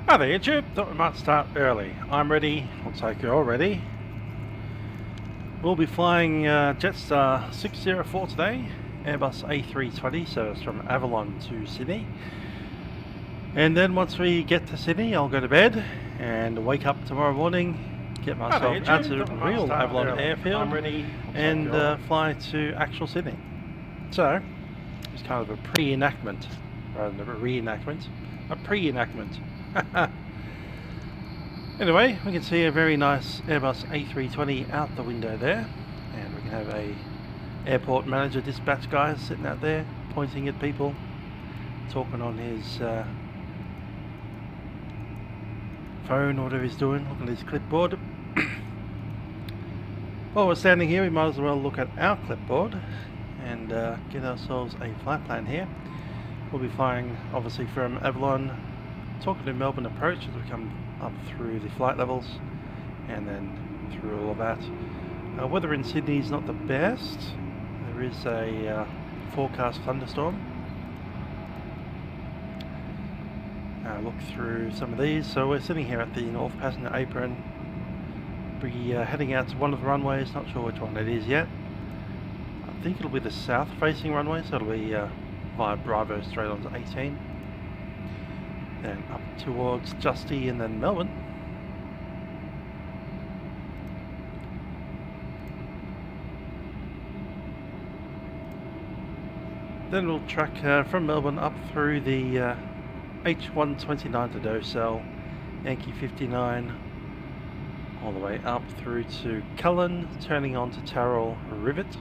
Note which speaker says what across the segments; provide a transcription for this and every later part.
Speaker 1: Hi there YouTube, thought we might start early. I'm ready, looks like you're all ready. We'll be flying Jetstar 604 today, Airbus A320 service from Avalon to Sydney. And then once we get to Sydney, I'll go to bed and wake up tomorrow morning, get myself out to real Avalon airfield and fly to actual Sydney. So, it's kind of a pre-enactment rather than a reenactment, a pre-enactment. Anyway, we can see a very nice Airbus A320 out the window there, and we can have a airport manager dispatch guy sitting out there pointing at people, talking on his phone or whatever he's doing, looking at his clipboard. While we're standing here, we might as well look at our clipboard and get ourselves a flight plan here. We'll be flying obviously from Avalon, talking to Melbourne approach as we come up through the flight levels and then through all of that. Weather in Sydney is not the best. There is a forecast thunderstorm. Look through some of these. So we're sitting here at the North Passenger Apron. We're heading out to one of the runways, not sure which one it is yet. I think it'll be the south facing runway, so it'll be via Bravo straight onto 18. Then up towards Justy and then Melbourne. Then we'll track from Melbourne up through the H129 to Docell, Yankee 59, all the way up through to Cullen, turning on to Tarrell Rivet,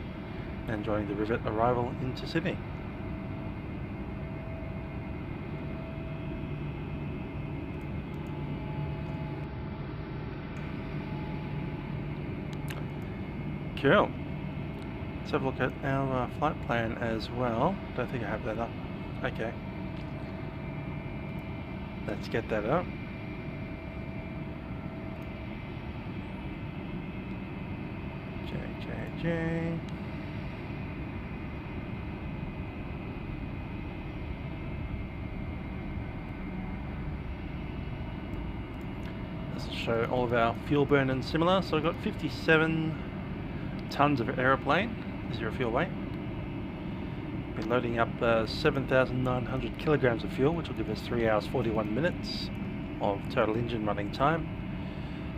Speaker 1: and joining the Rivet arrival into Sydney. Cool. Let's have a look at our flight plan as well. Don't think I have that up. Okay. Let's get that up. J. This will show all of our fuel burn and similar. So I've got 57 tons of aeroplane, 0 fuel weight. Been loading up 7,900 kilograms of fuel, which will give us 3 hours 41 minutes of total engine running time.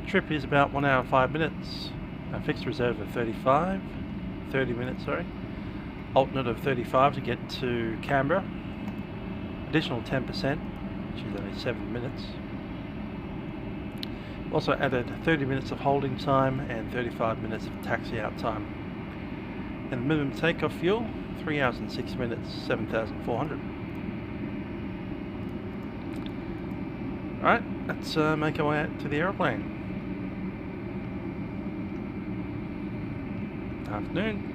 Speaker 1: Trip is about 1 hour 5 minutes. A fixed reserve of 30 minutes, sorry. Alternate of 35 to get to Canberra. Additional 10%, which is only 7 minutes. Also added 30 minutes of holding time and 35 minutes of taxi out time. And the minimum takeoff fuel, 3 hours and 6 minutes, 7,400. Alright, let's make our way out to the aeroplane. Afternoon.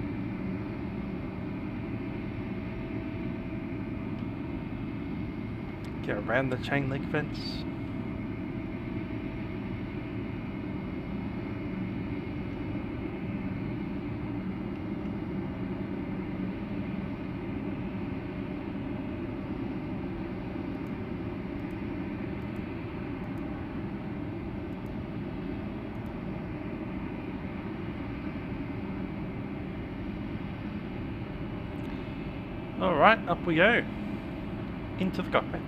Speaker 1: Get around the chain link fence. Alright, up we go. Into the cockpit.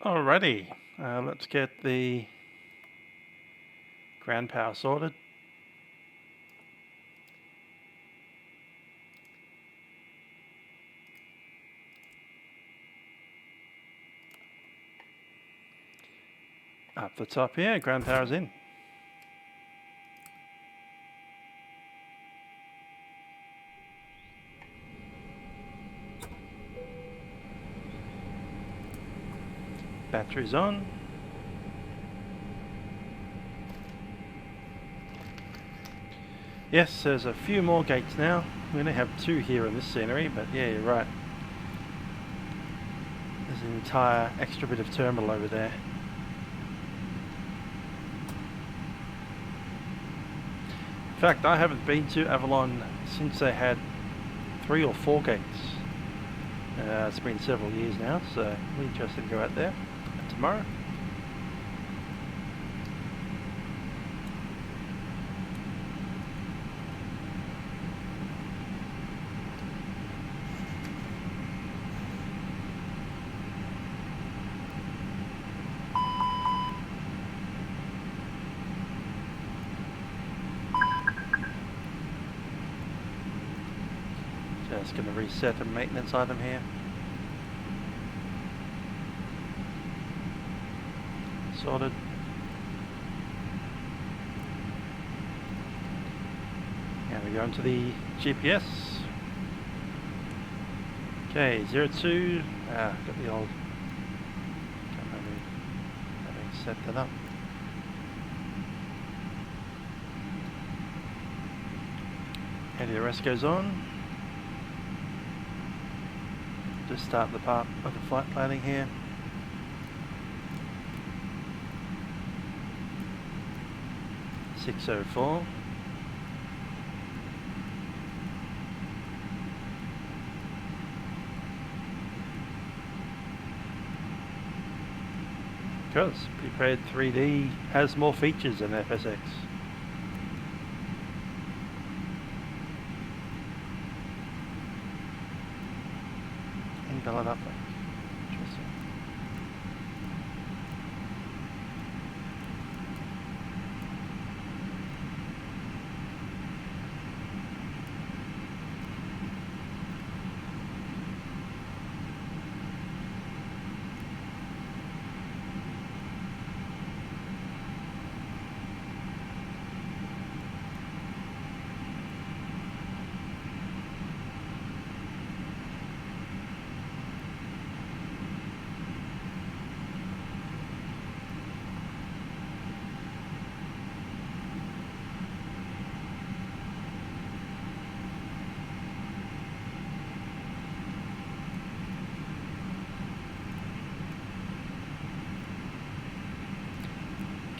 Speaker 1: Alrighty, let's get the ground power sorted. Up the top here, ground power's in. Batteries on. Yes, there's a few more gates now. We only have 2 here in this scenery, but yeah, you're right. There's an entire extra bit of terminal over there. fact, I haven't been to Avalon since they had 3 or 4 gates. It's been several years now, so I'm interested to go out there tomorrow. Just going to reset a maintenance item here. Sorted. And we go into the GPS. Okay, 02. Got the old. Can't remember having set that up. ADRS goes on. Just start the part of the flight planning here. .604. Because prepared 3D has more features than FSX. Invalid uplink. Interesting.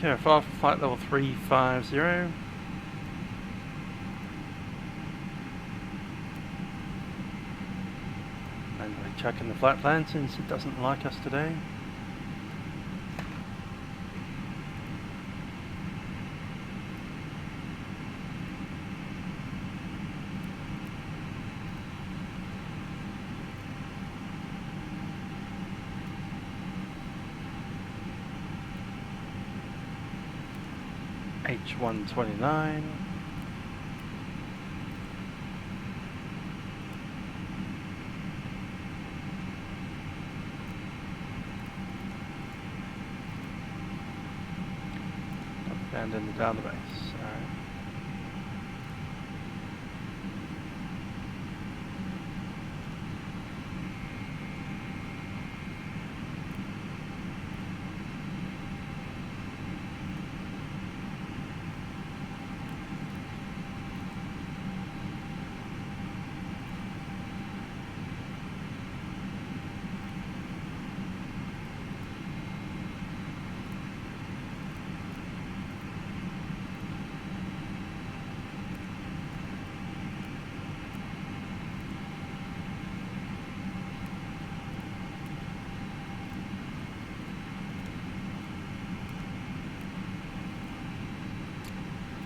Speaker 1: Okay, flight level 350. And we're checking the flight plan since it doesn't like us today. H129. Not found in the database. All right.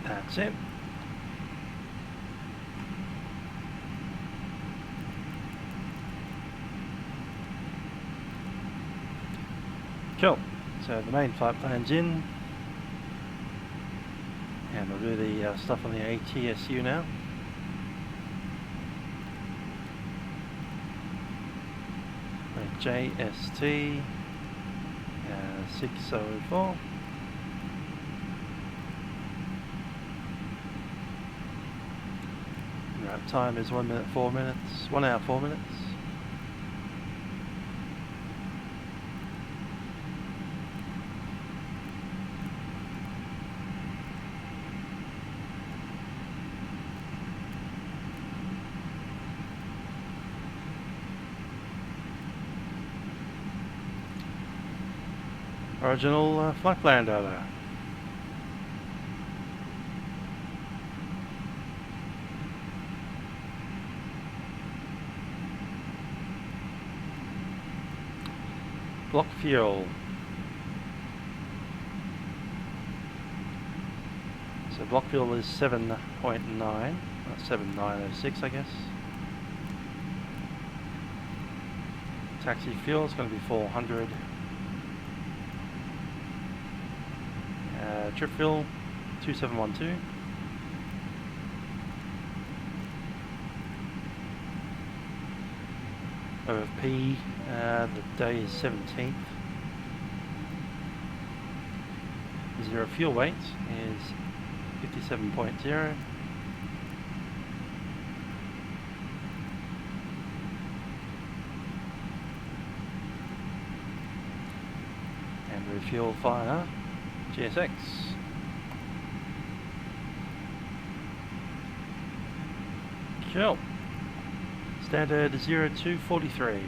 Speaker 1: That's it. Cool. So the main flight plan's in. And we'll do the stuff on the ATSU now. JST 604. Right, time is 1 minute 4 minutes. 1 hour 4 minutes. Original flight plan data. block fuel. So block fuel is 7.9, 7906 I guess. Taxi fuel is going to be 400. Trip fuel 2712. OFP, the day is 17th. Zero fuel weight is 57.0. And refuel via GSX. Cool. Standard 0243.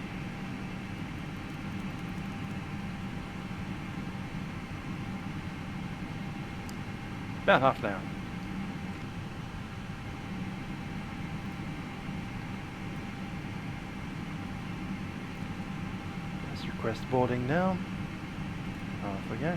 Speaker 1: About half an hour. Let's request boarding now. Off we go.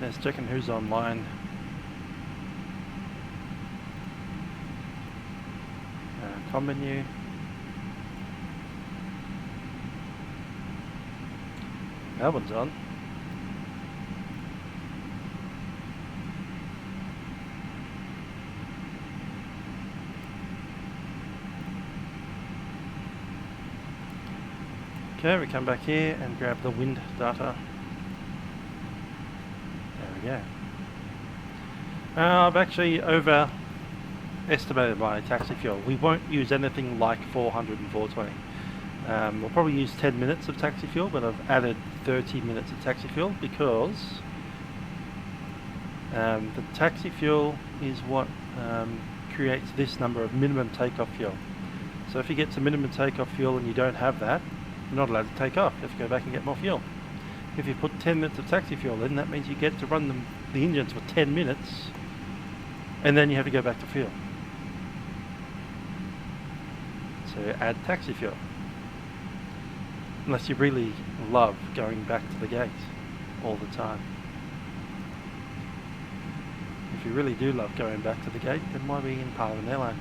Speaker 1: Just checking who's online. Com menu. Melbourne's on. Okay, we come back here and grab the wind data. Yeah, I've actually overestimated my taxi fuel. We won't use anything like 400 and 420. We'll probably use 10 minutes of taxi fuel, but I've added 30 minutes of taxi fuel because the taxi fuel is what creates this number of minimum takeoff fuel. So if you get to minimum takeoff fuel and you don't have that, you're not allowed to take off. You have to go back and get more fuel. If you put 10 minutes of taxi fuel in, that means you get to run the engines for 10 minutes and then you have to go back to fuel. So add taxi fuel. Unless you really love going back to the gate all the time. If you really do love going back to the gate, then why be in part of an airline?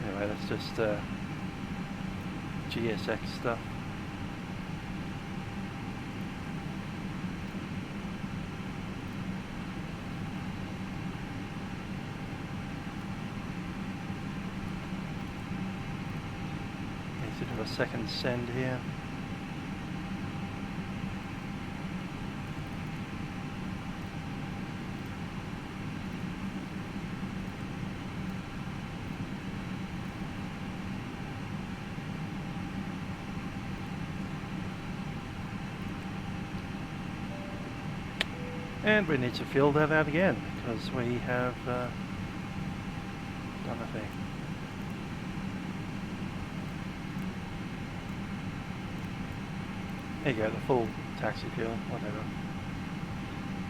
Speaker 1: Anyway, that's just GSX stuff. Second send here. And we need to fill that out again because we have done a thing. There you go, the full taxi fuel, whatever.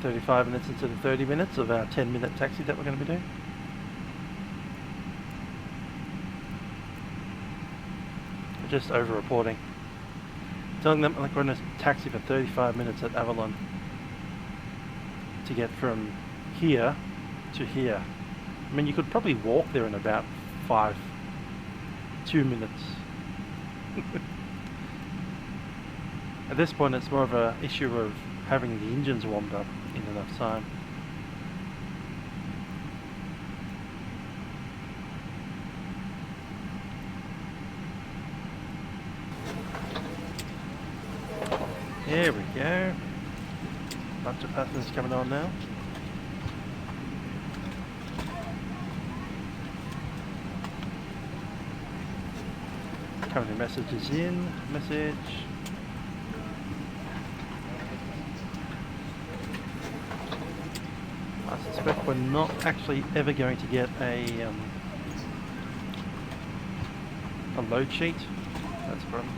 Speaker 1: 35 minutes into the 30 minutes of our 10-minute taxi that we're going to be doing. We're just over-reporting. Telling them like we're in a taxi for 35 minutes at Avalon to get from here to here. I mean, you could probably walk there in about 2 minutes. At this point, it's more of an issue of having the engines warmed up in enough time. There we go. Bunch of passengers coming on now. Currently messages in, message. I suspect we're not actually ever going to get a a load sheet. That's a problem.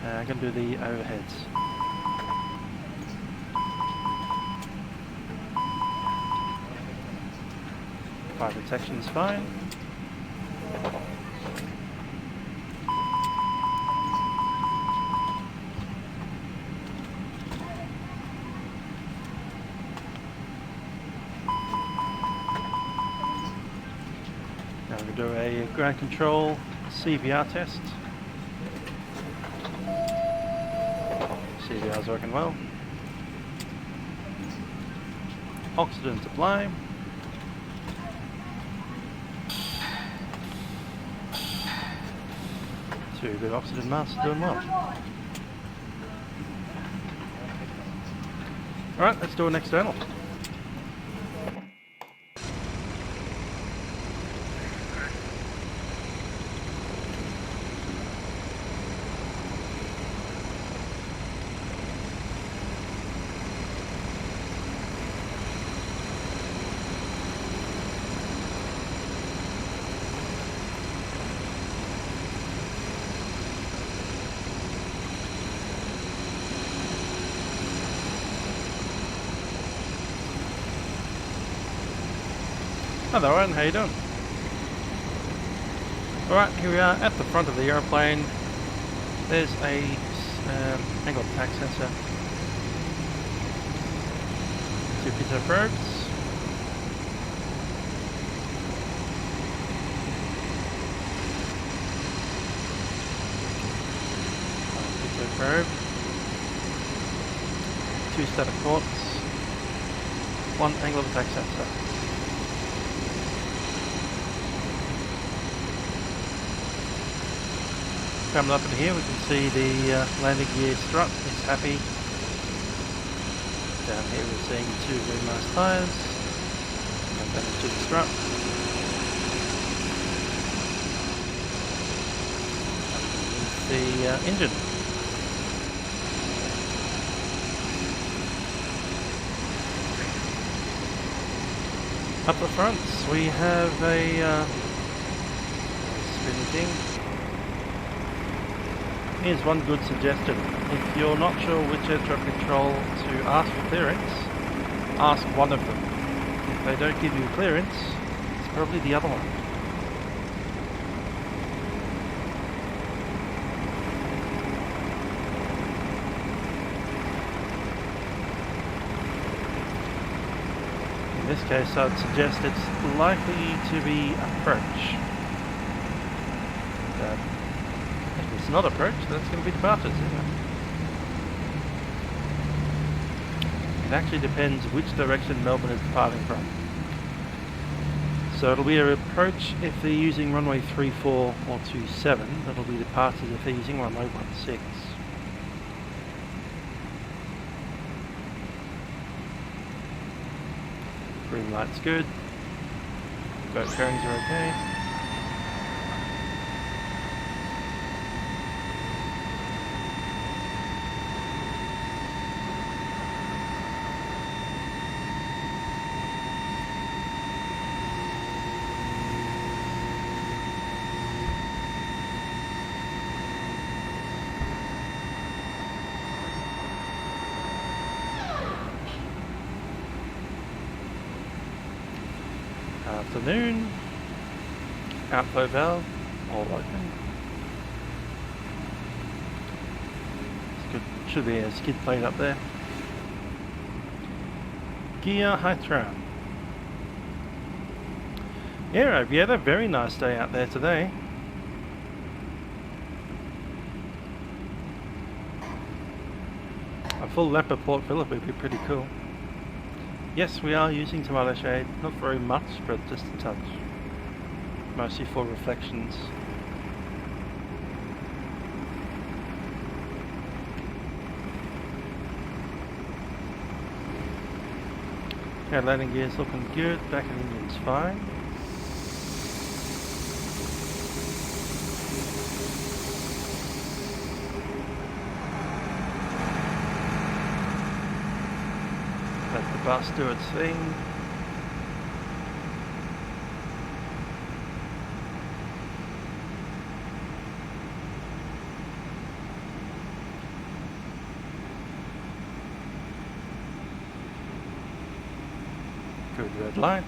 Speaker 1: I'm going to do the overheads. Fire detection is fine. Now we're going to do a ground control CVR test. CVR is working well. Oxygen supply. Two good oxygen masks doing well. Alright, let's do an external. Hello Owen, how you doing? Alright, here we are at the front of the aeroplane. There's a angle of attack sensor. Two pitot probes. Pitot probe. Two static ports. One angle of attack sensor. Coming up in here we can see the landing gear strut, it's happy. Down here we're seeing two very nice tyres. And damage to the strut. Underneath the engine. Up the front we have a spinning thing. Here's one good suggestion. If you're not sure which air traffic control to ask for clearance, ask one of them. If they don't give you clearance, it's probably the other one. In this case, I'd suggest it's likely to be approach. If it's not approach, that's going to be departures, isn't it? It actually depends which direction Melbourne is departing from. So it'll be an approach if they're using runway 34 or 27. It'll be departures if they're using runway 16. Green light's good. Both bearings are okay. Afternoon. Outflow valve all open. It's good. Should be a skid plate up there. Gear high throw. Yeah, we had a very nice day out there today. A full lap of Port Phillip would be pretty cool. Yes, we are using tomato shade, not very much, but just a touch. Mostly for reflections. Okay, landing gear's looking good, back of the engine's fine. Let the bus do its thing. through the red light.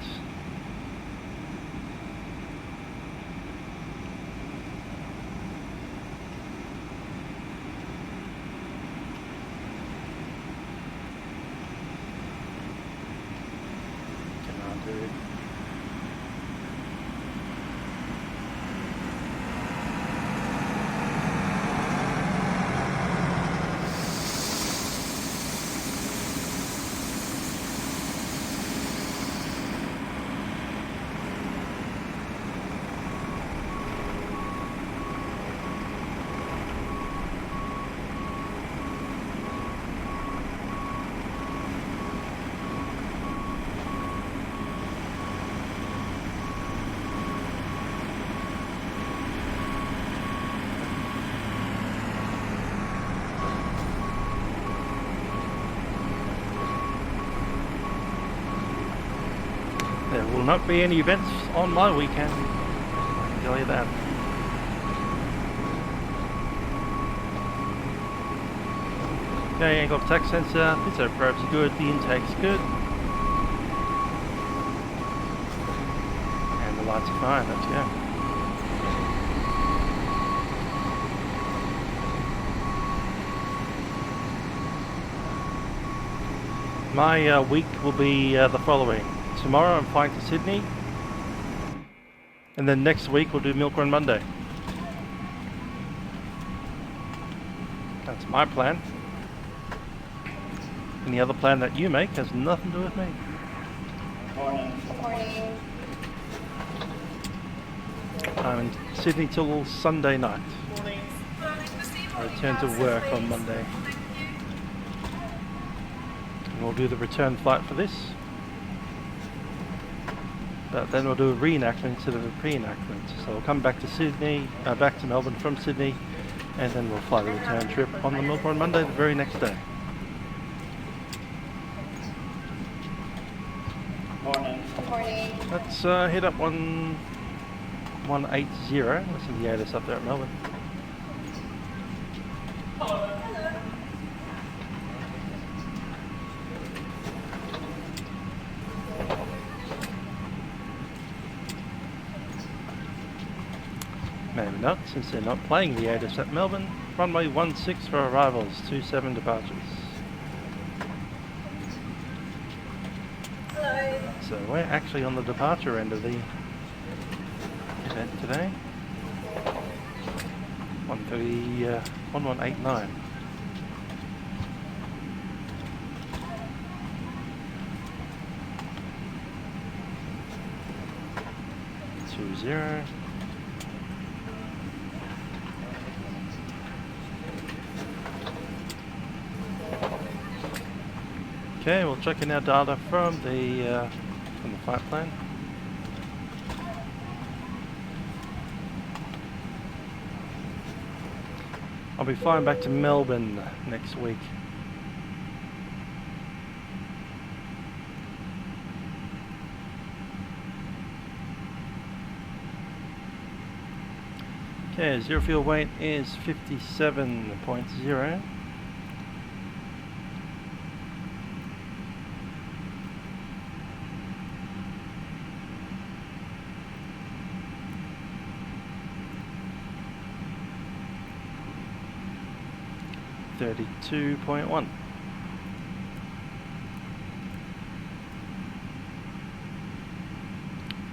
Speaker 1: There will not be any events on my weekend, I can tell you that. Okay, angle of attack sensor, piezo probes are good, the intake's good. And the lights are fine, let's go. My week will be the following. Tomorrow I'm flying to Sydney, and then next week we'll do Milkrun Monday. That's my plan. Any other plan that you make has nothing to do with me.
Speaker 2: Morning.
Speaker 1: I'm in Sydney till Sunday night. I return to work on Monday. And we'll do the return flight for this. But then we'll do a reenactment instead of a pre-enactment. So we'll come back to Sydney, back to Melbourne from Sydney, and then we'll fly the return trip on the Milkrun Monday the very next day.
Speaker 2: Morning.
Speaker 1: Let's hit up 180. That's in the ATIS up there at Melbourne. Maybe not, since they're not playing the ATIS at Melbourne. Runway 16 for arrivals, 27 departures.
Speaker 2: Hello.
Speaker 1: So we're actually on the departure end of the event today. 1189. Two zero. Okay, we'll check in our data from the flight plan. I'll be flying back to Melbourne next week. Okay, zero fuel weight is 57.0. $32.1.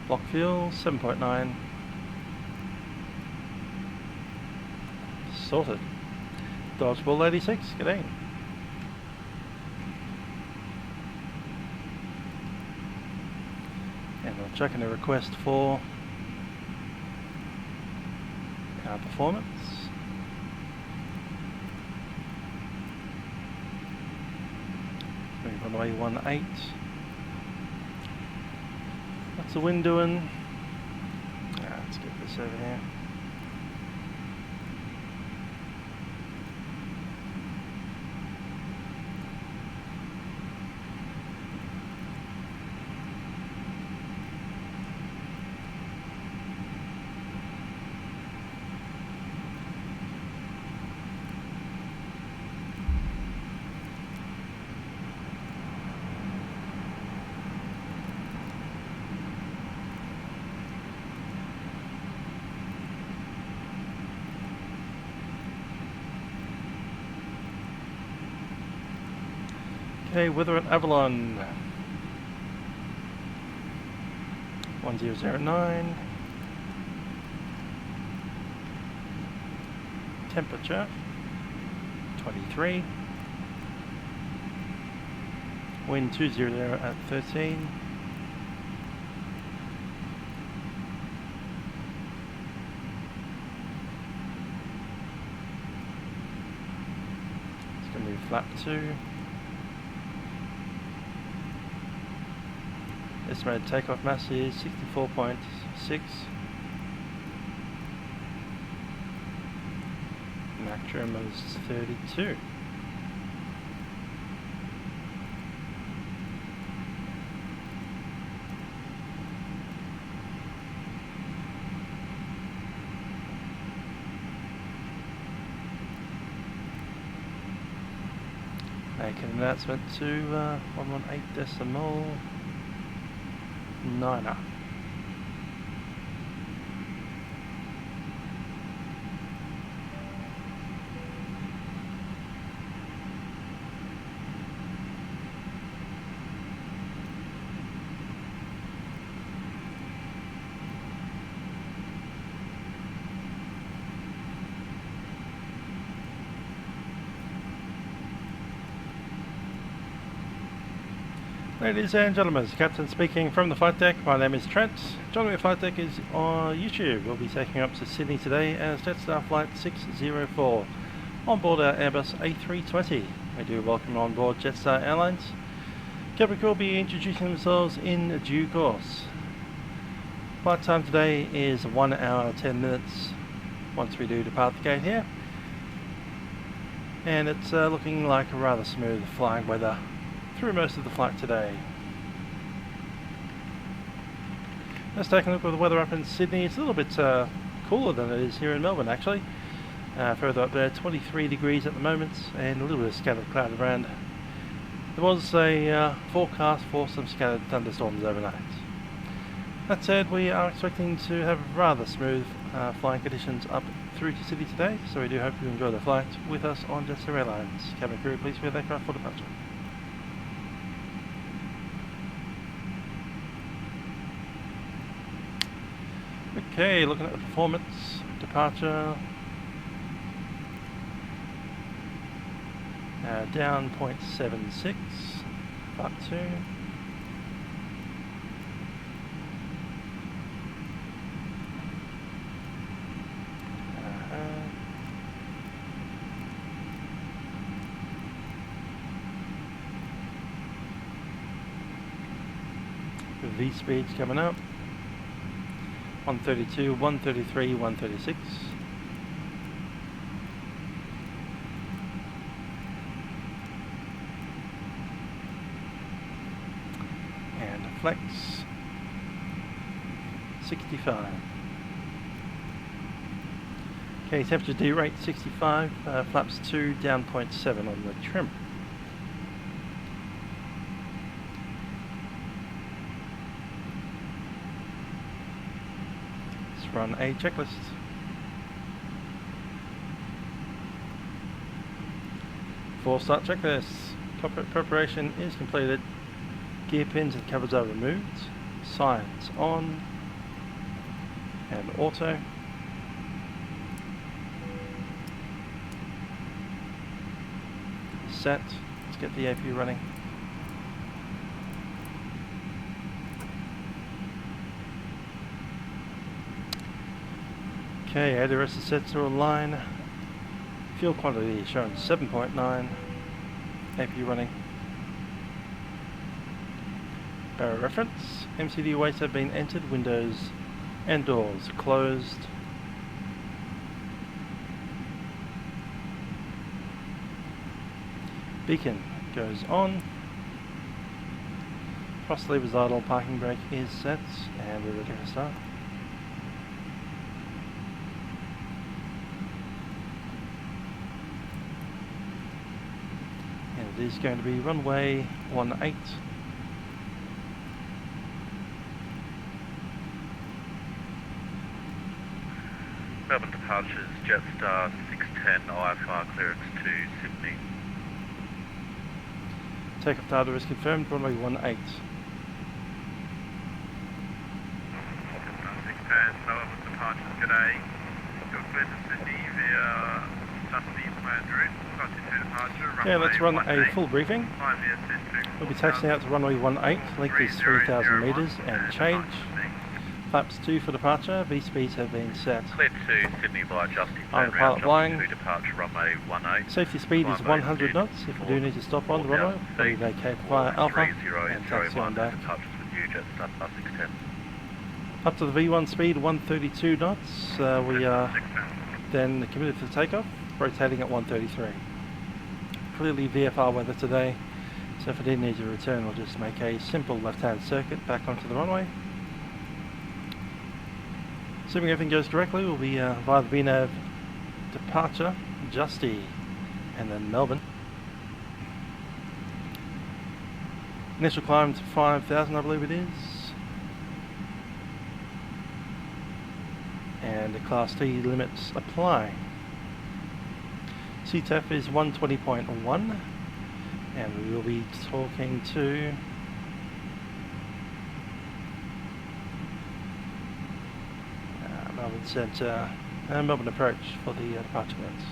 Speaker 1: Block fuel 7.9. Sorted. Dodgeball 86, g'day. And we'll check in a request for our performance. Runway 18. What's the wind doing? Let's get this over here. Okay, weather at Avalon. 1009. Temperature 23. Wind 200 at 13. It's going to be flap 2. Estimated takeoff mass is 64.6. Mach trim is 32. Make an announcement to 118.9er. Ladies and gentlemen, it's Captain speaking from the flight deck. My name is Trent. Joining me at flight deck is on YouTube. We'll be taking up to Sydney today as Jetstar Flight 604 on board our Airbus A320. We do welcome on board Jetstar Airlines. Cabin crew will be introducing themselves in due course. Flight time today is 1 hour 10 minutes once we do depart the gate here. And it's looking like a rather smooth flying weather through most of the flight today. Let's take a look at the weather up in Sydney. It's a little bit cooler than it is here in Melbourne actually. Further up there, 23 degrees at the moment and a little bit of scattered cloud around. There was a forecast for some scattered thunderstorms overnight. That said, we are expecting to have rather smooth flying conditions up through to Sydney today, so we do hope you enjoy the flight with us on Jetstar Airlines. Cabin crew, please prepare the aircraft for departure. Okay, looking at the performance, departure, down 0.76, part 2. The V speed's coming up. 132, 133, 136. And flex 65. Okay, temperature D rate 65, flaps 2 down 0.7 on the trim. Run a checklist. For start checklist, cockpit preparation is completed. Gear pins and covers are removed. Signs on and auto. Set. Let's get the AP running. Okay, ADRS sets are online. Fuel quantity shown 7.9. AP running. Barrel reference. MCD weights have been entered. Windows and doors closed. Beacon goes on. Cross levers idle. Parking brake is set. And we're ready to start. It is going to be runway 18.
Speaker 3: Melbourne departures, Jetstar 610 IFR clearance to Sydney.
Speaker 1: Takeoff data is confirmed, runway 18.
Speaker 3: Jetstar 610, Melbourne departures, g'day. You're clear to Sydney via Dusty planned route, altitude departure, runway
Speaker 1: Yeah, let's run a
Speaker 3: 18.
Speaker 1: full briefing. We'll be taxiing out to runway 18, length is 3,000 metres and change. Flaps 2 for departure, V-speeds have been set.
Speaker 3: Clear to Sydney via Justy
Speaker 1: I'm
Speaker 3: planned
Speaker 1: the pilot
Speaker 3: route,
Speaker 1: flying.
Speaker 3: Justy 2 departure, runway 18.
Speaker 1: Safety speed is 100 knots. If we do need to stop on the runway, we'll vacate via Alpha and taxi on back.
Speaker 3: Departures with you, Jetstar 610.
Speaker 1: Up to the V1 speed, 132 knots. We are then committed for takeoff, rotating at 133. Clearly VFR weather today, so if we do need to return, we'll just make a simple left-hand circuit back onto the runway. Assuming everything goes directly, we'll be via the VNAV departure, Justy, and then Melbourne. Initial climb to 5,000, I believe it is. And the Class T limits apply. CTEF is 120.1, and we will be talking to Melbourne Centre and Melbourne Approach for the departure notes.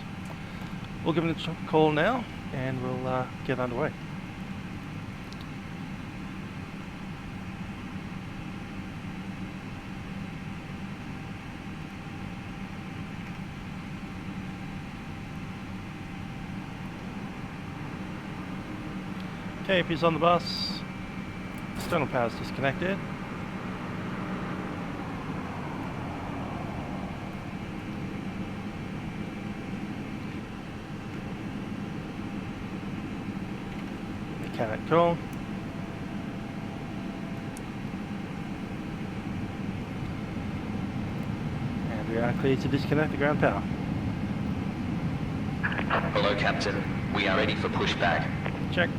Speaker 1: We'll give them a call now and we'll get underway. KP is on the bus, external power is disconnected. Mechanic call. And we are clear to disconnect the ground power.
Speaker 4: Hello, Captain. We are ready for pushback.
Speaker 1: Check.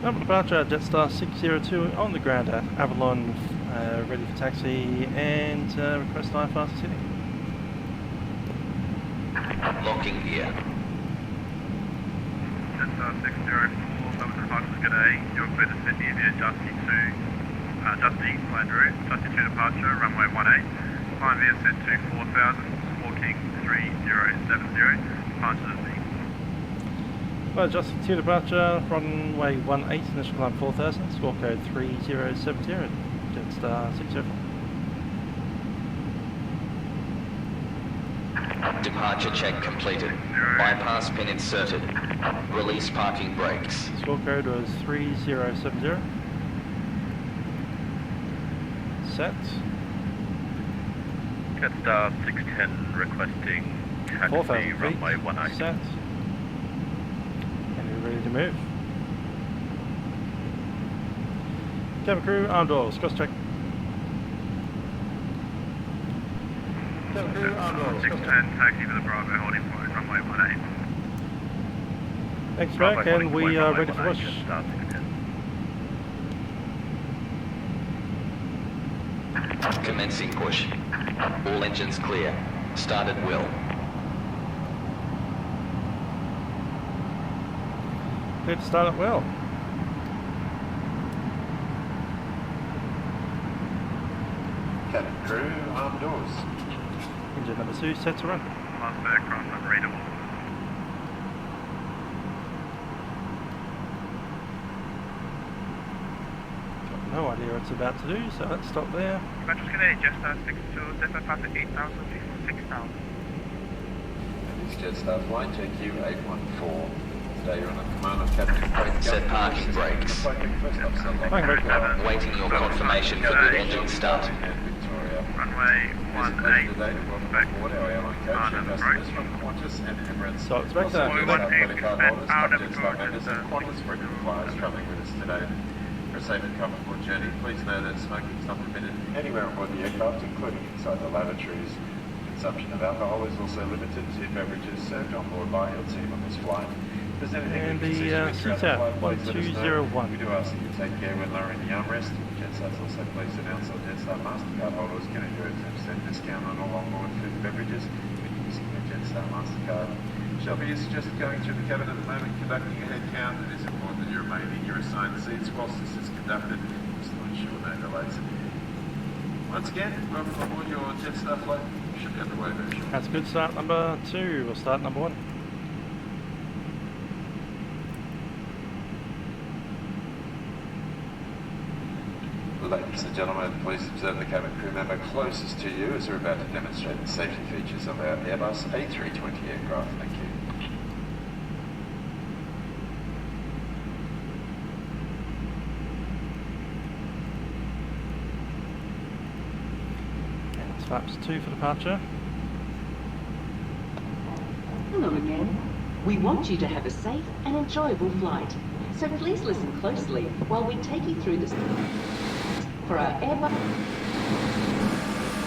Speaker 1: Number departure, Jetstar 602 on the ground at Avalon, ready for taxi, and request IFR to Sydney.
Speaker 4: Locking gear.
Speaker 3: Jetstar 604, Melbourne departures, g'day. You're clear to Sydney via Justy 2, Justy planned route, Justy 2 departure, runway 18. Climb via set 2 4000, walking 3070, departure to Sydney.
Speaker 1: Well, Justy 2 departure, runway 18, initial climb 4000, score code 3070, Jetstar 604.
Speaker 4: Departure check completed. Bypass pin inserted. Release parking brakes.
Speaker 1: Score code was 3070. Set.
Speaker 3: Jetstar 610 requesting taxi
Speaker 1: 4,000
Speaker 3: runway
Speaker 1: feet.
Speaker 3: 18.
Speaker 1: Set. And we're ready to move. Cabin crew, arm doors, cross check. Cabin crew, arm doors, cross check.
Speaker 3: 610 taxi for the Bravo holding point, runway 18.
Speaker 1: Thanks, back, and we are ready for push.
Speaker 3: Jetstar 610.
Speaker 4: Commencing push. All engines clear. Start at will.
Speaker 1: Clear to start it well.
Speaker 5: Cabin crew, arm doors.
Speaker 1: Engine number 2 set to run.
Speaker 3: Last aircraft unreadable.
Speaker 1: Got no idea what it's about to do, so let's stop there.
Speaker 3: Metros g'day, Jetstar 62, Zephyr Papa 8000, before 6000.
Speaker 5: This is Jetstar flight JQ814. Today you're on the command of Captain Craig.
Speaker 4: Set parking brakes.
Speaker 1: Parking brake.
Speaker 4: Waiting your confirmation for good engine start.
Speaker 5: Victoria.
Speaker 3: Runway 18.
Speaker 5: Today, welcome
Speaker 3: Back.
Speaker 5: aboard our airline coach and customers from Qantas and Emirates.
Speaker 1: So it's back
Speaker 5: Also,
Speaker 1: there.
Speaker 5: Jetstar
Speaker 3: One
Speaker 5: credit card
Speaker 3: eight,
Speaker 5: holders,
Speaker 3: out
Speaker 5: top
Speaker 3: of
Speaker 5: Jetstar
Speaker 3: Georgia,
Speaker 5: members and
Speaker 3: sir.
Speaker 5: Qantas frequent flyers travelling with us today. For a safe and comfortable journey, please know that smoking is not permitted anywhere on board the aircraft, including inside the lavatories. Consumption of alcohol is also limited to beverages served on board by your team on this flight. If there's anything
Speaker 1: And
Speaker 5: we can
Speaker 1: the
Speaker 5: assist you with throughout
Speaker 1: CTAP,
Speaker 5: the flight, please let us know.
Speaker 1: 1201.
Speaker 5: We do ask that you take care when lowering the armrest. Jetstar's also pleased to announce that Jetstar MasterCard holders can enjoy a 10% discount on all onboard food and beverages when using their Jetstar MasterCard. Shelby is just going through the cabin at the moment, conducting a head count. It is important that you remain in your assigned seats whilst this is conducted, just to ensure no delays. Once again, welcome aboard your Jetstar flight. Should be underway very shortly.
Speaker 1: That's good. Start number 2. We'll start number 1.
Speaker 5: Ladies and gentlemen, please observe the cabin crew member closest to you as we're about to demonstrate the safety features of our Airbus A320 aircraft. Thank you.
Speaker 1: And it's flaps 2 for departure.
Speaker 6: Hello again. We want you to have a safe and enjoyable flight. So please listen closely while we take you through this. For our Airbus,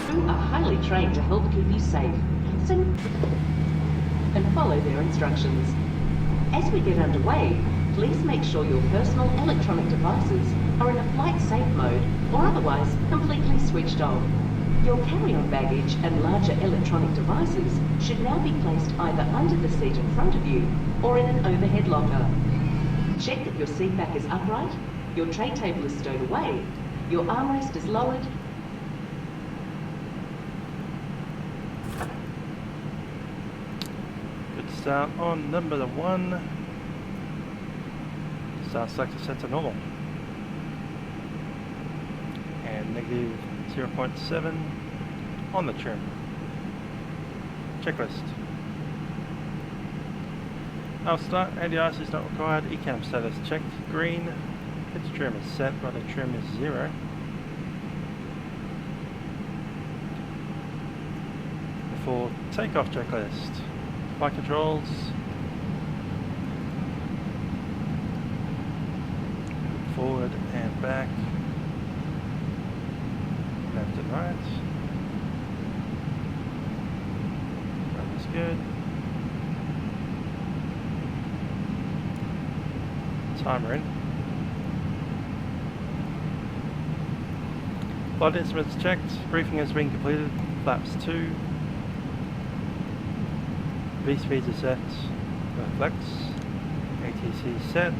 Speaker 6: who are highly trained to help keep you safe, and follow their instructions. As we get underway, please make sure your personal electronic devices are in a flight safe mode or otherwise completely switched off. Your carry-on baggage and larger electronic devices should now be placed either under the seat in front of you or in an overhead locker. Check that your seat back is upright, your tray table is stowed away, your armrest is lowered.
Speaker 1: Good start on number 1. Start selector set to normal. And negative 0.7 on the trim. Checklist. I'll start. ADIS is not required. ECAM status checked. Green. Pitch trim is set, rudder trim is 0. For takeoff checklist, flight controls, forward and back, left and right. Run is good. Timer in. Flight instruments checked, briefing has been completed, flaps 2. V-speeds are set, flex, ATC set,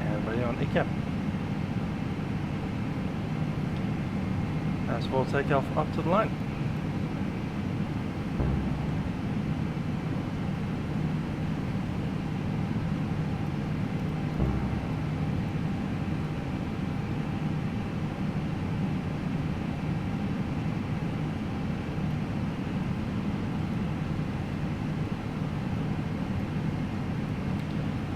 Speaker 1: and ready on ECAM. As for takeoff up to the line.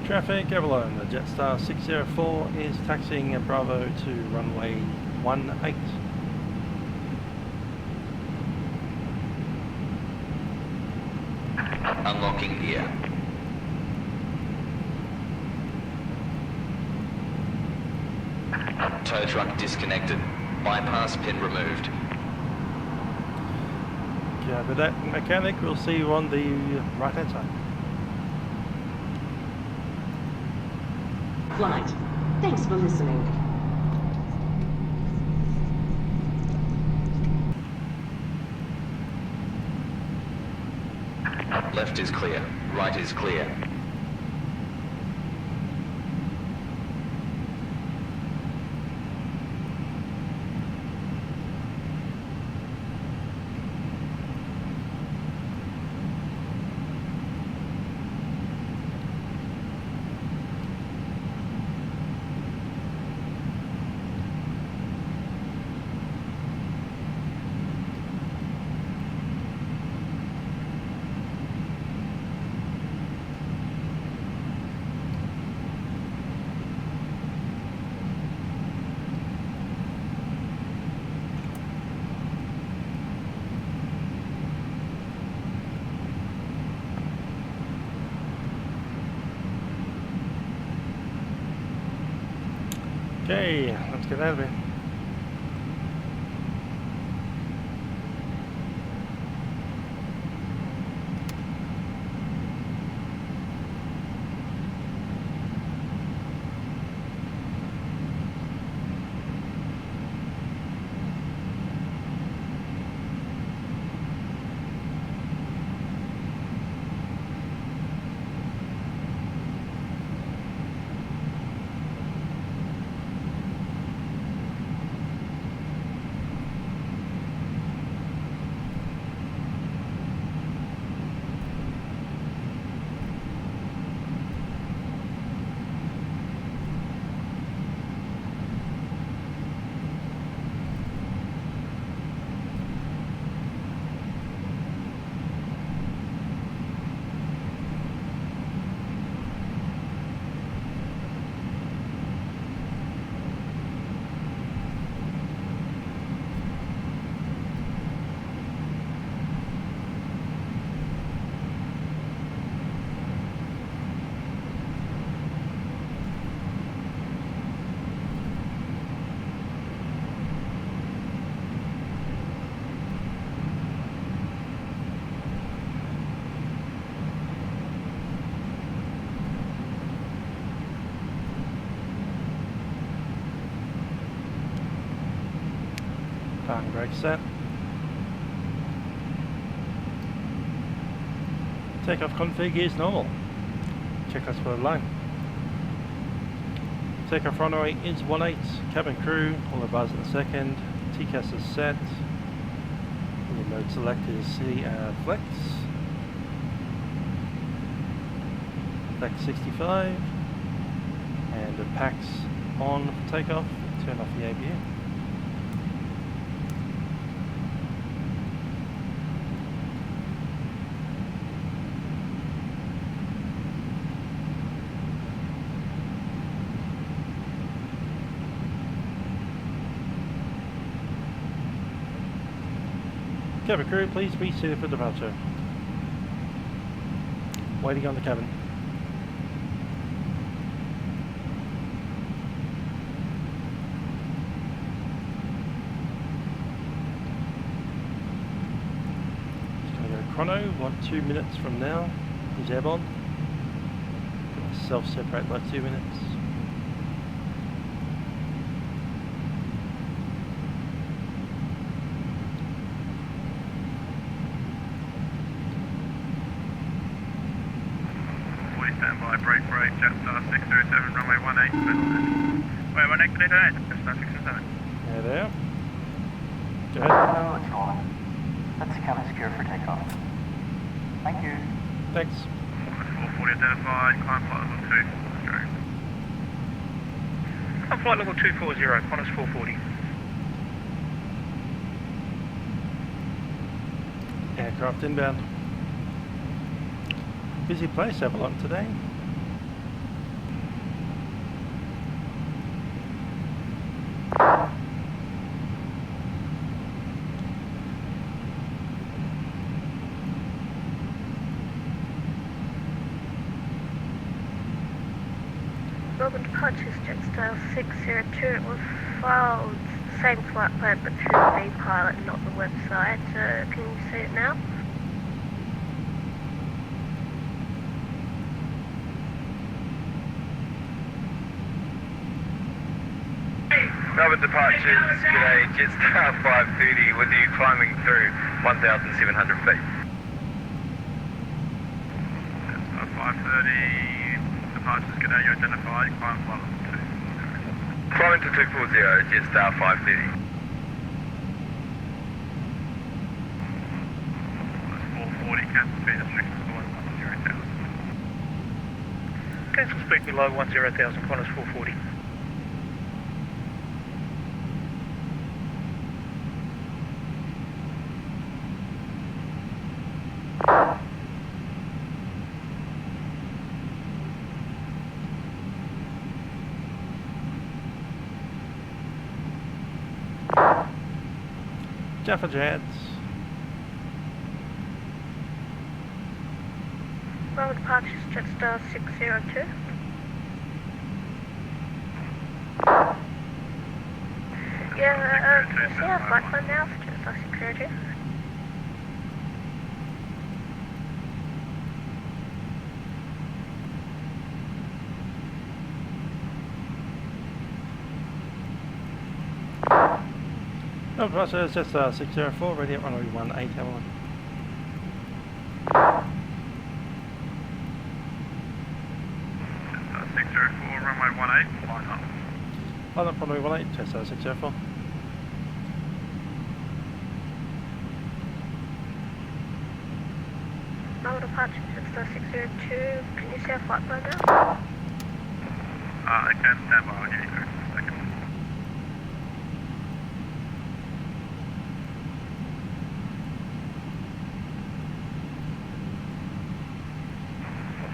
Speaker 1: Traffic, Avalon, the Jetstar 604 is taxiing at Bravo to runway 18.
Speaker 4: Unlocking gear. Tow truck disconnected. Bypass pin removed.
Speaker 1: Yeah, but that mechanic, we'll see you on the right hand side.
Speaker 6: Flight. Thanks for listening.
Speaker 4: Left is clear. Right is clear.
Speaker 1: Okay, let's get out of here. Parking brake set. Takeoff config is normal. Checklist for the line. Takeoff runway is 18. Cabin crew, all the bars in a second. TCAS is set. The mode select is Flex. Flex 65. And the packs on for takeoff. Turn off the ABU. Cabin crew, please be seated for departure. Waiting on the cabin. Just going to go chrono, 2 minutes from now is airborne. Self-separate by 2 minutes.
Speaker 3: Standby, brake, Jetstar 607, runway 18. Wait, 18, clear to 8, Jetstar 607.
Speaker 1: There they are. Go ahead.
Speaker 7: Hello, it's Roland. Let's cabin secure for takeoff. Thank you.
Speaker 1: Thanks.
Speaker 3: 440 identified, climb flight level 2. Climb flight level 240, Qantas 440.
Speaker 1: Aircraft inbound. Busy place, Avalon today.
Speaker 8: Melbourne departures Jetstar 602. It was filed same flight plan but through vPilot, not the website. Can you see it now?
Speaker 3: Melbourne departures, g'day, Jetstar 530 with you climbing through 1,700 feet. Jetstar 530, departures, g'day, you identified, climb flight level 2. Climbing to 240, Jetstar 530. That's 440, cancel speed restrictions below 10,000. Cancel speed below 10,000, Qantas 440.
Speaker 1: Jaffa Jets.
Speaker 8: Melbourne departures Jetstar 602. Yeah, can you see our flight plan now for Jetstar 602?
Speaker 1: No, process Jetstar 604, ready at runway 18, Avalon.
Speaker 3: Jetstar 604, runway 18, line up.
Speaker 1: Line up runway 18, Jetstar 604.
Speaker 8: Melbourne departure Jetstar 602. Can you see our flight plan now?
Speaker 3: I can stand by, I'll give you a second.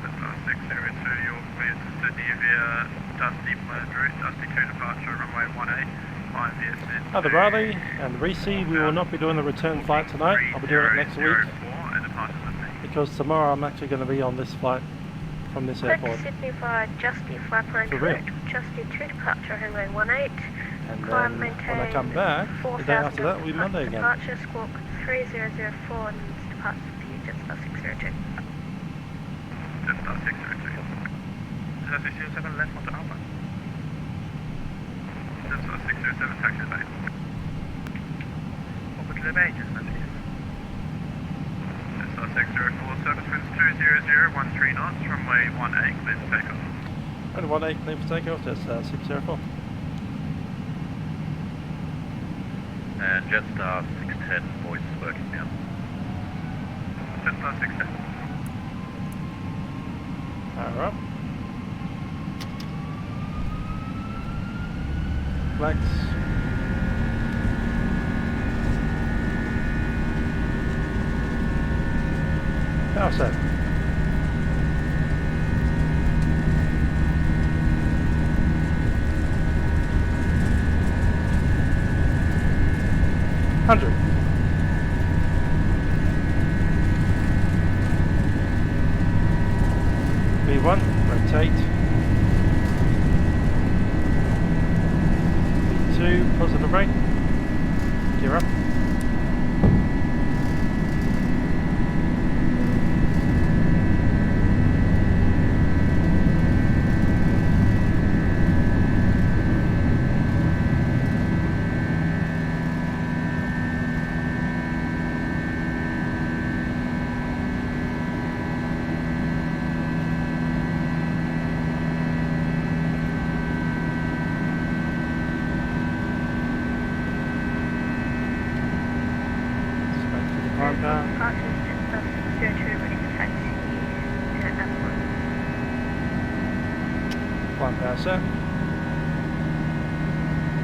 Speaker 3: Jetstar 602, you're clear to Sydney via Dusty planned route, Dusty 2 departure, runway 18, climb VSN.
Speaker 1: Hi, the Bradley and Reese. We will not be doing the return flight tonight. I'll be doing it next week. Because tomorrow I'm actually going to be on this flight from this airport.
Speaker 8: Sydney via Justy flight plan correct. Justy 2 departure, runway 18.
Speaker 1: And
Speaker 8: Climb,
Speaker 1: then
Speaker 8: maintain
Speaker 1: when I come back, the day after that will be Monday again.
Speaker 8: Departure squawk 3004 and departure for you, Jetstar 602.
Speaker 3: Jetstar 602. Jetstar 607 left onto Alpha. Jetstar 607 taxi base. Global Base, Jetstar 604, service winds 200, 13 knots, runway 18, clear for takeoff.
Speaker 1: Runway 18, clear for takeoff, Jetstar 604.
Speaker 9: And Jetstar 610, voice working now.
Speaker 3: Jetstar 610.
Speaker 1: Power up. Flex. Power set. V1, rotate. V2, positive rate. Gear up.
Speaker 8: Departures Jetstar 602, ready for taxi to Avalon.
Speaker 1: Climb power set.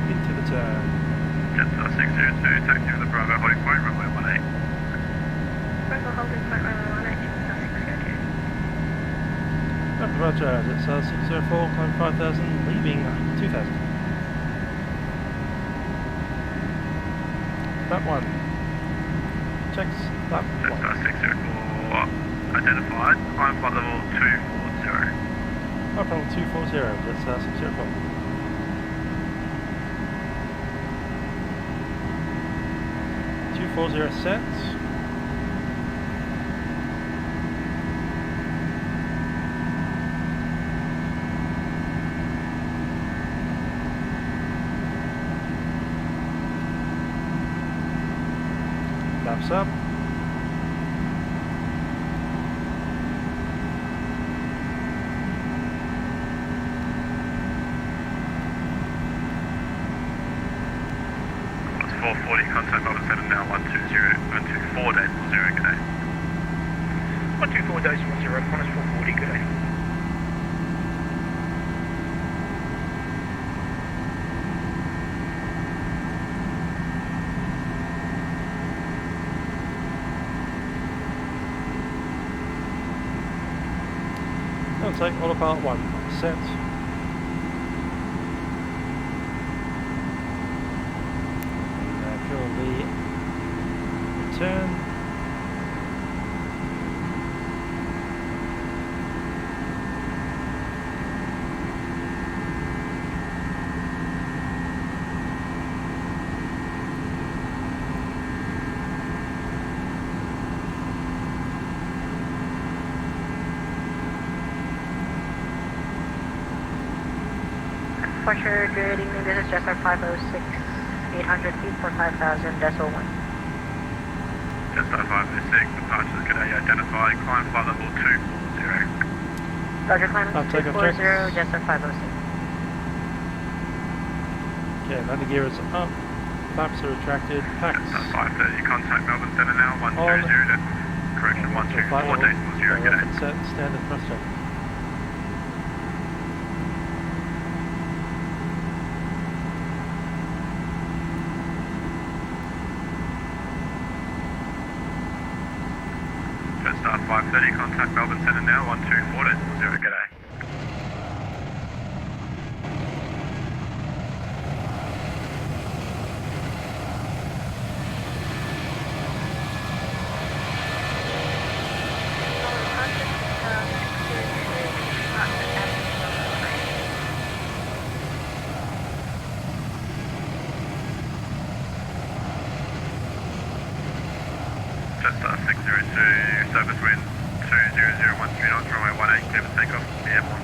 Speaker 1: Into the turn.
Speaker 3: Jetstar 602, taxi with the Bravo holding point, runway 18.
Speaker 8: Bravo holding point, runway 18, Jetstar 602.
Speaker 1: After Roger, Jetstar 604, climb 5000, leaving 2000. That one. Checks that one.
Speaker 3: Jetstar 604, identified, climb flight level 240.
Speaker 1: Up level 240, Jetstar 604. Set. Flaps up.
Speaker 3: It's 440, contact Melbourne Centre now, 124 days 10, good day.
Speaker 7: 124 days 10, minus 440, good day.
Speaker 1: I'll take autopilot 1. Set. Fill the return.
Speaker 10: Departure, good evening, this is Jetstar 506, 800 feet for 5,000, decimal 1.
Speaker 3: Jetstar 506, departures, good day, identified, climb flight level 240.
Speaker 10: Roger, climb
Speaker 1: Takeoff
Speaker 10: 240, Jetstar 506.
Speaker 1: Okay, landing gear is up. Flaps are retracted. Packs.
Speaker 3: Jetstar 530, contact Melbourne Centre now, 120, correction 124 days 10, good day.
Speaker 1: Set, standard thruster.
Speaker 3: Jetstar 530, contact Melbourne Centre now, 124 days 10, good day. Jetstar 602, service wind 20013 knots, runway 18, clear for takeoff, the Avalon.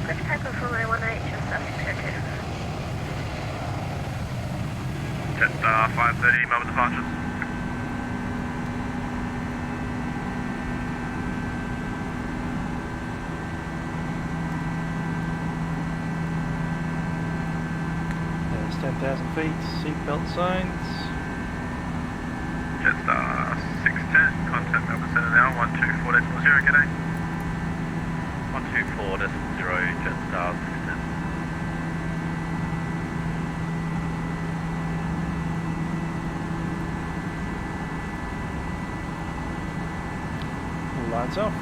Speaker 8: Clear for takeoff, runway 18, Jetstar 602.
Speaker 3: Jetstar 530 Melbourne departures.
Speaker 1: There's 10,000 feet, seatbelt signs.
Speaker 3: Jetstar 610, contact Melbourne Centre now, 124.0, g'day.
Speaker 9: 124.0, Jetstar 610.
Speaker 1: Lights off.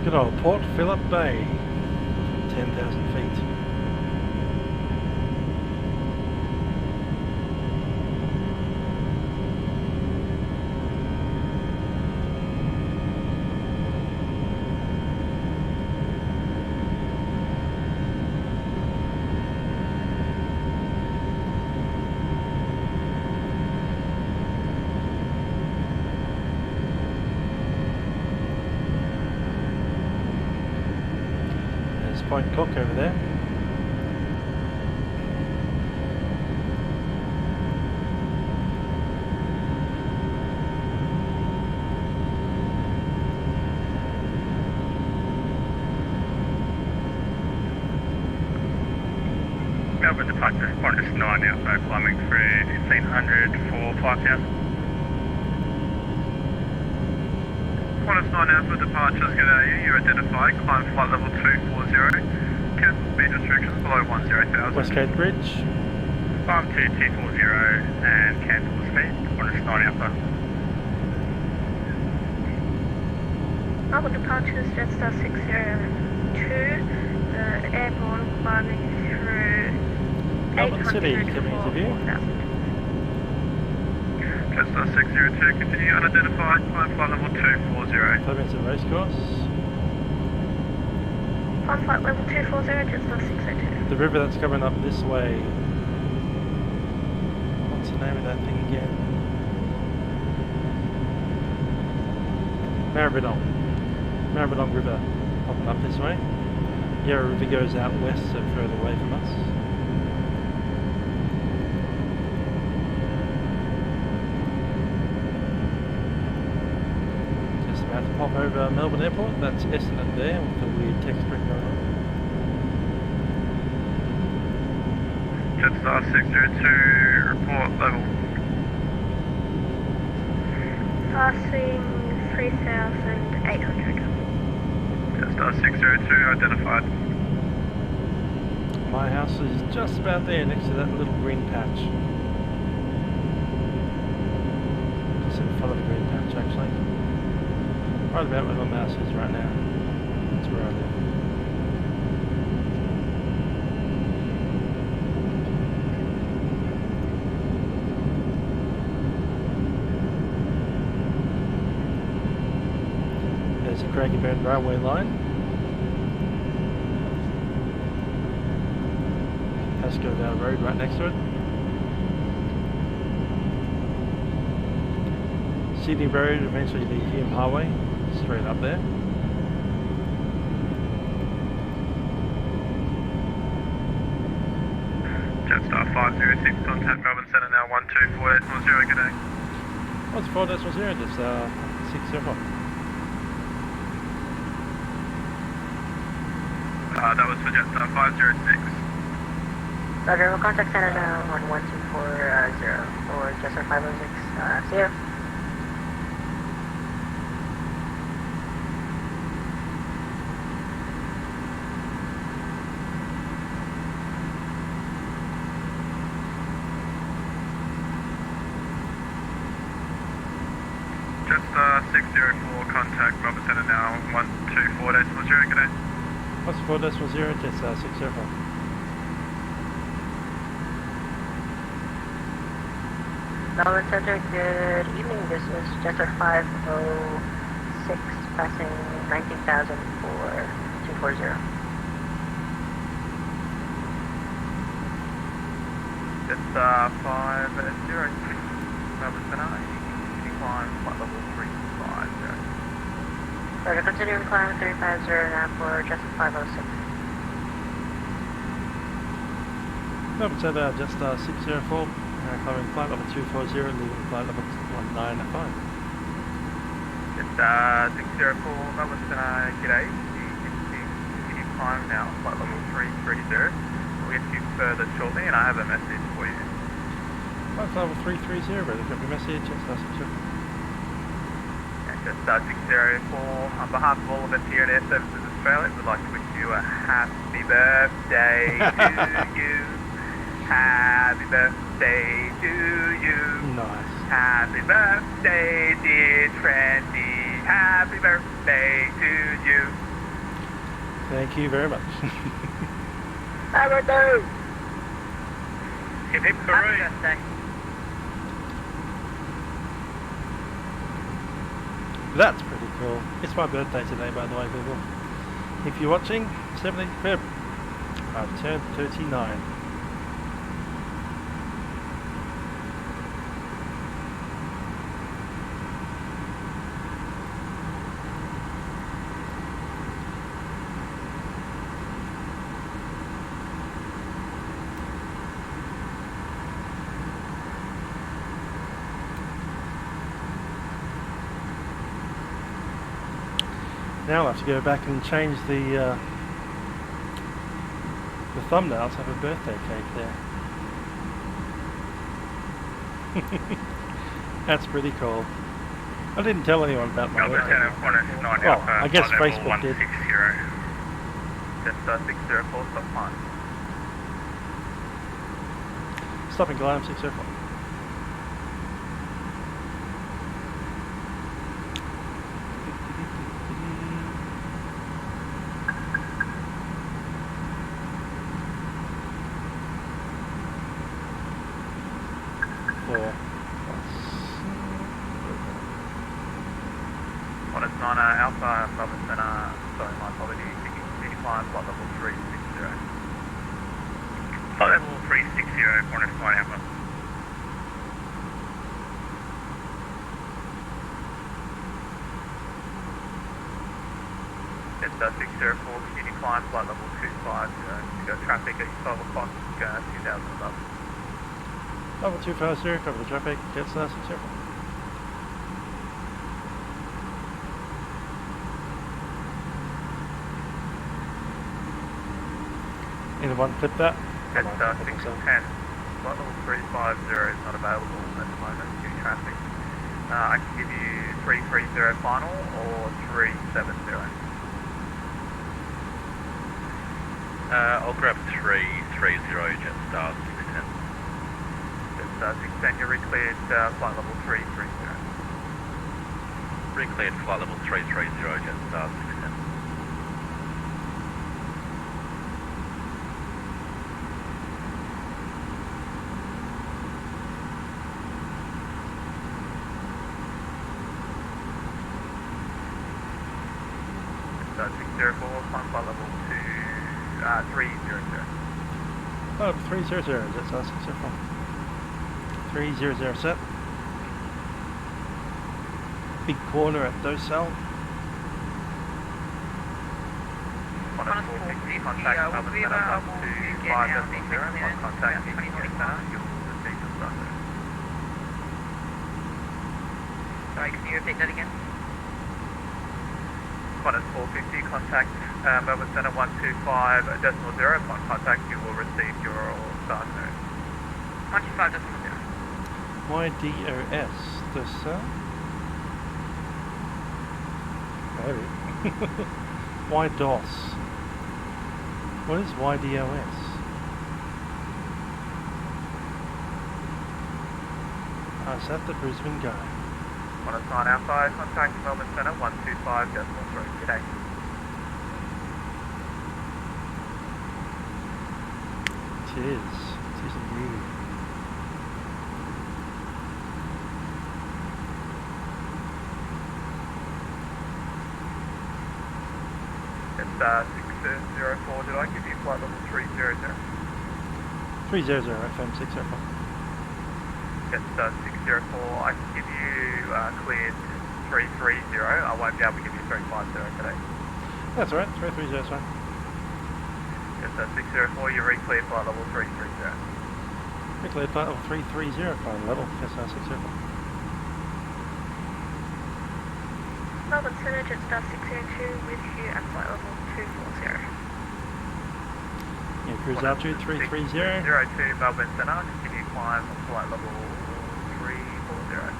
Speaker 1: Good old Port Phillip Bay, 10,000 feet. Point Cook over there.
Speaker 3: Melbourne departure, Qantas 9 outside, climbing through 1500 for 5000. Qantas 9 Alpha departures, g'day, you identified, climb flight level 240, cancel speed restrictions below 10,000.
Speaker 1: Westgate Bridge.
Speaker 3: Climb to 240 and cancel the speed, Qantas 9 Alpha.
Speaker 8: Melbourne departures, Jetstar 602, airborne climbing through
Speaker 1: Melbourne City,
Speaker 8: 800
Speaker 1: give me
Speaker 8: for
Speaker 1: a view.
Speaker 8: 4,000.
Speaker 3: Jetstar 602, continue unidentified, climb flight level 240.
Speaker 1: 5 minutes of race course.
Speaker 8: Climb flight level 240, Jetstar 602.
Speaker 1: The river that's coming up this way. What's the name of that thing again? Maribyrnong River popping up this way. Yarra River goes out west, so further away from us. Just about to pop over Melbourne Airport. That's Essendon there with the weird text print going on.
Speaker 3: Jetstar 602, report level.
Speaker 8: Passing 3,800.
Speaker 3: Jetstar 602, identified.
Speaker 1: My house is just about there, next to that little green patch. Just in front of the green patch, actually. Right about where my mouse is right now. That's where I live. There's the Craigieburn railway line. Pascoe Vale Road right next to it. Sydney Road, eventually the Hume Highway, straight up there.
Speaker 3: Jetstar 506, contact Melbourne Centre now, 124.0, g'day.
Speaker 1: What's 4.0, just 6
Speaker 3: That was for Jetstar 506.
Speaker 10: Roger, we'll contact center now on 124.0 for Jetstar 506. See you.
Speaker 3: Jetstar 604, contact Melbourne Centre now, 124.0, g'day.
Speaker 1: What's 4.0, just 604.
Speaker 10: Melbourne Center, good evening. This is Jetstar 506 passing 19,000 for 240.
Speaker 3: Jetstar 506, Melbourne Centre, continue climb flight level 350.
Speaker 10: Roger, continuing climb 350 now for Jetstar 506.
Speaker 1: Melbourne Centre, Jetstar 604, climbing flight level 240, leaving flight level 195.
Speaker 3: Jetstar 604, Melbourne Centre, g'day. Continue climb now, flight level 330. We'll get you further shortly, and I have a message for you.
Speaker 1: Flight level 330, brother, got your message, Jetstar 604.
Speaker 3: Jetstar 604, on behalf of all of us here at Air Services Australia, we'd like to wish you a happy birthday to you. Happy birthday to you.
Speaker 1: Nice.
Speaker 3: Happy birthday, dear Trendy. Happy birthday to you.
Speaker 1: Thank you very much.
Speaker 10: Happy birthday!
Speaker 3: Hip hip hooray.
Speaker 10: Happy birthday.
Speaker 1: That's pretty cool. It's my birthday today, by the way, people. If you're watching, 17th Feb. I've turned 39. Now I'll have to go back and change the thumbnail to have a birthday cake there. That's pretty cool. I didn't tell anyone about my birthday. I guess Facebook did.
Speaker 3: Jetstar 604, stop climb.
Speaker 1: Stopping climb 604.
Speaker 3: Alpha, Melbourne Centre, sorry, my apologies, continue climb, flight level 360. Flight level 360, corner to flight Alpha. Jetstar 604, continue climb, flight level 250, you got traffic at 12 o'clock, 2000 above.
Speaker 1: Level 250, cover the traffic, Jetstar 604. Anyone clip that?
Speaker 3: Jetstar 610, flight level 350 is not available at the moment due to traffic. I can give you 330 final or 370.
Speaker 9: I'll grab 330 Jetstar 610.
Speaker 3: Jetstar 610, you're re-cleared flight level 330.
Speaker 9: Re-cleared flight level 330 Jetstar 610.
Speaker 3: Jetstar 604, climb flight level 300.
Speaker 1: Oh, 300, Jetstar 604. 300 set. Big corner at Docel.
Speaker 3: On a 450, contact Melbourne Centre up to 570. On contact in your centre, you'll receive your starter.
Speaker 10: Sorry, can you repeat that again?
Speaker 3: Qantas 450, contact Melbourne Centre 125.0. Upon contact, you will receive your start note.
Speaker 10: 125.0.
Speaker 1: YDOS, Docel? Maybe. YDOS. What is YDOS? Is that the Brisbane guy?
Speaker 3: On a sign outside, contact Melbourne Centre 125.3 today.
Speaker 1: It is indeed.
Speaker 3: Jetstar 604, did I give you flight level 300?
Speaker 1: 300 FM 604.
Speaker 3: Jetstar 604, I can give you cleared 330. I won't be able to give you 350 today.
Speaker 1: That's alright, 330 is fine.
Speaker 3: Jetstar 604, you're re-cleared flight level 330.
Speaker 1: Cleared flight level 330, fine level, Jetstar 604.
Speaker 8: Melbourne Centre, Jetstar 602 with you at flight level 240.
Speaker 1: Yeah, cruise altitude 330.
Speaker 3: 02 Melbourne Centre, continue climb on flight level 340.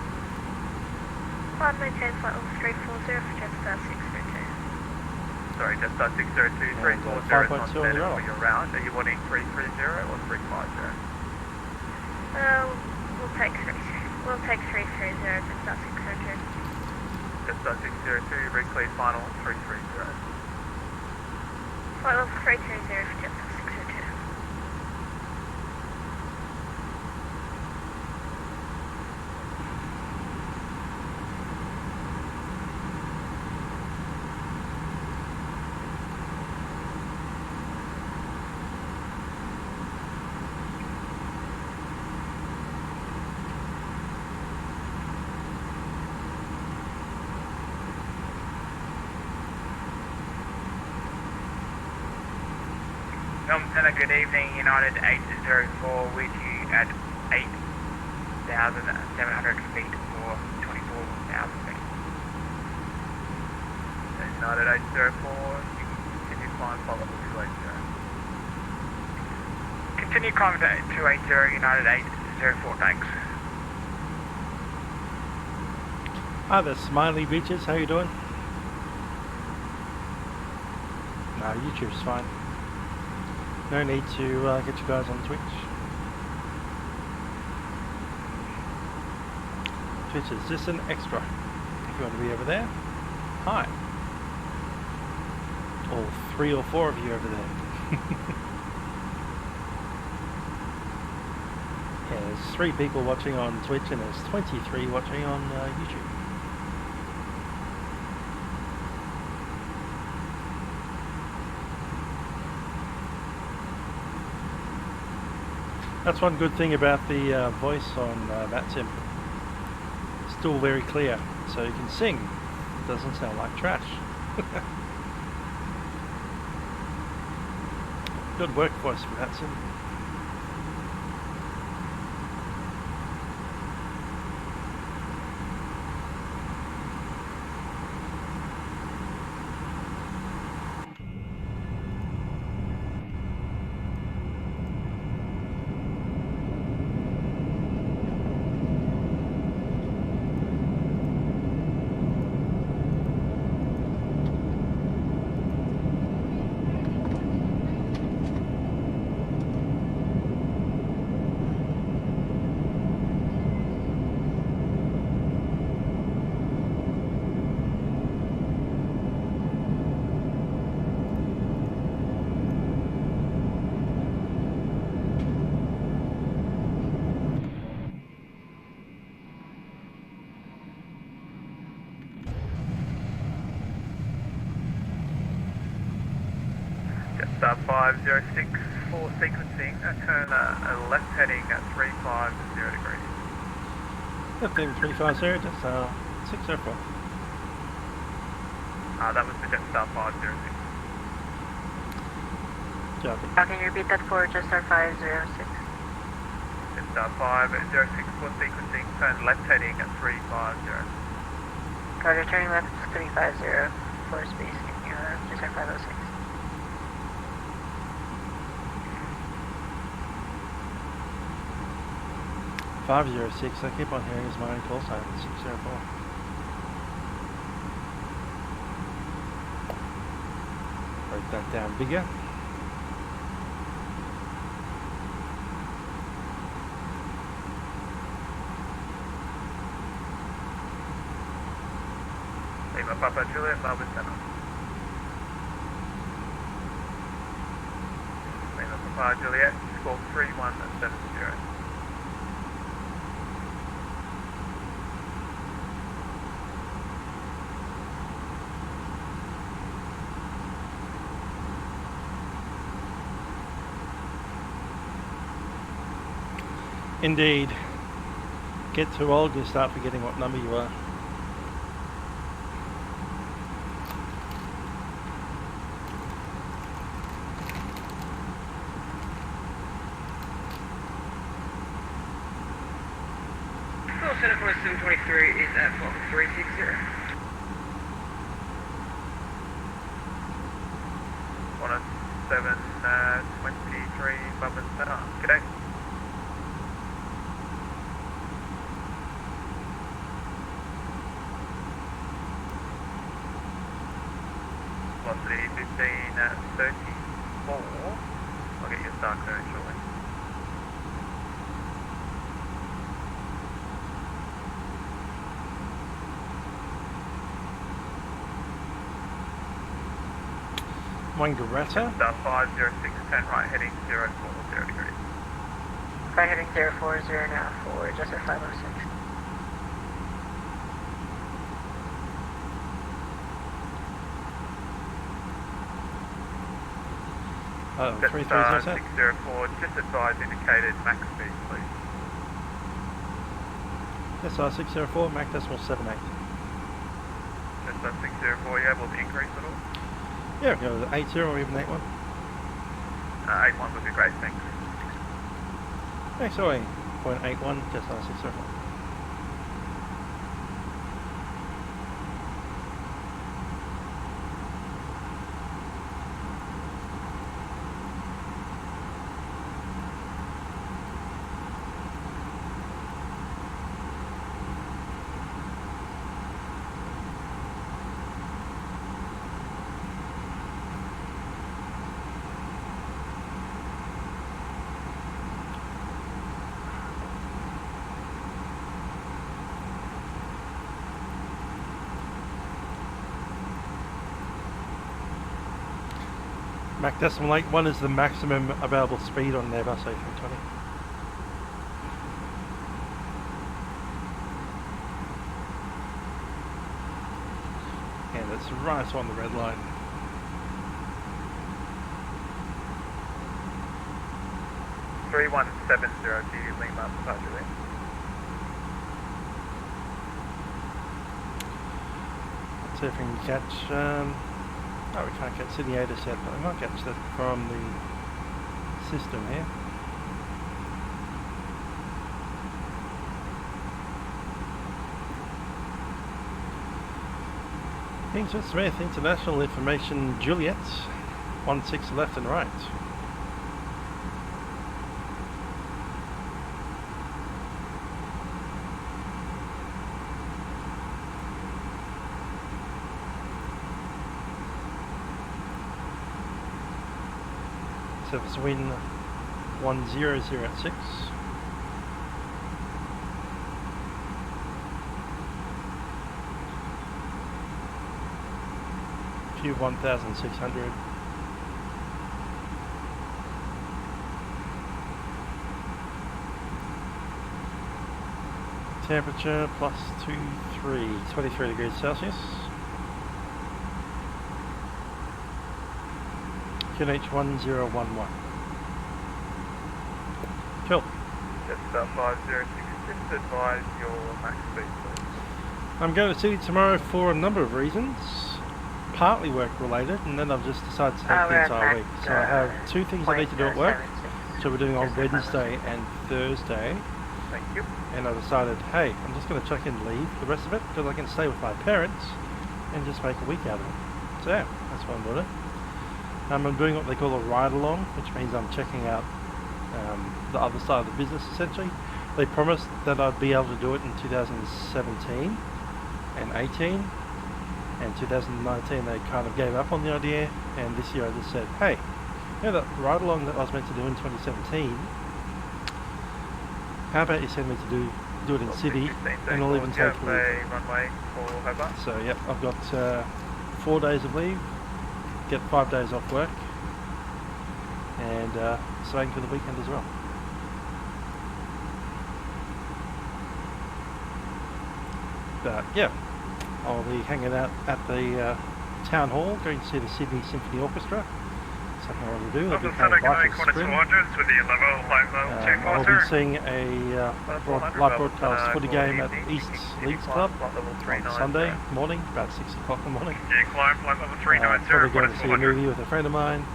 Speaker 8: Climb maintain flight level 340 for Jetstar 602.
Speaker 3: Sorry, Jetstar 602, 340 is not standard for your route. Are you wanting 330 or 350?
Speaker 8: We'll take 330, Jetstar 602.
Speaker 3: Jetstar 602, re-cleared final 330.
Speaker 8: Flight level 330 for Jetstar 602.
Speaker 3: Melbourne Centre, good evening, United 804 with you at 8,700 feet for 24,000 feet. United 804, you can continue climb flight level 280. Continue climb to 280, United 804, thanks.
Speaker 1: Hi there, smiley bitches, how you doing? No, YouTube's fine. No need to get you guys on Twitch. Twitch is just an extra. If you want to be over there, hi. All 3 or 4 of you over there. Yeah, there's 3 people watching on Twitch and there's 23 watching on YouTube. That's one good thing about the voice on Vatsim. It's still very clear, so you can sing. It doesn't sound like trash. Good work voice for Vatsim.
Speaker 3: Jetstar 506 for sequencing, turn left heading at 350 degrees.
Speaker 1: Left heading 350, just 604.
Speaker 3: That was the Jetstar 506.
Speaker 1: Copy.
Speaker 10: Can you repeat that for Jetstar 506?
Speaker 3: Jetstar 506 for sequencing, turn left heading at 350.
Speaker 10: Roger, turning left 350 for spacing, Jetstar 506.
Speaker 1: .506, I keep on hearing his my own call sign, 604. Break that down bigger.
Speaker 3: Lima Papa Juliet, Melbourne Centre. Lima Papa Juliet, score 3170.
Speaker 1: Indeed. Get too old, you start forgetting what number you are.
Speaker 11: Center for 723 is at Fox 360.
Speaker 3: 107, 23, Melbourne Center. G'day. Velocity 15 at 34. I'll get your start clearance shortly.
Speaker 1: Wangaratta.
Speaker 3: Star 50610 right heading 040 degrees.
Speaker 10: Right heading 040 now for Jetstar 506.
Speaker 1: Oh,
Speaker 3: Jetstar 604, just advise indicated max speed, please.
Speaker 1: Jetstar 604, Mac decimal 78.
Speaker 3: Jetstar 604, you able to increase at all?
Speaker 1: Yeah, go with 80 or even 81.
Speaker 3: 81 would be great, thanks.
Speaker 1: XOA 0.81, Jetstar 604. Mach decimal 81 is the maximum available speed on an Airbus A320. And it's right on the red line.
Speaker 3: Three 170 to Lima, departure there.
Speaker 1: Let's see if we can catch. No, we can't catch Sydney yet, but we might catch that from the system here. Kingston Smith International Information Juliet, 16 left and right. Service wind 1006. View 1600. Temperature plus 23 degrees Celsius. QNH 1011. Cool.
Speaker 3: Jetstar 506, just advise your max speed, please.
Speaker 1: I'm going to Sydney tomorrow for a number of reasons. Partly work related, and then I've just decided to take the entire week. So I have two things I need to do at work, which we're doing on Wednesday and Thursday.
Speaker 3: Thank you.
Speaker 1: And I decided, hey, I'm just going to check and leave the rest of it, because I can stay with my parents and just make a week out of it. So yeah, that's what I'm doing. I'm doing what they call a ride-along, which means I'm checking out the other side of the business, essentially. They promised that I'd be able to do it in 2017 and 18, and 2019 they kind of gave up on the idea, and this year I just said, hey, you know that ride-along that I was meant to do in 2017, how about you send me to do it in Sydney, and I'll even take leave.
Speaker 3: Runway for Hobart.
Speaker 1: So yep, I've got 4 days of leave, get 5 days off work, and staying for the weekend as well. But yeah, I'll be hanging out at the town hall, going to see the Sydney Symphony Orchestra, something I want to do. I'll be
Speaker 3: Melbourne
Speaker 1: playing
Speaker 3: Center,
Speaker 1: Life
Speaker 3: G'day,
Speaker 1: of
Speaker 3: Qantas
Speaker 1: Spring.
Speaker 3: 400s with the level 5
Speaker 1: I'll be seeing a live broadcast footy game at East Leagues Club on Sunday morning, about 6 o'clock in the morning.
Speaker 3: Yeah, climb flight level 390,
Speaker 1: Probably going to see a
Speaker 3: 400.
Speaker 1: movie with a friend of mine,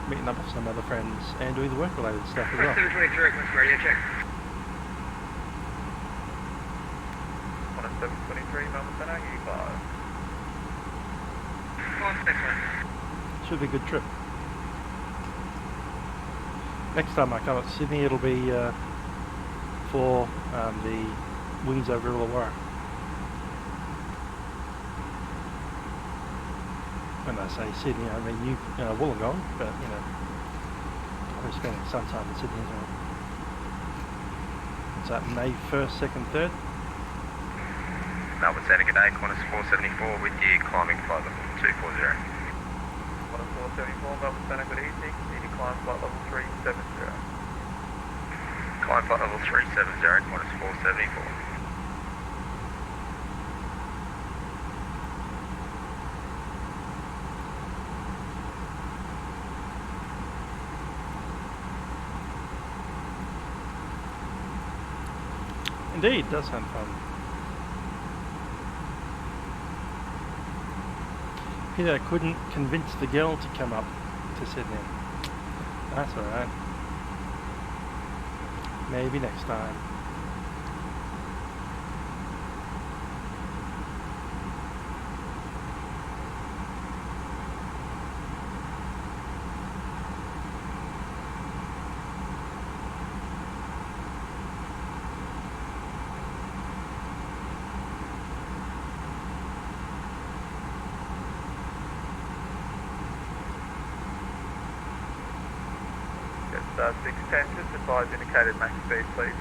Speaker 1: meeting up with some other friends, and doing the work-related stuff as well.
Speaker 11: 723, Qantas radio check.
Speaker 3: Qantas 723, Melbourne Center, U5.
Speaker 11: Next one.
Speaker 1: Should be a good trip. Next time I come up to Sydney, it'll be for the Wings over Illawarra. When I say Sydney, I mean Wollongong, but you know, I'll be spending some time in Sydney as well. It's that May 1st, 2nd, 3rd.
Speaker 3: Melbourne Center, G'day, Qantas 474 with you, climbing flight level 240. Qantas 474, Melbourne Center, good evening. Need to climb flight level 370. Climb flight level 370, Qantas 474.
Speaker 1: Indeed, does sound fun. Peter couldn't convince the girl to come up to Sydney. That's alright. Maybe next time.
Speaker 3: Jetstar 610, just advise indicated max speed, please.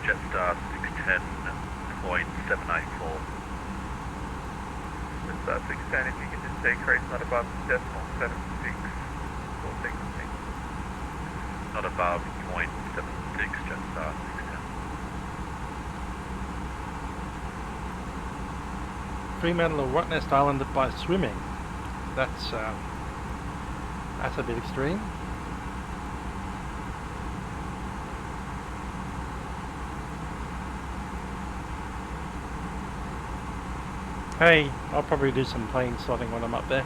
Speaker 9: Jetstar 610.784.
Speaker 3: Jetstar 610, if you can just decrease not above decimal 76 for sequencing.
Speaker 9: Not above 0.76, Jetstar 610.
Speaker 1: Fremantle or Rottnest Island by swimming. That's a bit extreme. Hey, I'll probably do some plane slotting when I'm up there.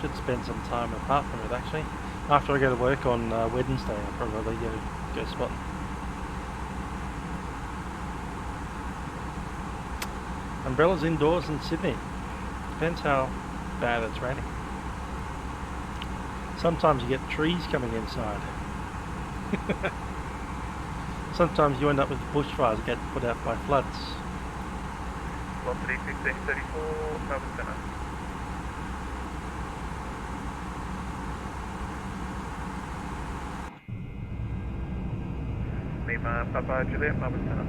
Speaker 1: Should spend some time apart from it actually. After I go to work on Wednesday, I'll probably go spotting. Umbrellas indoors in Sydney. Depends how bad it's raining. Sometimes you get trees coming inside. Sometimes you end up with bushfires that get put out by floods.
Speaker 3: Velocity 1634, Melbourne Center. Lima Papa Juliet, Melbourne Center.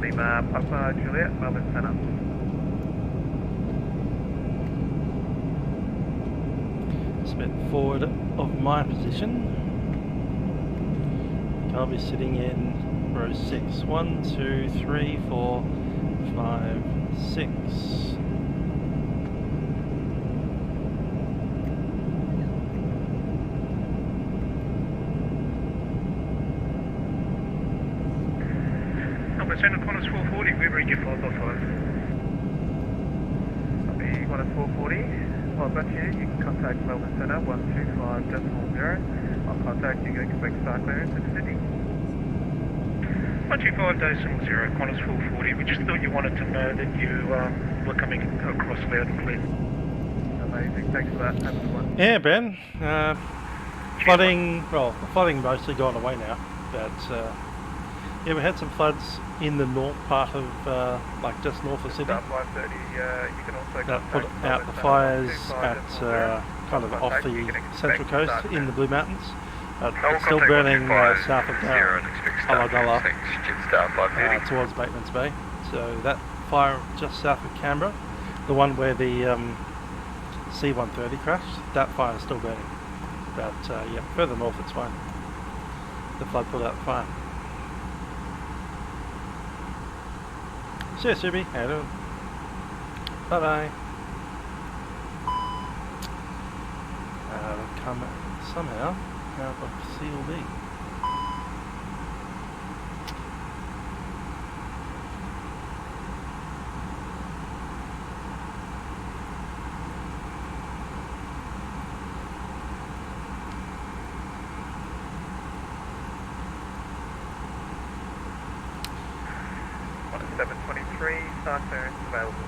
Speaker 3: Lima Papa Juliet, Melbourne Center.
Speaker 1: Just a bit forward of my position. I'll be sitting in row 6. 1, 2, 3, 4, 5, 6.
Speaker 3: Melbourne Center, Qantas 440, we read your 5 by 5. Copy, Qantas 440. Well, I've got you. You can contact Melbourne Center 125.0. I'll contact you. Expect start clearance at Sydney. 125.0, Qantas 440. We just thought you wanted to know that you were coming across loud and clear. Amazing. Thanks for that. Have a good one.
Speaker 1: Yeah, Ben. Flooding, well, the flooding mostly gone away now, but yeah, we had some floods in the north part of, like just north of Sydney.
Speaker 3: Start 5:30. You can also
Speaker 1: That put out the fires at kind of off the central coast in the Blue Mountains. It's still burning south of Ulladulla towards Bateman's Bay. So that fire just south of Canberra, the one where the C-130 crashed, that fire is still burning. But yeah, further north it's fine. The flood put out the fire. See you, Subi. How you doing? Bye bye. Come somehow out of CLB.
Speaker 9: Start clearance available.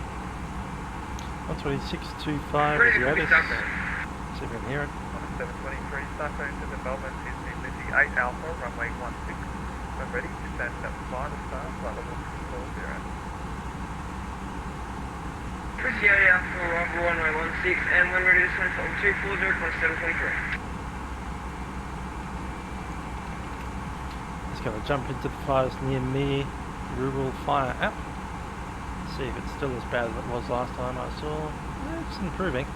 Speaker 1: 126.25 is the Otis. See if we can hear it.
Speaker 3: 1723, start clearance to the Melbourne, Sydney, Lizzie 8 Alpha, runway 16. When ready, descend at 5 star, flight level 240.
Speaker 11: Pussy 8 Alpha, arrival runway 16, and when ready, descend flight level 240, 1723.
Speaker 1: Just going to jump into the fires near me, Rural Fire app. See if it's still as bad as it was last time I saw. It's improving.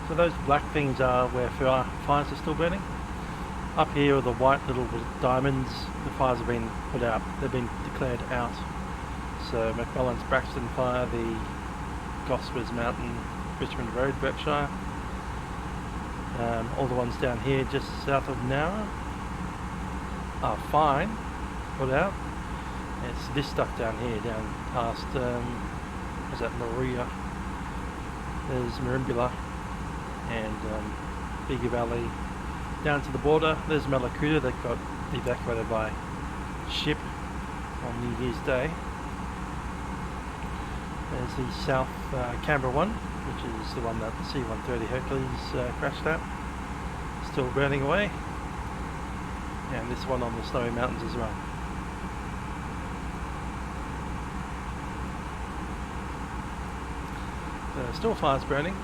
Speaker 1: So those black things are where fires are still burning. Up here are the white little diamonds. The fires have been put out. They've been declared out. So McMullen's Braxton Fire, the Gosford's Mountain, Richmond Road, Berkshire. All the ones down here just south of Nowra are fine, put out. It's this stuff down here, down past, is that Maria? There's Merimbula and Bigger Valley. Down to the border, there's Malakuta that got evacuated by ship on New Year's Day. There's the South Canberra one, which is the one that the C-130 Hercules crashed at. Still burning away. And this one on the Snowy Mountains as well. Still fires burning,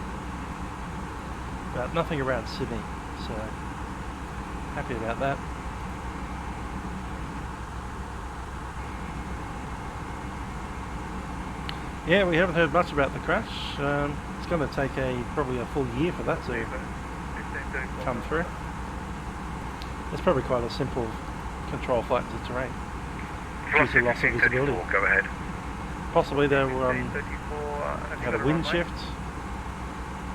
Speaker 1: but nothing around Sydney, so happy about that. Yeah, we haven't heard much about the crash. It's going to take probably a full year for that to come through. It's probably quite a simple control flight into terrain due to loss of visibility.
Speaker 9: Go ahead.
Speaker 1: Possibly they'll had a wind shift.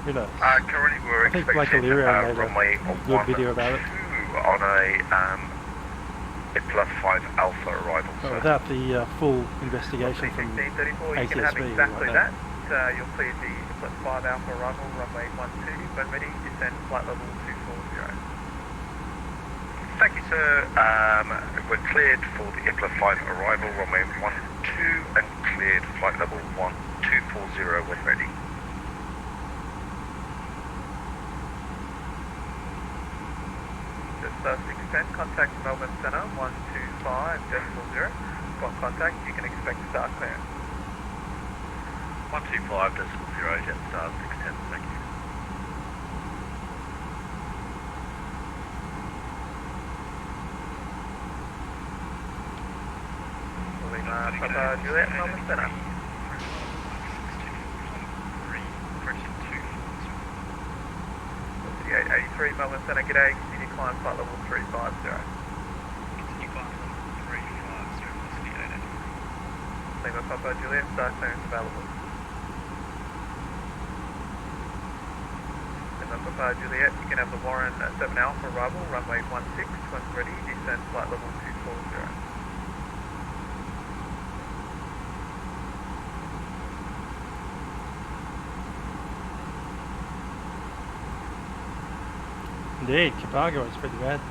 Speaker 1: Who knows?
Speaker 9: Currently we're
Speaker 1: I think Blake O'Leary made a good video about it.
Speaker 9: On a +5 Alpha arrival.
Speaker 1: But without the full investigation from
Speaker 3: ActiveSky, you can have exactly that. You'll see the +5 Alpha arrival, runway 12. When ready, descend flight level 240.
Speaker 9: Thank you, sir. We're cleared for the +5 arrival, runway 12, and cleared flight level 1240 when ready.
Speaker 3: Just 610, contact Melbourne Centre 125.0. Got contact, you can expect to start clearance.
Speaker 9: 125.0, Jetstar 610, thank you.
Speaker 3: Papa Juliet, Melbourne Centre. 83 Melbourne Centre, g'day, continue climb flight level 350. Continue climb level 350, velocity 883. Lima Papa Juliet, start clearance available. Lima Papa Juliet, you can have the Warren 7 Alpha arrival, runway 16, when ready, descend flight level 240.
Speaker 1: Indeed, Capago is pretty bad.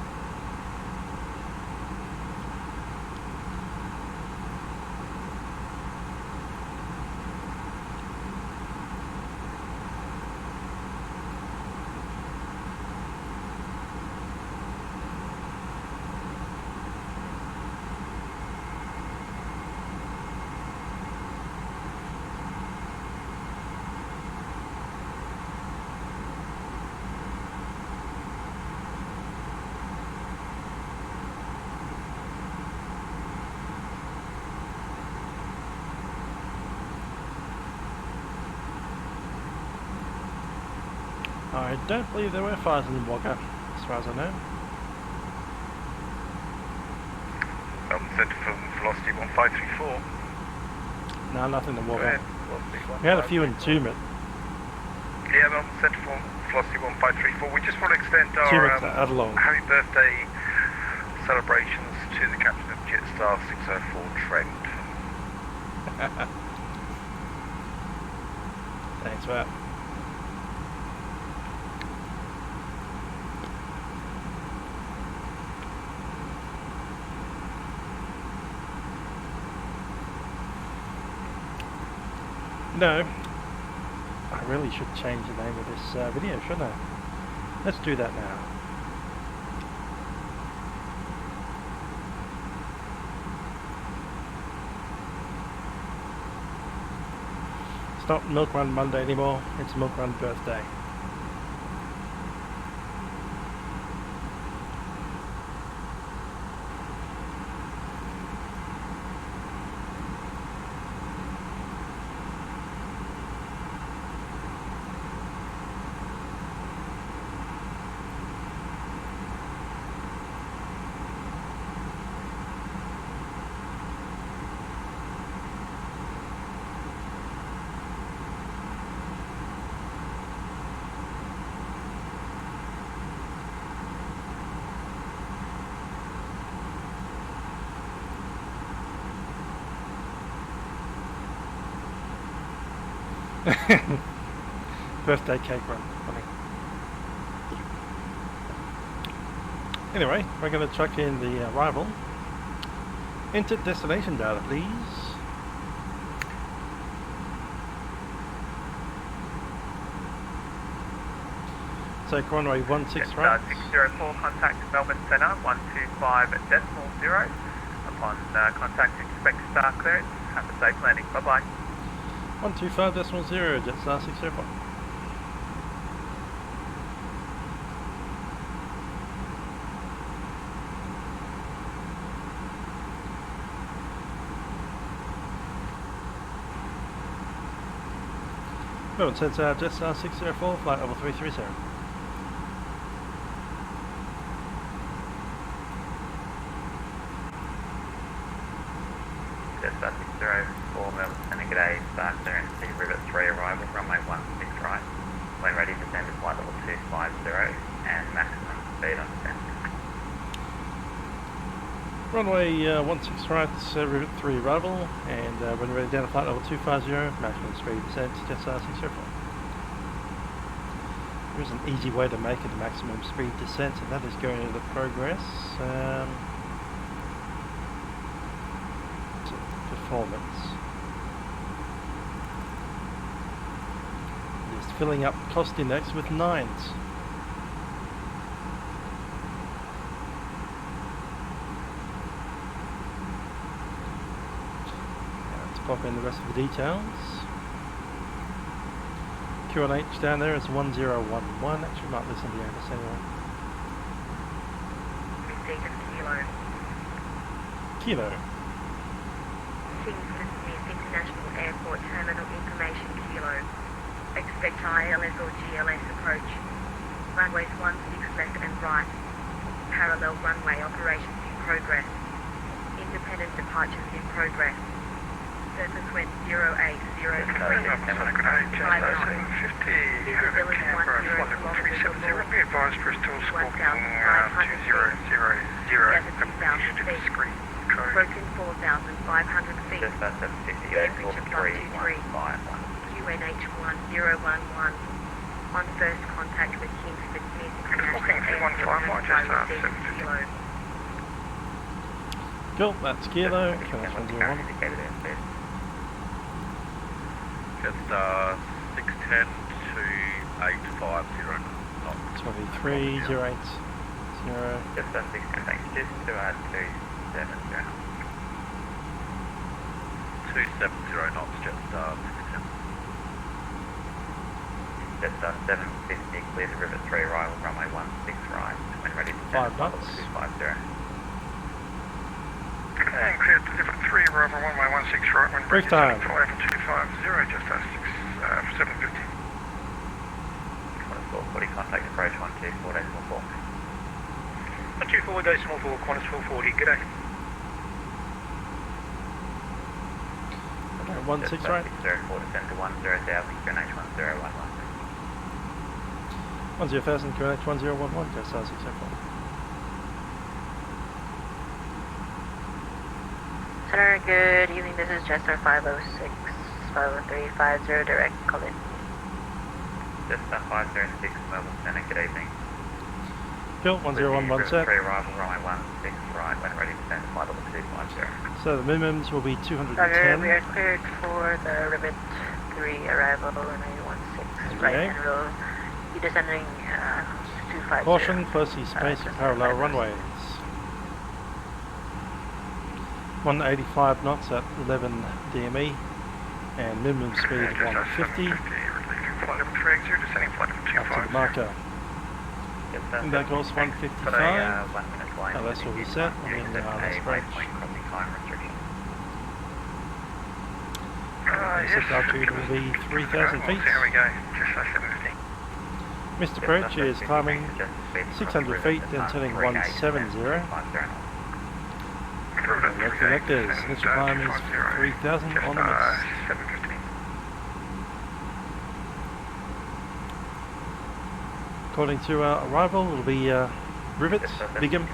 Speaker 1: I don't believe there were fires in the Wagga, as far as I know.
Speaker 9: Centre for velocity 1534.
Speaker 1: No, nothing to warm
Speaker 9: Go ahead.
Speaker 1: up.
Speaker 9: Velocity
Speaker 1: We had a few in 2 minutes.
Speaker 9: Yeah, Melbourne Central Velocity 1534. We just want to extend
Speaker 1: 2
Speaker 9: our
Speaker 1: minutes at Avalon.
Speaker 9: happy birthday celebrations to the captain of Jetstar 604, Trent.
Speaker 1: Thanks for that. No, I really should change the name of this video, shouldn't I? Let's do that now. It's not Milkrun Monday anymore, it's Milkrun Birthday. Birthday cake run, funny. Anyway, we're going to chuck in the arrival. Enter destination data, please. Take runway 16 right.
Speaker 3: 604, contact Melbourne Centre 125.0. Upon contact, expect star clearance. Have a safe landing. Bye bye.
Speaker 1: 125.0, Jetstar 604. Melbourne Centre, Jetstar 604, flight level 330.
Speaker 3: Jetstar 604, Melbourne Centre, g'day, star clearance, the Rivet 3 arrival, runway 16 right. When ready, descend to flight level 250 and maximum speed on descent.
Speaker 1: Runway 16 right, Rivet 3 arrival, and when ready down to flight level 250, maximum speed descent, Jetstar 604. There is an easy way to make it a maximum speed descent, and that is going into progress. Performance. Just filling up cost index with 9s. Let's pop in the rest of the details. QNH down there is 1011. Actually, might listen to Airbus anyway. Kilo.
Speaker 8: Kingston Smith International Airport Terminal Information Kilo. Expect ILS or GLS approach. Runways 16 left and right. Parallel runway operations in progress. Independent departures in progress. Surface wind 080. Visibility 10 kilometers.
Speaker 9: Be advised for a still scorpion 2000 feet.
Speaker 8: Broken 4,500 feet. Temperature +23. QNH 1011. On first contact with Kingsford Smith International Airport. Kilo.
Speaker 1: Cool, that's Kilo. QNH 101.
Speaker 3: Jetstar 610 to 850 knots.
Speaker 1: 23,080.
Speaker 3: Jetstar 610, thanks. Just to 270. 270 knots, Jetstar 610. Jetstar 750, clear to Rivet 3 arrival, runway 16 right. When ready to
Speaker 1: 5 knots.
Speaker 3: 250.
Speaker 9: And clear to Rivet 3 arrival, runway 16 right. When
Speaker 1: Brief time.
Speaker 9: flight level 250, Jetstar 750.
Speaker 3: 440, contact approach 124.4.
Speaker 9: 124.4, Qantas 440, g'day.
Speaker 1: 16 right.
Speaker 7: 604 descend to 10,000, QNH 1011.
Speaker 1: 10,000, QNH 1011, Jetstar 604.
Speaker 10: Center, good evening. This is Jetstar 506, 50350, direct call in.
Speaker 7: Jetstar 506, Melbourne Center, good evening.
Speaker 1: Cool, 101 set.
Speaker 7: Arrival, runway 16 right, when ready to descend to flight level 250.
Speaker 1: So the minimums will be
Speaker 10: Roger,
Speaker 1: 210.
Speaker 10: we are cleared for the Rivet 3 arrival, runway 16 right, and we'll be descending 250.
Speaker 1: Caution, closely spaced parallel runways. 185 knots at 11 DME and minimum speed 150.
Speaker 9: Flight level 380, descending flight level 250.
Speaker 1: Up to the marker. Inbound course 155. Oh, that's what we set. And then let's approach. Set altitude will be 3,000 feet.
Speaker 9: There we go, just 750.
Speaker 1: Missed approach is climbing 600 feet, then turning 170. Left connectors, initial climb is 3,000 on the mist.
Speaker 9: 750.
Speaker 1: According to our arrival, it will be Rivet, Bigham,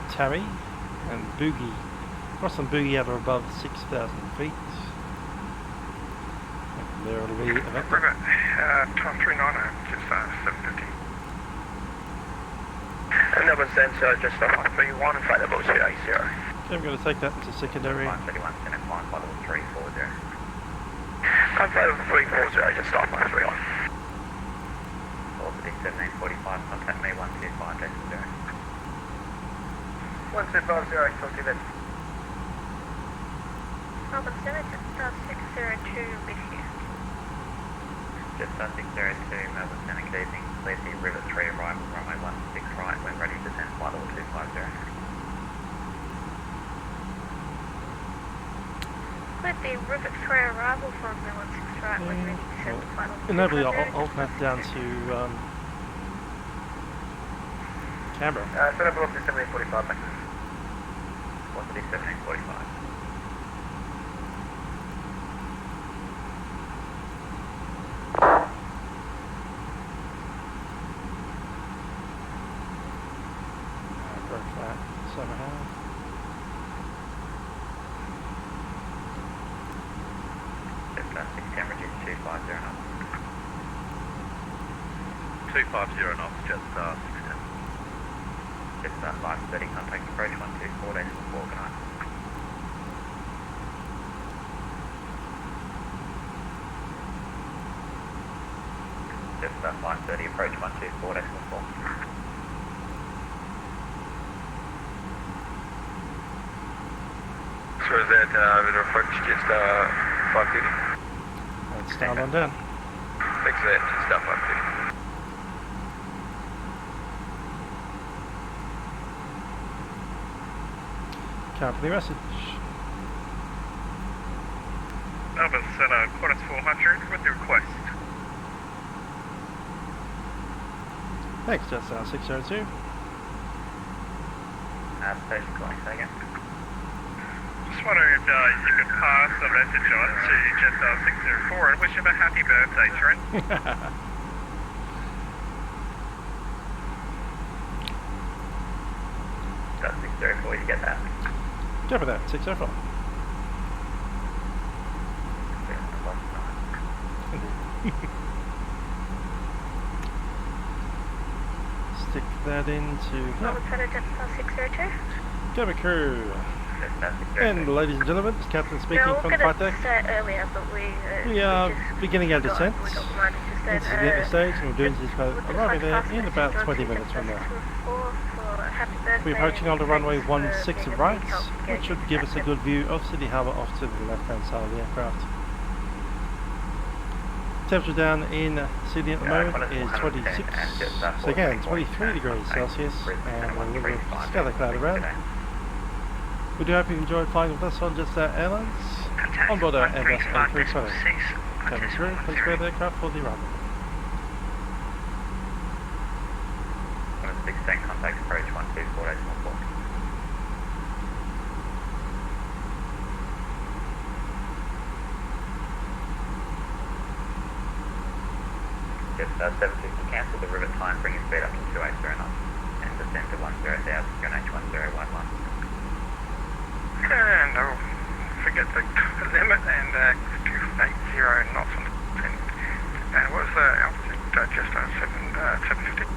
Speaker 1: Tammy, and Boogie. Cross and Boogie at or above 6,000 feet. And there will be a vector.
Speaker 9: Rivet, time 390, just 750. And that was then just 131 and flight level 280.
Speaker 1: Okay, I'm going to take that into secondary.
Speaker 7: 131, center climb, flight level 340.
Speaker 9: Flight level 340, just start 131.
Speaker 7: 1745, contact me 125,
Speaker 9: 1250, talk to you then.
Speaker 8: Melbourne Center, Jetstar 602 with you.
Speaker 7: Jetstar 602, Melbourne Center, good evening. Please see Rivet 3 arrival, runway 16 right, when ready to descend flight level 250.
Speaker 8: With the Rivet 3 arrival from Melbourne 6 right, when ready to descend flight level 250.
Speaker 1: Enabling I'll map down to Canberra.
Speaker 9: Set up velocity 1745, thanks.
Speaker 7: Velocity 1745.
Speaker 1: Broke that somehow.
Speaker 7: Jetstar 610, reduce 250 knots.
Speaker 3: 250 knots, Jetstar 610.
Speaker 7: Jetstar 530, contact approach 124, decimal 4, good night. Jetstar 530, approach 124, decimal 4.
Speaker 9: So is that with approach Jetstar 530?
Speaker 1: Let's start on down.
Speaker 9: Thanks for that, Jetstar 530.
Speaker 1: Company message.
Speaker 3: Melbourne Center, Qantas 400 with the request.
Speaker 1: Thanks, Jetstar 602.
Speaker 7: Station calling, say again.
Speaker 3: Just wondering if you could pass a message on to Jetstar 604 and wish him a happy birthday, Trent.
Speaker 7: Jetstar 604, you get that?
Speaker 1: Copy that, 604. Stick that into
Speaker 8: Melbourne Center, Jetstar 602.
Speaker 1: Cabin crew. And ladies and gentlemen, it's Captain speaking
Speaker 8: No,
Speaker 1: from the flight deck.
Speaker 8: start earlier, but
Speaker 1: We are beginning our descent.
Speaker 8: We got money to
Speaker 1: This is
Speaker 8: start,
Speaker 1: the end stage, and we're doing this
Speaker 8: would just
Speaker 1: arriving
Speaker 8: like
Speaker 1: there in
Speaker 8: to
Speaker 1: about
Speaker 8: pass
Speaker 1: 20
Speaker 8: the
Speaker 1: minutes from
Speaker 8: message
Speaker 1: now.
Speaker 8: on to for happy birthday
Speaker 1: We're approaching onto runway
Speaker 8: and thanks for
Speaker 1: 16
Speaker 8: being a
Speaker 1: right,
Speaker 8: big help
Speaker 1: which
Speaker 8: getting
Speaker 1: should give us a good view of Sydney Harbour off to the left-hand side of the aircraft. Temperature down in Sydney at the moment is 26, so again 23 degrees Celsius, and a little bit of scatter cloud around. We do hope you enjoyed flying with us on Jetstar Airlines. On board our Airbus A320. Cabin crew, please prepare the aircraft for the arrival.
Speaker 7: 16, contact approach 124, decimal 4. Jetstar 750 cancel the rivet time, bring your speed up to 280 knots and descend to 10,000 QNH1011.
Speaker 9: And I'll forget the limit and 280 knots on the descent. And what was the altitude? Just 750?
Speaker 7: 10,000.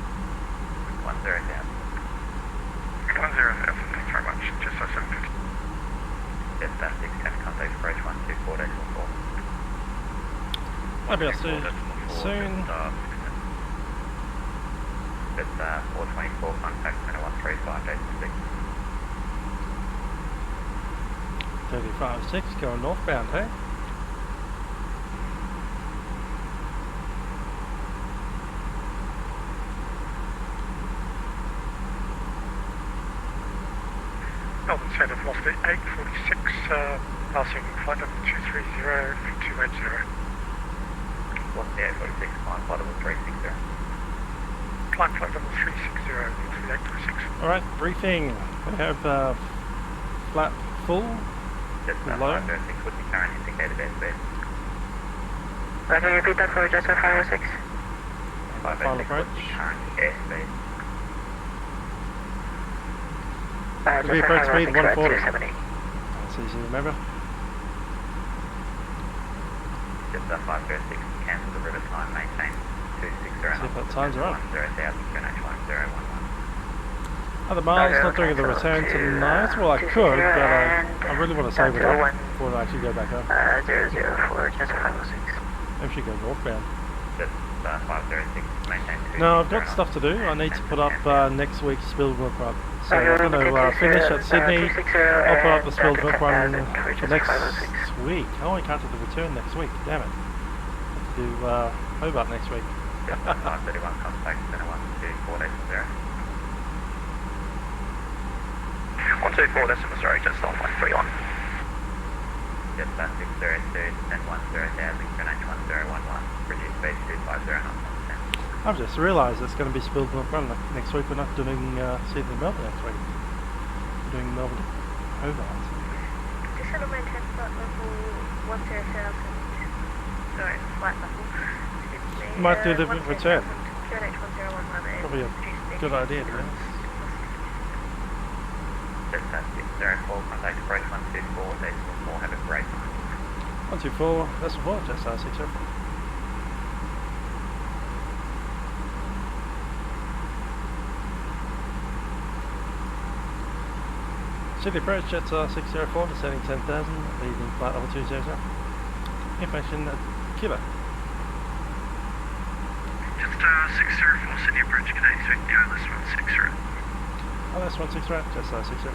Speaker 9: 10,000, thanks very much. Just 750.
Speaker 7: Jetstar 610, contact approach 124.4.
Speaker 1: I'll be able to soon.
Speaker 7: Jetstar 424, contact minute 135.6.
Speaker 1: 35.6 going northbound, hey?
Speaker 9: Melbourne Centre velocity 846, passing flight level 230 for 280.
Speaker 7: Velocity 846, climb flight level 360.
Speaker 9: Climb flight level 360, velocity 846.
Speaker 1: Alright, briefing. We have flap full.
Speaker 7: Jetstar
Speaker 1: Low.
Speaker 7: 506 with the current indicated airspeed.
Speaker 10: Can you repeat that for Jetstar 506?
Speaker 1: 506
Speaker 7: with the current airspeed.
Speaker 1: Degree approach speed 140.
Speaker 10: 270.
Speaker 1: That's easy to remember.
Speaker 7: Jetstar 506, cancel the rivet time, maintain 260 knots.
Speaker 1: See if that time's right.
Speaker 7: 10,000 QNH1011.
Speaker 1: Other miles, not doing the return tonight. Well, I could, but I really want to save it up before I actually go back home.
Speaker 10: 004, Jetstar 506.
Speaker 1: Maybe I should go northbound.
Speaker 7: Jetstar 506, maintain 260
Speaker 1: No, I've got
Speaker 7: knots.
Speaker 1: stuff to do. I need to put up next week's spilled milk run. So I'm going to finish at Sydney. I'll put up the spilled milk run for next week. Oh, I can't do the return next week. Damn it. Have to do Hobart next week.
Speaker 7: Jetstar 531, contact center 124.0.
Speaker 9: 124, decimal, sorry, Jetstar 531.
Speaker 7: Jetstar 602, descend 10,000 QNH1011. Reduce speed 250 knots.
Speaker 1: I've just realised it's going to be spilled milk run next week. We're not doing Sydney and Melbourne next week. We're doing Melbourne to Hobart.
Speaker 8: Just sort of maintain flight level 10,000. Sorry, flight level.
Speaker 1: You might do the return.
Speaker 8: QNH1011.
Speaker 1: Probably a good idea, to be honest.
Speaker 7: Jetstar 604, contact approach 124, decimal 4, have a great time.
Speaker 1: 124, that's 4, Jetstar 604. Sydney approach, Jetstar 604, descending 10,000, leaving flight level 200. Information at Kilo.
Speaker 3: Jetstar 604, Sydney approach, good day, expect the ILS 160.
Speaker 1: Oh, that's 160, right? Jetstar 604.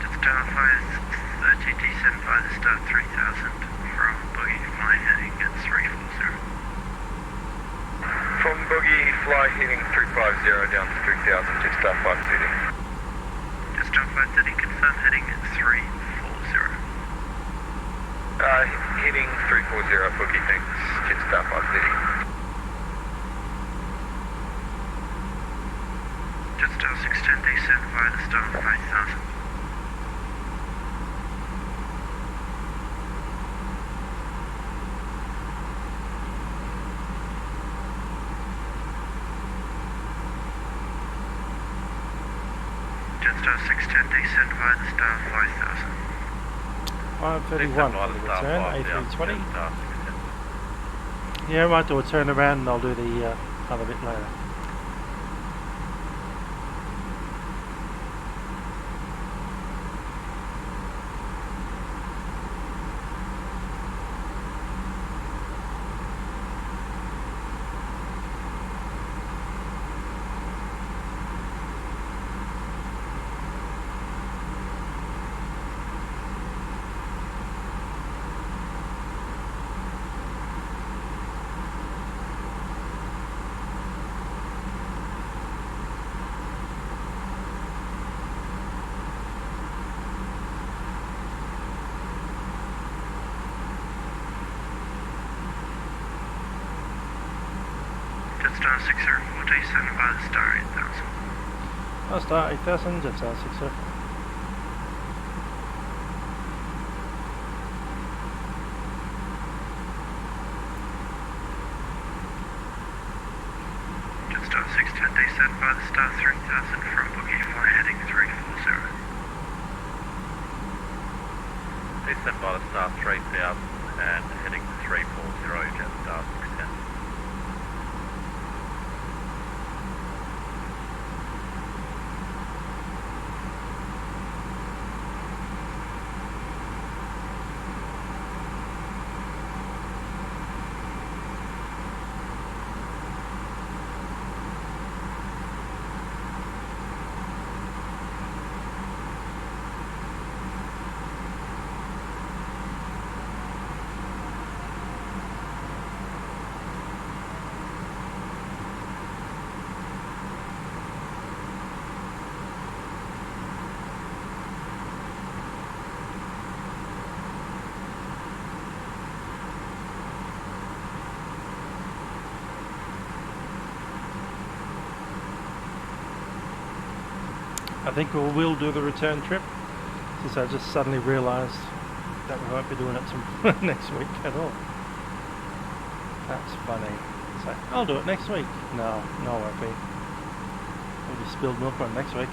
Speaker 3: Jetstar 530, descend via the star 3000 from bogey fly heading at 340.
Speaker 9: From bogey, fly heading 350 down to 3000, Jetstar 530.
Speaker 3: Jetstar 530, confirm heading at 340.
Speaker 9: Heading 340, bogey, thanks, Jetstar 530.
Speaker 3: Jetstar 610, descend via the star 5000. Jetstar 610, descend via the star 5000.
Speaker 1: 531 for the return, A320. Yeah, I might do a turn around and I'll do the other bit later.
Speaker 3: Jetstar 604, descend via the star 8000.
Speaker 1: I'll start 8000, Jetstar 604.
Speaker 3: the star 3000 from boogie fly heading 340.
Speaker 7: Descend by the star 3000 and heading 340, Jetstar 610.
Speaker 1: I think we will do the return trip, since I just suddenly realised that we won't be doing it till next week at all. That's funny. So I'll do it next week. No, I won't be. We'll be spilled milk on next week.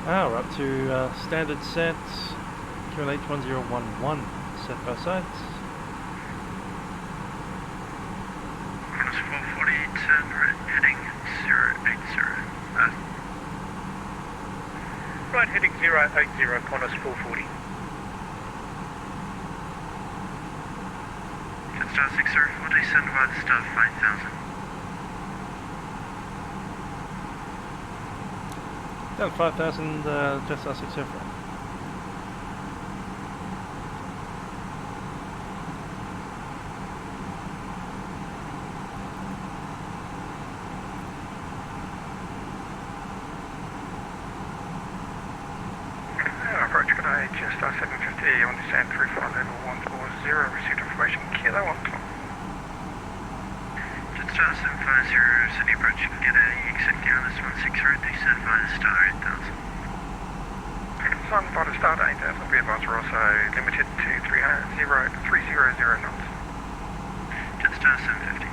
Speaker 1: We're up to standard sets. QNH 1011 set by sites.
Speaker 3: Minus 440, turn right, heading 080.
Speaker 9: Right, heading 080, Qantas 440.
Speaker 3: Jetstar 604, descend by the star 5000.
Speaker 1: Down 5000, Jetstar 604.
Speaker 9: Approach good day, Jetstar 750 on descent through flight level 140, received information, Kilo 1 clock.
Speaker 3: Jetstar 750, Sydney approach, g'day, exit Qantas 160, descend by the star 8000.
Speaker 9: Sun by the star 8000, be advised we're also limited to 300 knots.
Speaker 3: Jetstar 750.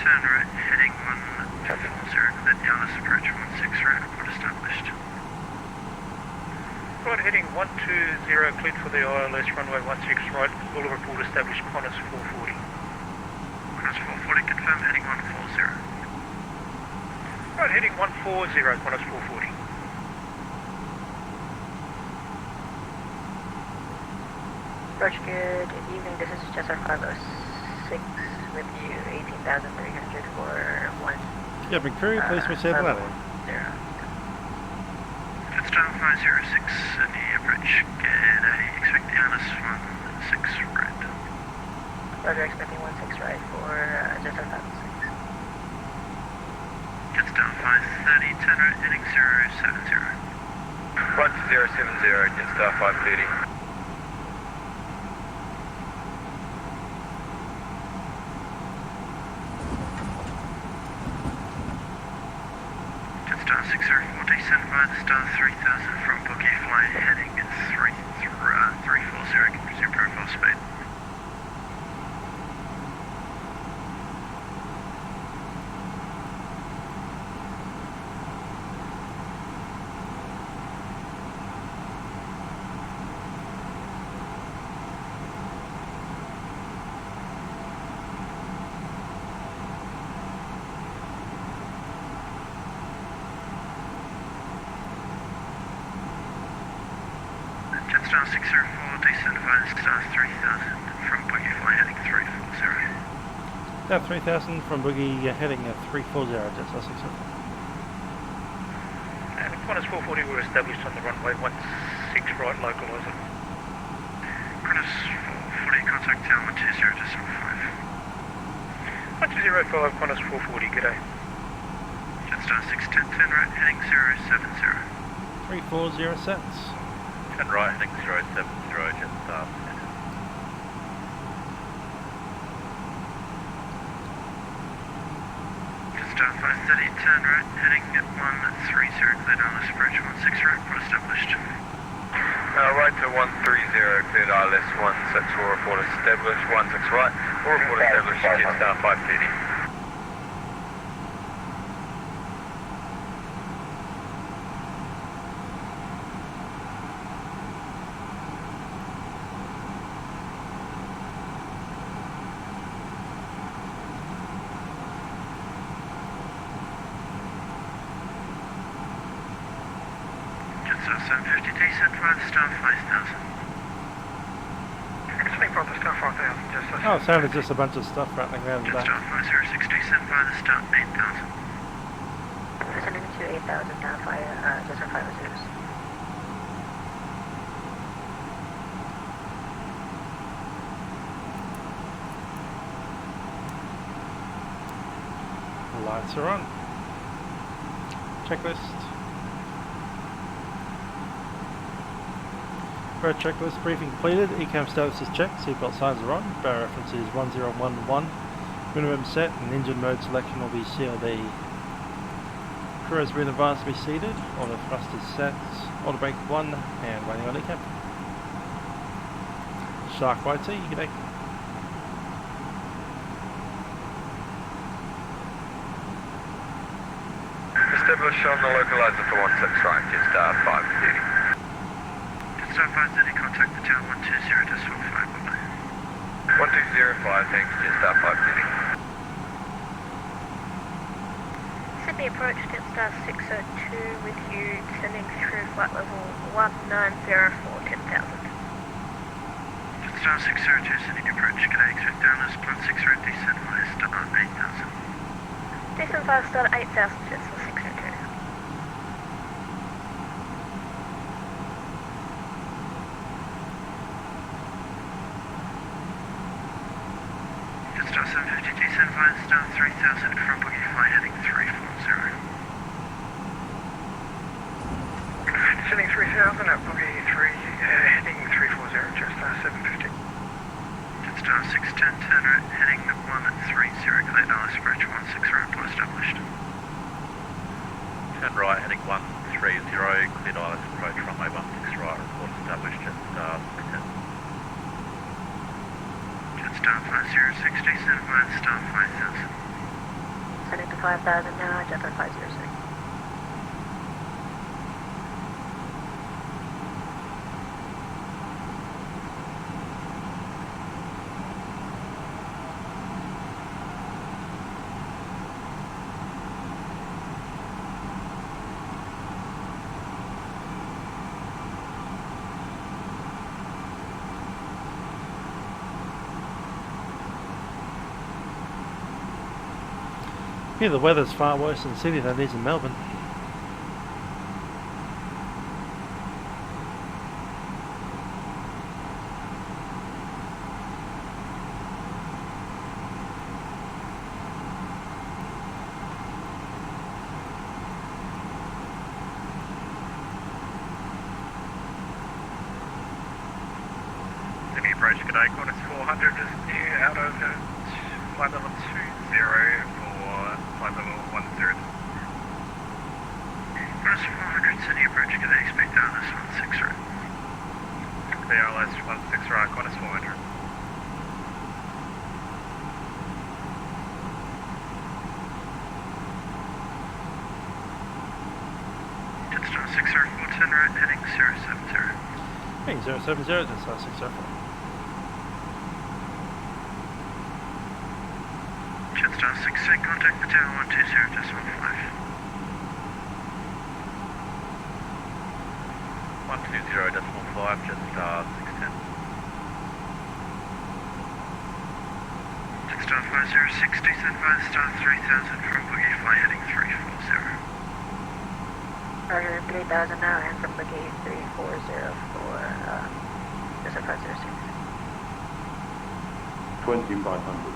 Speaker 3: Turn right, heading 140, cleared the Alice approach 16 right, report established.
Speaker 9: Right, heading 120, cleared for the ILS runway 16 right, all report established, Qantas 440.
Speaker 3: Qantas 440, confirm heading 140.
Speaker 9: Right, heading 140, Qantas 440.
Speaker 10: Roger, good evening, this is Jetstar 506 with you, 18,300 for 1.
Speaker 1: Cabin crew, please proceed landing.
Speaker 3: Jetstar 506, Sydney approach, g'day, expect the Alice 16 right.
Speaker 10: Roger, expecting 16 right for Jetstar 506.
Speaker 3: Jetstar 530, turn right, heading 070.
Speaker 5: Right to 070, Jetstar 530.
Speaker 3: Jetstar 604, descend by the star 3000 from boogie fly heading 340, can resume profile speed. Jetstar 604, descend by the star 3000 from boogie fly heading 340.
Speaker 1: Down 3000 from boogie heading 340, Jetstar 604.
Speaker 9: And Qantas 440 were established on the runway 16 right, localizer.
Speaker 3: Qantas 440, contact tower 120.5.
Speaker 9: 1205, Qantas 440, g'day.
Speaker 3: Jetstar 610, turn right, heading 070.
Speaker 1: 340 sets.
Speaker 7: And right heading 070, Jetstar.
Speaker 3: Jetstar 530, turn right, heading 130, cleared ILS approach 16 right, report established.
Speaker 9: Right to 130, cleared ILS 164, report established, 16 right, or report established, Jetstar 530.
Speaker 3: Jetstar 750, descent via the star 5000.
Speaker 9: Speak for the star 5000, Jetstar.
Speaker 1: Oh, so there's just a bunch of stuff rattling around the back.
Speaker 3: Jetstar 506, descent via the star 8000.
Speaker 10: Descending to 8,000 now via Jetstar 506.
Speaker 1: Lights are on. Checklist. Road checklist briefing completed. ECAM status is checked. Seatbelt signs are on. Barrel reference is 1011. Minimum set and engine mode selection will be CLB. Crew has been advised to be seated. Auto thrust is set. Auto brake 1 and waiting on ECAM. Shark YT, g'day.
Speaker 9: Establish on the localizer for 16 right, Jetstar 530.
Speaker 3: Jetstar 530, contact the tower 120.5.
Speaker 9: 1205, thanks, Jetstar 530.
Speaker 10: Sydney approach, Jetstar 602 with you, descending through flight level 1904, 10,000.
Speaker 3: Jetstar 602, Sydney approach, g'day, expect downless, plan 6 right, descent via star 8000.
Speaker 10: Descent via star 8,000, Jetstar 602.
Speaker 3: Jetstar 750, descent via star 3000, from boogie fly heading 340.
Speaker 9: Descending 3000 at boogie 3, heading 340, Jetstar 750.
Speaker 3: Jetstar 610, turn right, heading 130, cleared ILS approach 16 right, report established.
Speaker 7: Turn right, heading 130, cleared ILS approach runway 16 right, report established, Jetstar 610.
Speaker 3: Jetstar 506, descent via star 5000.
Speaker 10: Descending to 5,000 now, Jetstar 506.
Speaker 1: Here the weather's far worse in Sydney than it is in Melbourne.
Speaker 3: Sydney approach, g'day, Qantas 400 is new out of flight level 20 for flight level 10. Qantas 400, Sydney approach, g'day, expect ILS 16 right. Clear ILS 16 right, Qantas 400. Jetstar 604, turn right, heading 070.
Speaker 1: Hey, 070, that's 604.
Speaker 3: Jetstar 68, contact the tower 120.5.
Speaker 7: 120.5, Jetstar 610.
Speaker 3: Jetstar 506, descent via star 3000 from boogie fly heading 340.
Speaker 10: Roger, 3,000 now and from boogie 340 for Jetstar 506.
Speaker 5: 2500.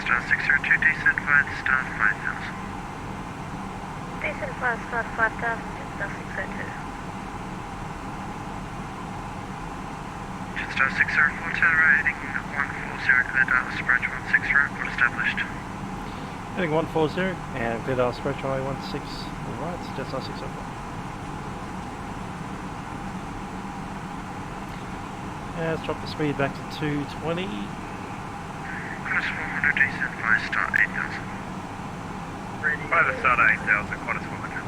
Speaker 3: Jetstar 602, descent via start 5000.
Speaker 10: Descent via start 5000, Jetstar 602.
Speaker 3: Jetstar 604, tower heading 140, clear Dallas approach 16 right, port established.
Speaker 1: Heading 140 and clear Dallas approach runway 16 right, Jetstar 604. Yeah, let's drop the speed back to 220.
Speaker 3: Qantas 400, descent via start 8000. By the start 8000, Qantas 400.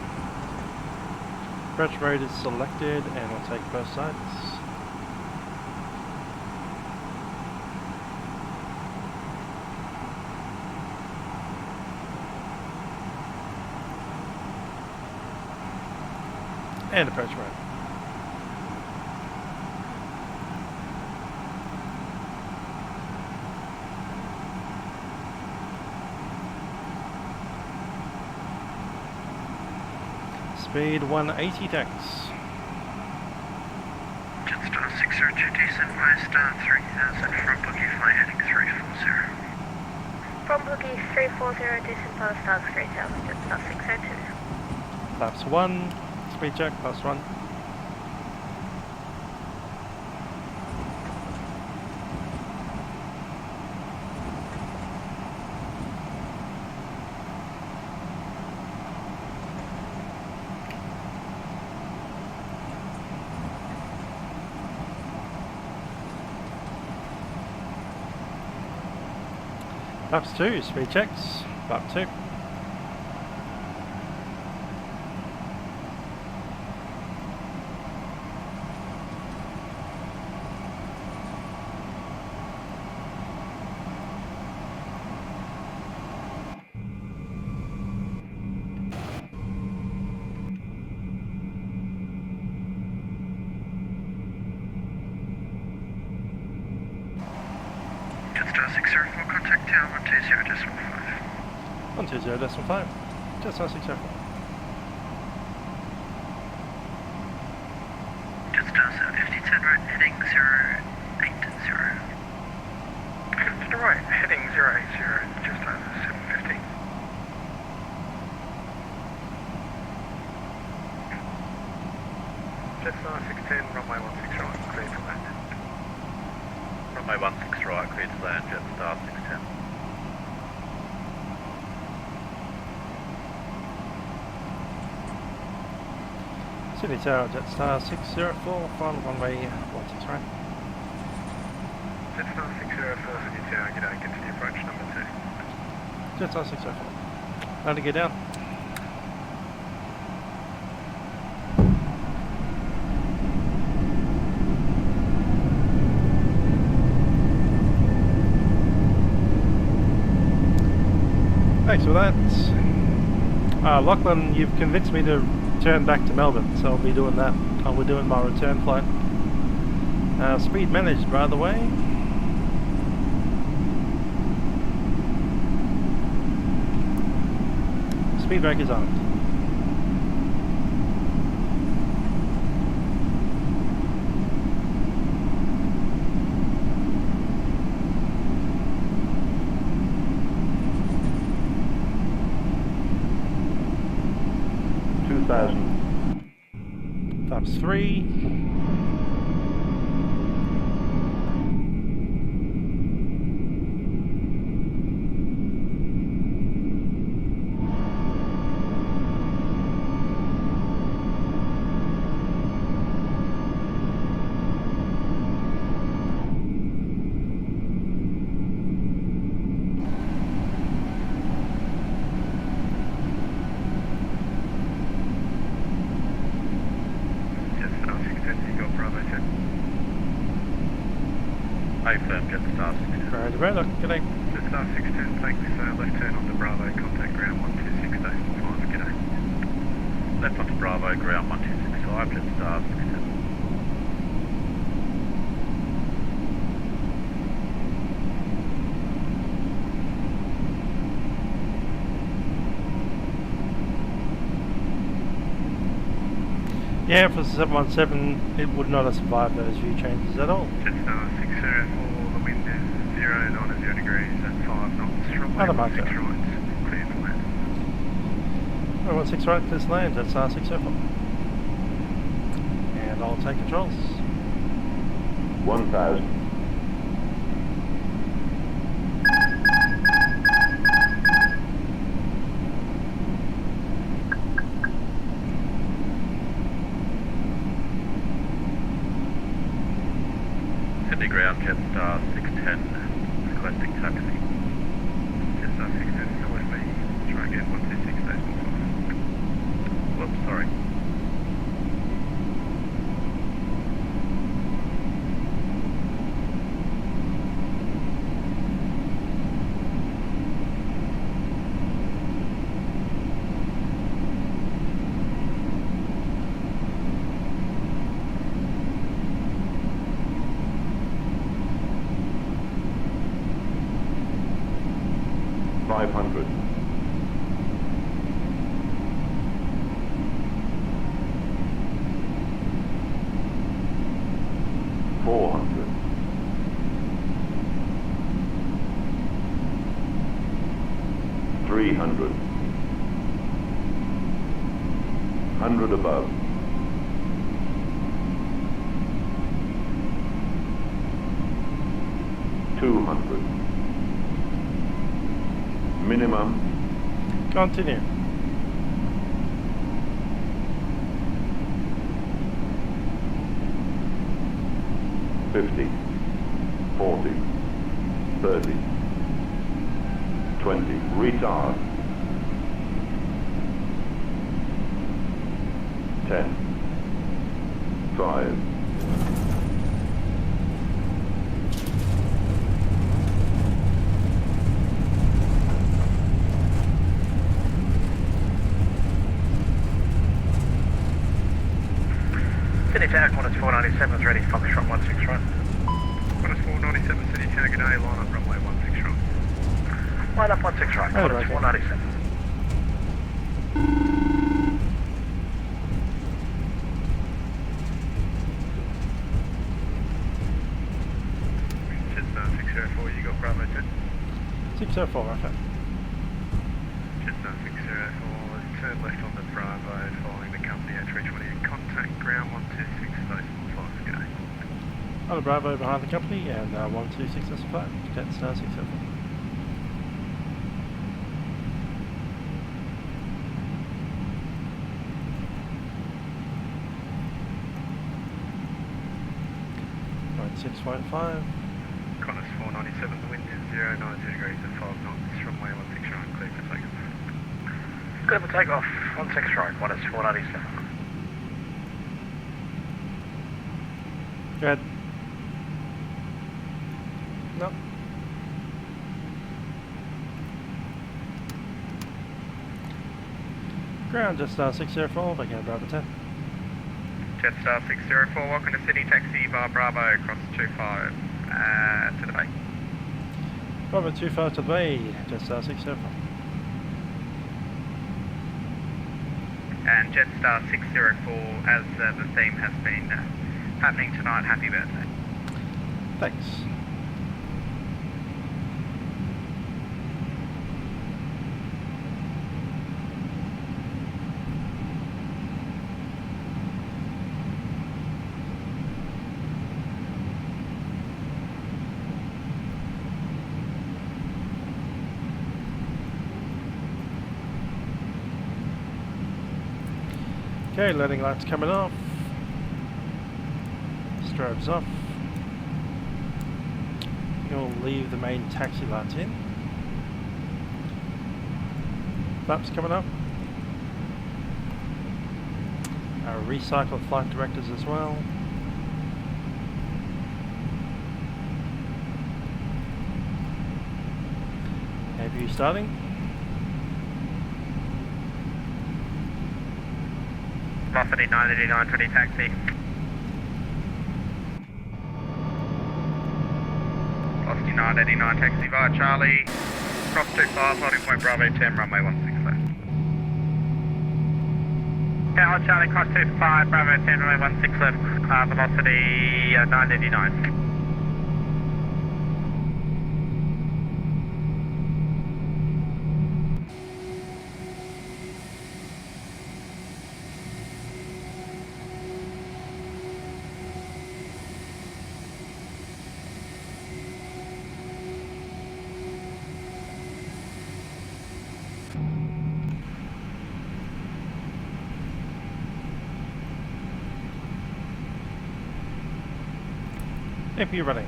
Speaker 1: Approach mode is selected and we'll take both sides. And approach mode. Speed 180, thanks.
Speaker 3: Jetstar 602, descent via start 3000, from boogie flight heading 340.
Speaker 10: From boogie 340, descent via start 3000, Jetstar 602.
Speaker 1: Flaps 1, speed check, plus 1. Flaps 2, speed checks, flap 2.
Speaker 3: Jetstar 604, contact tower 120.5.
Speaker 1: 120.5, Jetstar 604.
Speaker 3: Jetstar 750, turn right, heading 080.
Speaker 9: To the right, heading 080, just over 750.
Speaker 3: Jetstar 610, runway 16 right, clear to land.
Speaker 7: Runway 16 right, clear to land, Jetstar 610.
Speaker 1: Sydney Tower, Jetstar 604, final runway 16 right.
Speaker 3: Jetstar 604, Sydney Tower, g'day, continue approach number 2.
Speaker 1: Jetstar 604. Time to get down. Thanks for that. Lachlan, you've convinced me to turn back to Melbourne, so I'll be doing that. I'll be doing my return flight. Speed managed, by the way. Speed brake is on. Flaps 3. Radar, g'day.
Speaker 3: Jetstar 610, take this left turn onto Bravo, contact ground 126.5, g'day.
Speaker 7: Left onto Bravo, ground 1265, Jetstar 610.
Speaker 1: Yeah, for 717, it would not have survived those view changes at all.
Speaker 3: Jetstar 604, the wind is 0 degrees at 5 knots from
Speaker 1: Other marker.
Speaker 3: 16 right, clear for land.
Speaker 1: Runway 16 right, clear to land, Jetstar 604. And I'll take controls.
Speaker 12: 1000.
Speaker 3: Sydney ground, Jetstar 610, requesting taxi. Jetstar 610, still with me. Try again, 126.5. Whoops, sorry. Above. 200. Minimum.
Speaker 1: Continue.
Speaker 12: 50. 40. 30. 20. Retard. 10, 5,
Speaker 9: Sydney Tower, Qantas 497 is ready, Foxtrot 16 right.
Speaker 3: Qantas 497, Sydney Tower, good day, line up runway 16 right.
Speaker 9: Line up 16 right, Qantas 497.
Speaker 3: Jetstar 604, you got Bravo 10?
Speaker 1: 604, okay.
Speaker 3: Jetstar 604, turn left on the Bravo, following the company A320 and contact ground 126, station 5, good day.
Speaker 1: On the Bravo behind the company and 126.5, Jetstar 604. Right, 6.5.
Speaker 3: Qantas 497, the wind is 090 degrees at 5 knots, runway 16 right, clear for takeoff.
Speaker 9: Clear for takeoff, 16 right, Qantas 497.
Speaker 1: Go ahead. No. Ground, Jetstar 604, back out Bravo 10.
Speaker 3: Jetstar 604, welcome to Sydney, taxi via Bravo, across 25 to the bay.
Speaker 1: Bravo 25 to the bay, Jetstar 604.
Speaker 3: And Jetstar 604, as the theme has been happening tonight, happy birthday.
Speaker 1: Thanks. Okay, landing lights coming off. Strobes off. You'll leave the main taxi lights in. Flaps coming up. Our recycled flight directors as well. Have you starting?
Speaker 3: Velocity 989, 20 taxi. Velocity 989 taxi via Charlie. Cross 25, holding point Bravo 10, runway 16 left. Yeah, Charlie, cross 25, Bravo 10, runway 16 left. Velocity 989.
Speaker 1: MP running.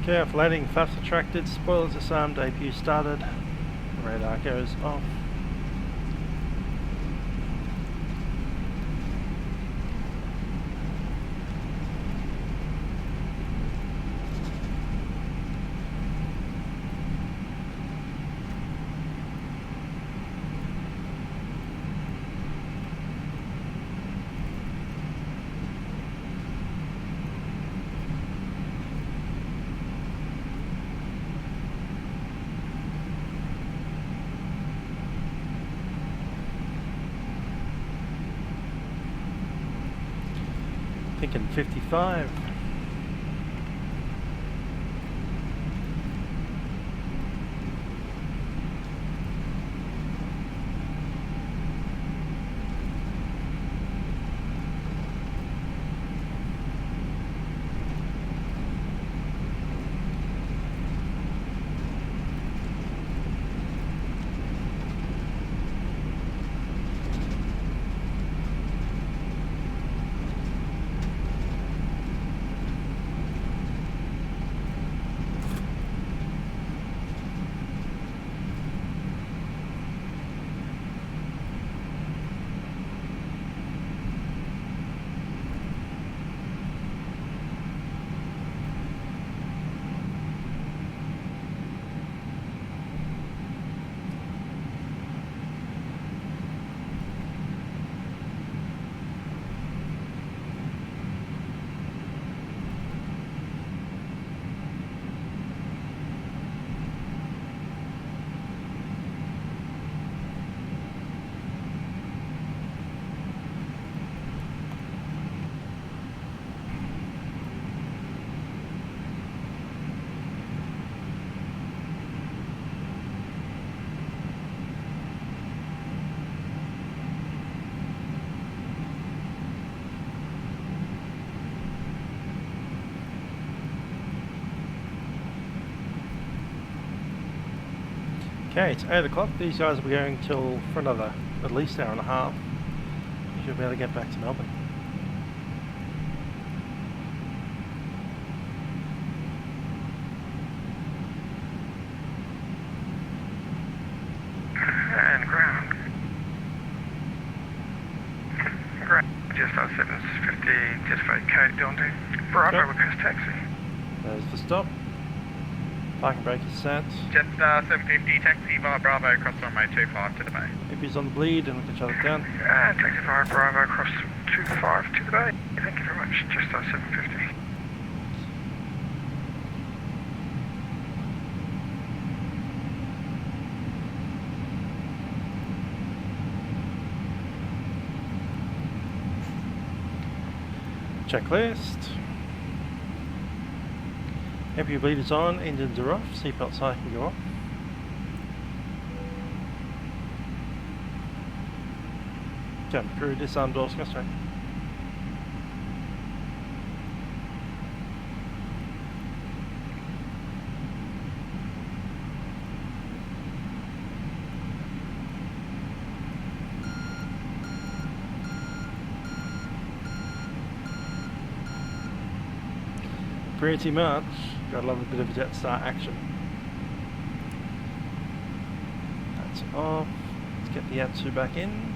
Speaker 1: Okay, off landing, flaps retracted, spoilers disarmed, APU started, radar goes off. Thinking 55. Okay, it's 8 o'clock. These guys will be going till for another at least hour and a half. You should be able to get back to Melbourne.
Speaker 9: And ground. Ground. Jetstar 750, just vacate, Dundee. Bravo, request taxi.
Speaker 1: There's the stop. Parking brake is set.
Speaker 3: Jetstar 750, taxi via Bravo, across runway 25 to the bay.
Speaker 1: APU's on the bleed and we can shut it down.
Speaker 9: Taxi via Bravo, across 25 to the bay. Thank you very much, Jetstar 750.
Speaker 1: Checklist. APU bleed is on, engines are off, seatbelt sign can go off. Jump through, disarm doors, go straight. Pretty much. Gotta love a bit of Jetstar action. That's off. Let's get the Atsu back in.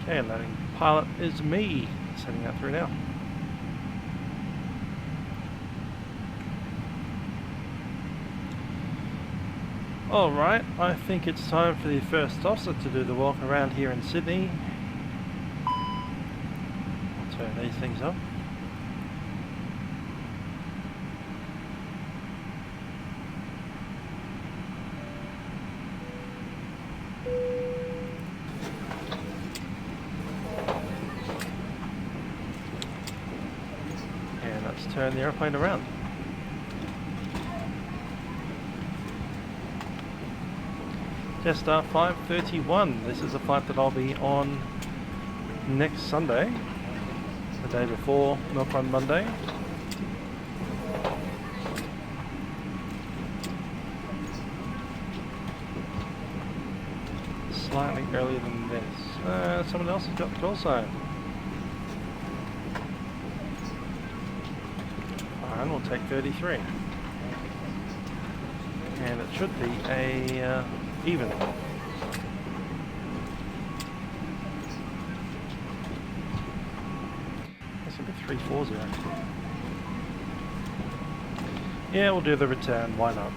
Speaker 1: Okay, landing pilot is me, sending that through now. Alright, I think it's time for the first officer to do the walk around here in Sydney. I'll turn these things up. And let's turn the airplane around. Jetstar 531. This is a flight that I'll be on next Sunday, the day before Milkrun Monday. Slightly earlier than this. Someone else has got the call sign. Fine, we'll take 33. And it should be a even. That's going to be 340. Yeah, we'll do the return, why not?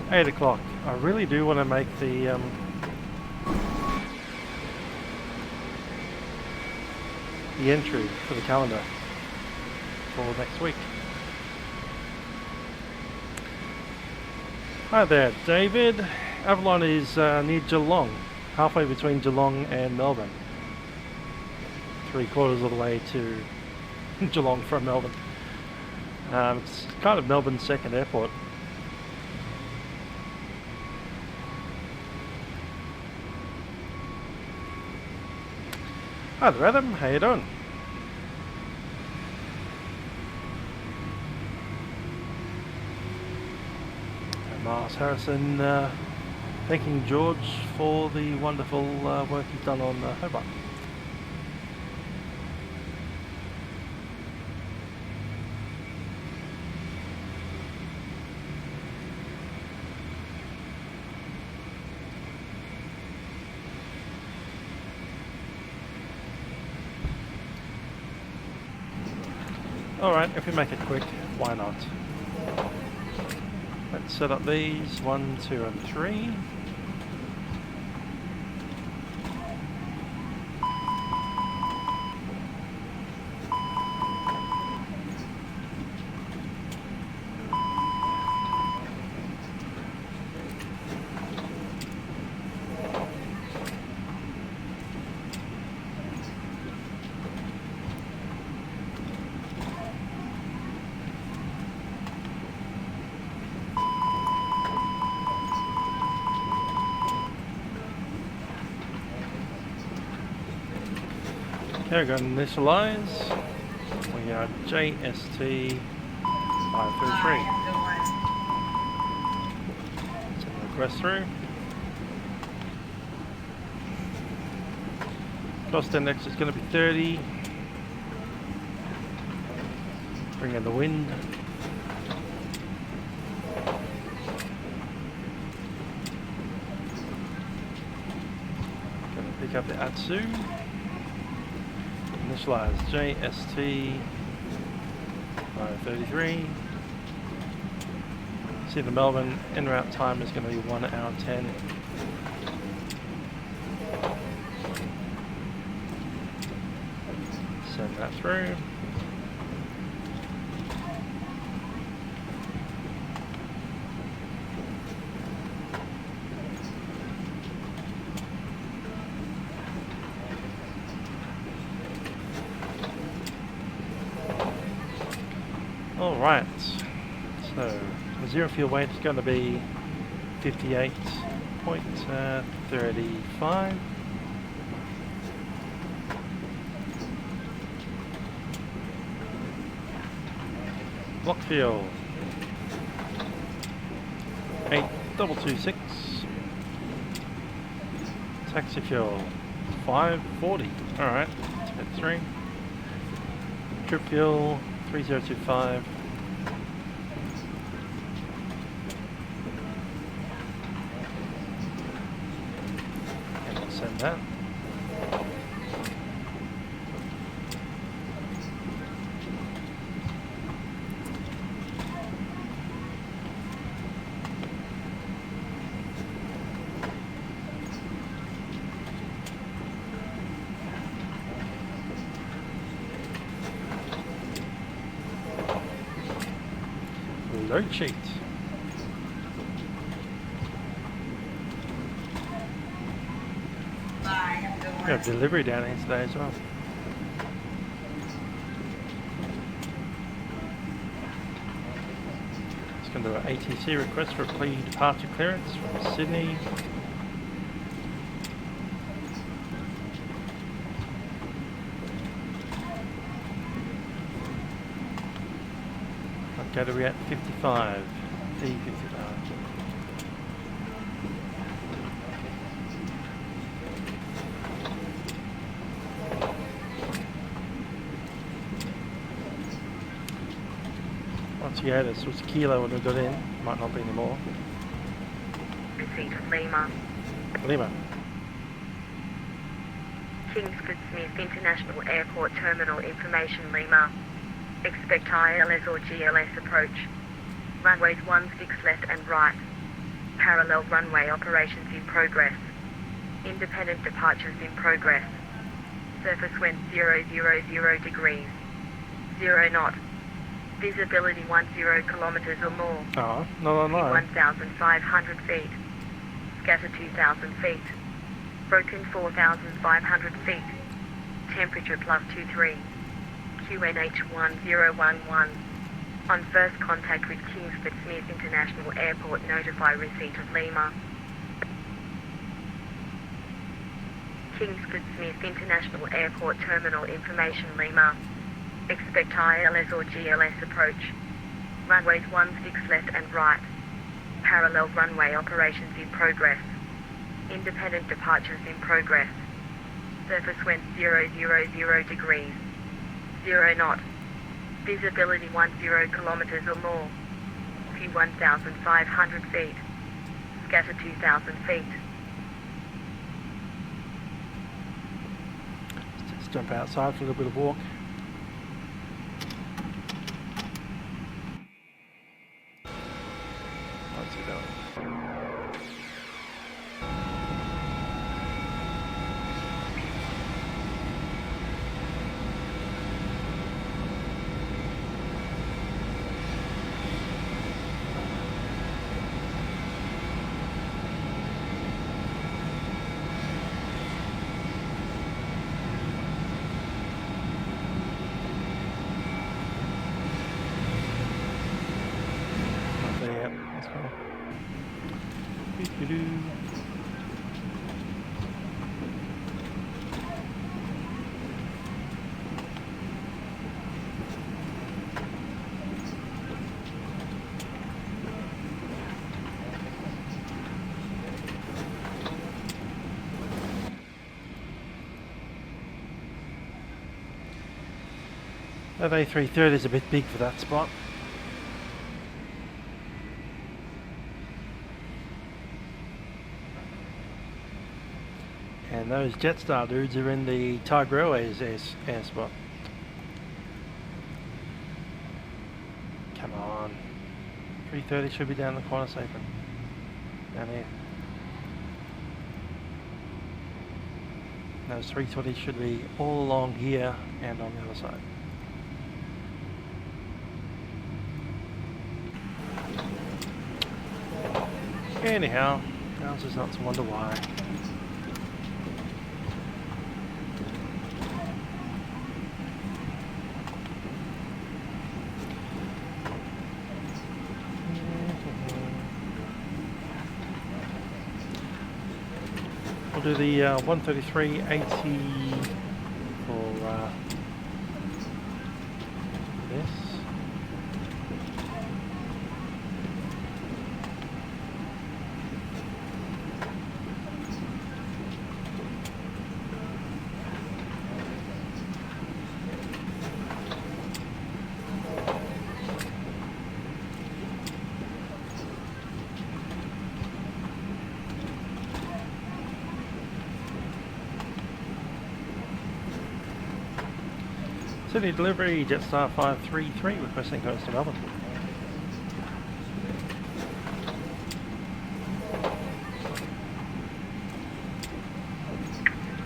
Speaker 1: It's 8 o'clock. I really do want to make the entry for the calendar for next week. Hi there, David. Avalon is near Geelong, halfway between Geelong and Melbourne. 3/4 of the way to Geelong from Melbourne. It's kind of Melbourne's second airport. Hi there, Adam. How you doing? And Miles Harrison thanking George for the wonderful work he's done on Hobart. Alright, if we make it quick, why not? Let's set up these 1, 2 and 3. Okay, we're going to initialize. We are JST 533. Send the request through. Cost index is going to be 30. Bring in the wind. Going to pick up the Atsu. Initialize JST 533. See the Melbourne en route time is going to be 1 hour 10. Send that through. Alright, so the zero fuel weight is going to be 58.35. Block fuel 8226. Taxi fuel, 540. Alright, step 3. Trip fuel, 3025. And we'll send that. Load sheet. We have delivery down here today as well. It's going to do an ATC request for a pre-departure clearance from Sydney. Category at 55, D55. Once you add it, so it's a kilo when we got in, might not be anymore.
Speaker 8: Receipt of Lima.
Speaker 1: Lima.
Speaker 8: Kingsford Smith International Airport Terminal Information Lima. Expect ILS or GLS approach. Runways 16 left and right. Parallel runway operations in progress. Independent departures in progress. Surface wind 000 degrees. 0 knot. Visibility 10 kilometers or more.
Speaker 1: Oh, not online.
Speaker 8: 1,500 feet. Scatter 2,000 feet. Broken 4,500 feet. Temperature +23. QNH 1011. On first contact with Kingsford Smith International Airport, notify receipt of Lima. Kingsford Smith International Airport Terminal Information Lima. Expect ILS or GLS approach. Runways 16 left and right. Parallel runway operations in progress. Independent departures in progress. Surface wind 000 degrees. 0 knot. Visibility 10 kilometers or more. View 1,500 feet. Scatter 2,000 feet.
Speaker 1: Let's jump outside for a little bit of walk. What's he doing? That A330 is a bit big for that spot. And those Jetstar dudes are in the Tiger Airways air spot. Come on. 330 should be down the corner apron. Down here. Those 320 should be all along here and on the other side. Anyhow, ours is not to wonder why. We'll do the 133.80 for this. City delivery, Jetstar 533, requesting coast to Melbourne.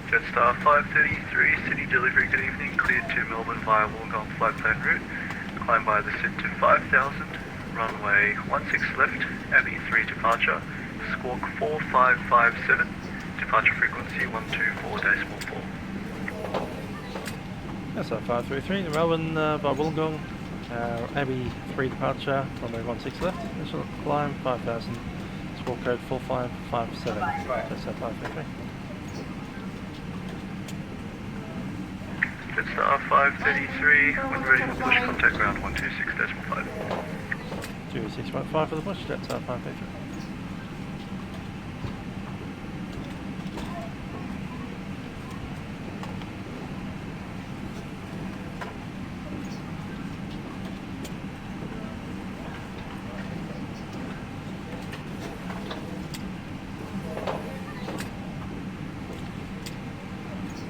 Speaker 3: Jetstar 533, City delivery, good evening, cleared to Melbourne via Wollongong flight plan route. Climb by the SID to 5000, runway 16 left, Abbey 3 departure, squawk 4557, departure frequency 124.4.
Speaker 1: That's our 533, Melbourne by Wollongong, Abbey 3 departure, runway 16 left, initial climb 5000, squawk code 4557. That's our 533.
Speaker 3: Jetstar 533, when ready for push, contact ground 126.5.
Speaker 1: 26.5 for the push, Jetstar 533.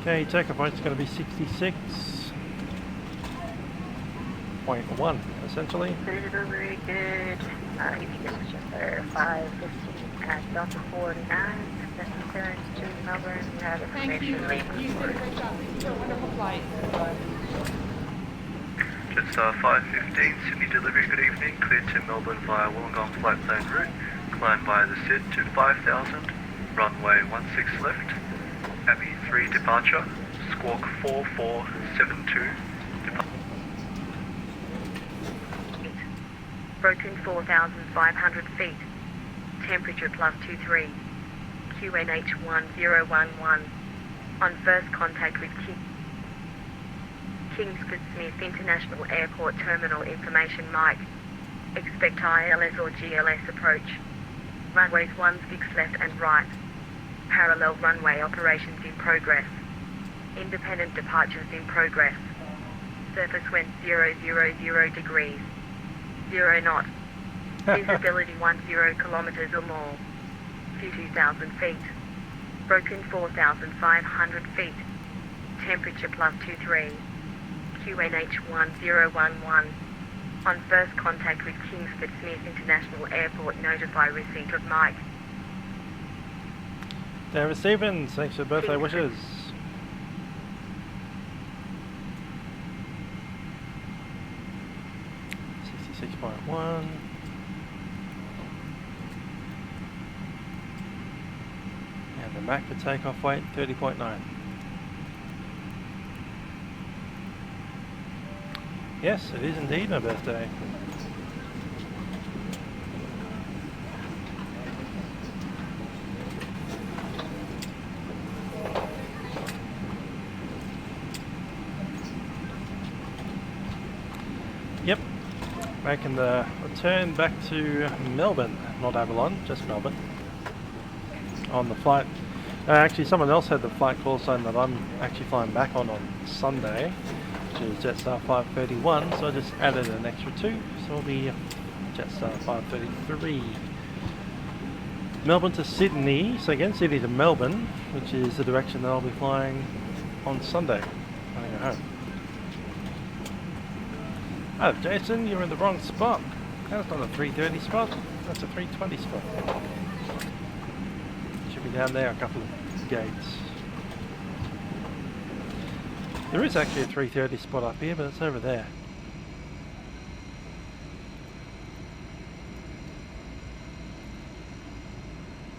Speaker 1: Okay, takeoff point is going to be 66.1 essentially.
Speaker 10: Very good. You can just adjust there 515 at Delta 49. Destination clearance to Melbourne. You have information later.
Speaker 13: You did a great job. You're a wonderful flight.
Speaker 3: Jetstar 515, Sydney delivery, good evening, cleared to Melbourne via Wollongong flight plan route. Climb by the SID to 5000, runway 16 left, Abbey 3 departure, squawk 4472,
Speaker 8: Broken 4,500 feet. Temperature +23. QNH 1011. On first contact with Kingsford Smith International Airport Terminal information Mike. Expect ILS or GLS approach. Runways 16 left and right. Parallel runway operations in progress. Independent departures in progress. Surface wind 000 degrees. 0 knot. Visibility 10 kilometers or more. 2,000 feet. Broken 4,500 feet. Temperature +23. QNH 1011. On first contact with Kingsford Smith International Airport, notify receipt of Mike.
Speaker 1: David Stevens, thanks for birthday wishes. .1. And the Mac for takeoff weight 30.9. Yes, it is indeed my birthday. Yep. Making the return back to Melbourne, not Avalon, just Melbourne. On the flight, actually someone else had the flight call sign that I'm actually flying back on Sunday, which is Jetstar 531, so I just added an extra 2, so it'll be Jetstar 533. Melbourne to Sydney, so again Sydney to Melbourne, which is the direction that I'll be flying on Sunday when I go home. Oh, Jason, you're in the wrong spot. That's not a 330 spot, that's a 320 spot. Should be down there a couple of gates. There is actually a 330 spot up here, but it's over there.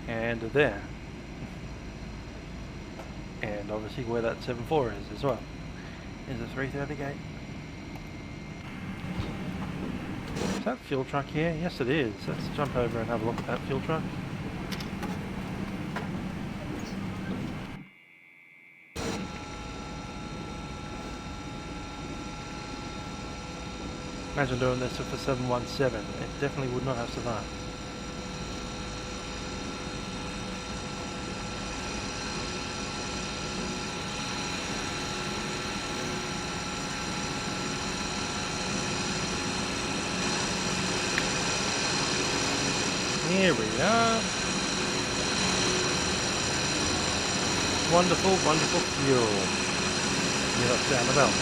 Speaker 1: And there. And obviously where that 74 is as well. Is a 330 gate. Is that fuel truck here? Yes it is. Let's jump over and have a look at that fuel truck. Imagine doing this with a 717. It definitely would not have survived. Here we are. Wonderful, wonderful fuel. Get us down the belt.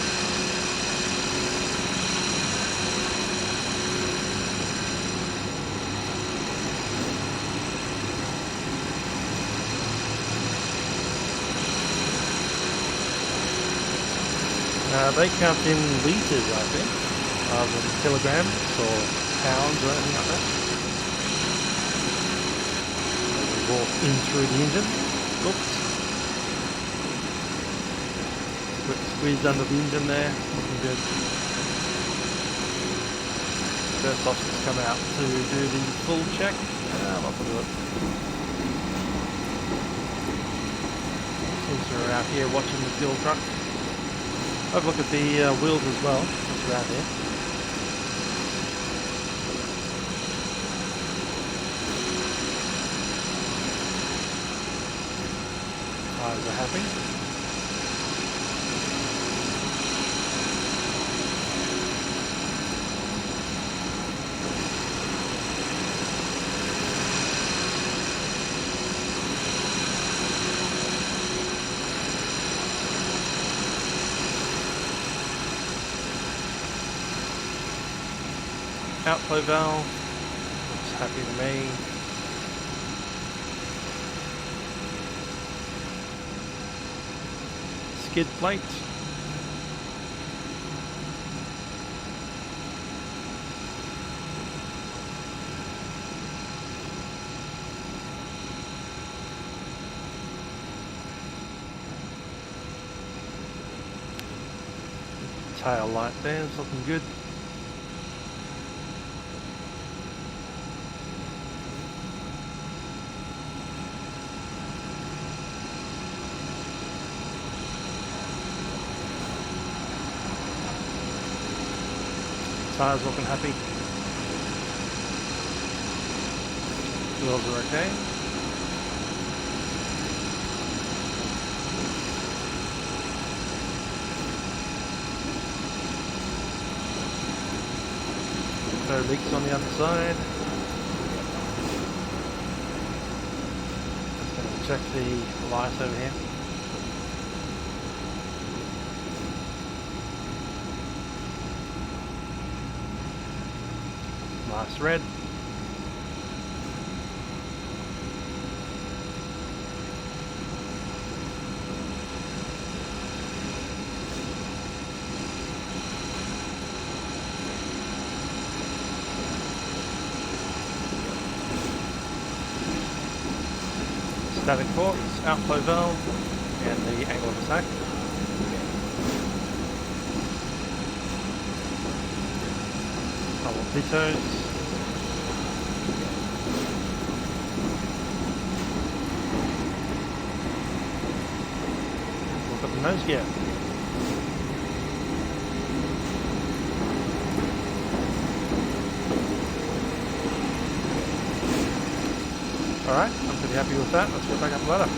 Speaker 1: They count in litres, I think, rather than kilograms or pounds or anything like that. We walk in through the engine. Oops. Quick squeeze under the engine there. Looking good. First officers come out to do the full check. I'll have to do it. Since we're out here watching the fuel truck. Have a look at the wheels as well, just around here. Tires are happy. Outflow valve, looks happy to me. Skid plate. Tail light there, it's looking good. Tires looking happy. Wheels are okay. No leaks on the other side. Just going to check the light over here. Nice red. Static ports, outflow valve, and the angle of attack. Couple of pitos. Look at the nose gear. Alright, I'm pretty happy with that. Let's go back up the ladder.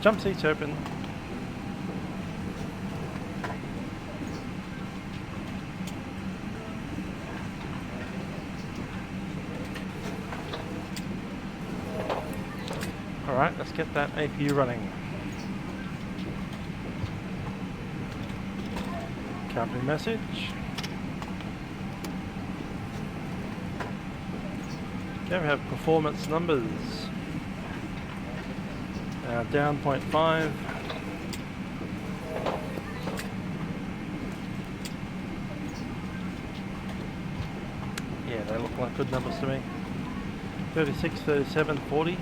Speaker 1: Jump seats open. Alright, let's get that APU running. Company message. Okay, we have performance numbers. Down 0.5. Yeah, they look like good numbers to me. 36, 37, 40.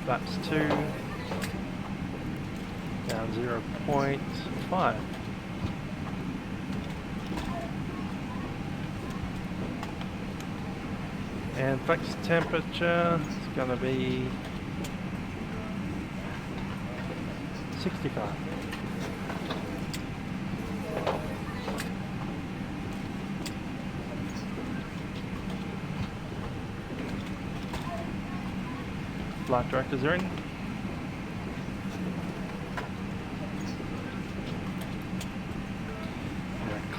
Speaker 1: Flaps 2. Down 0.5. And flex temperature is going to be 65. Flight directors are in.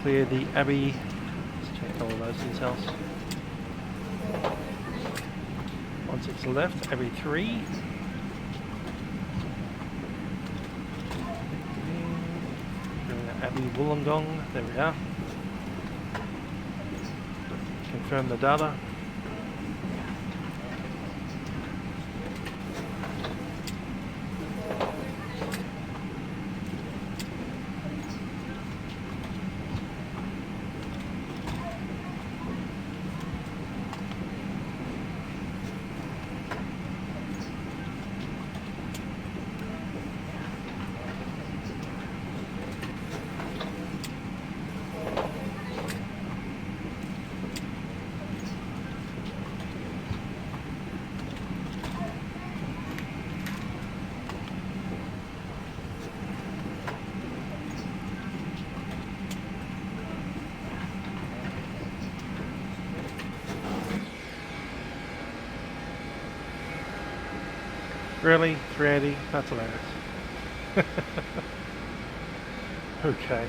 Speaker 1: clear the Abbey. Let's check all those details. 16 left, Abbey 3. Abbey Wollongong, there we are. Confirm the data. Really? 380? That's hilarious. Okay.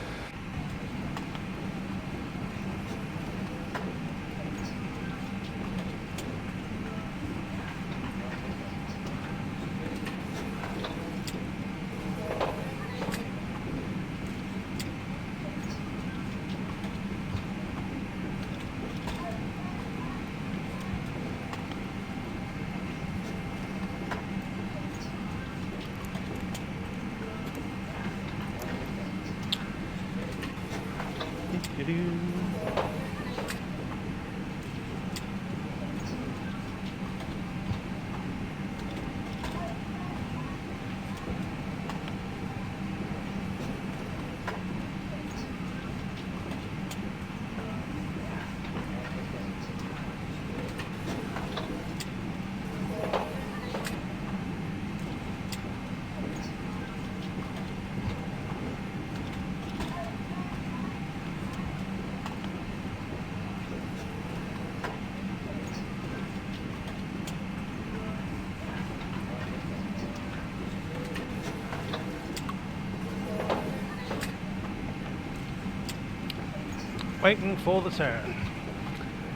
Speaker 1: Waiting for the turn.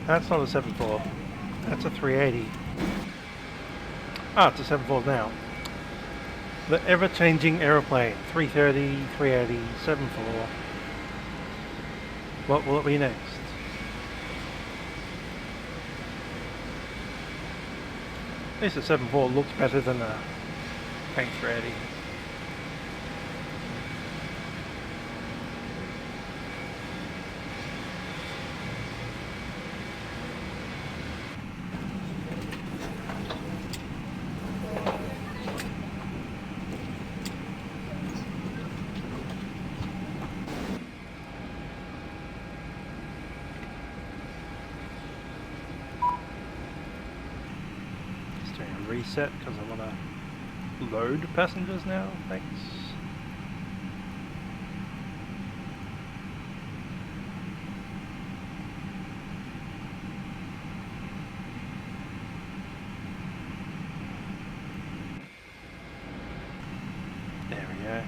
Speaker 1: That's not a 7.4. That's a 380. Ah, it's a 7.4 now. The ever-changing aeroplane. 330, 380, 7.4. What will it be next? At least a 7.4 looks better than a A380. Reset because I want to load passengers now. Thanks. There we go.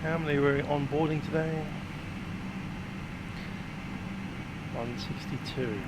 Speaker 1: How many were onboarding today? 162.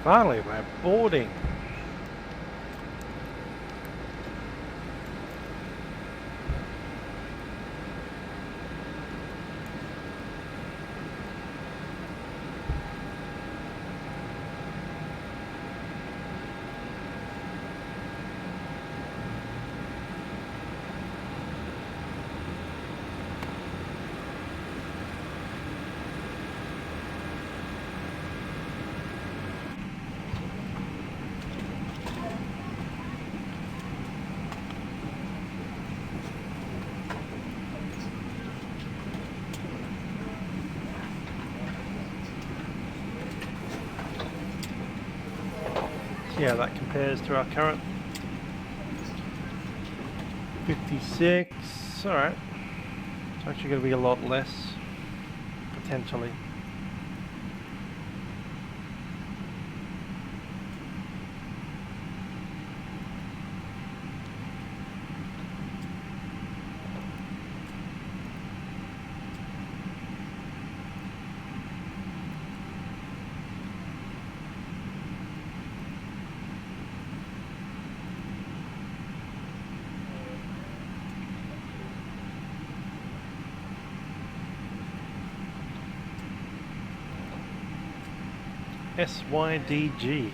Speaker 1: Finally, we're boarding. Yeah, that compares to our current 56. Alright. It's actually going to be a lot less, potentially. SYDG.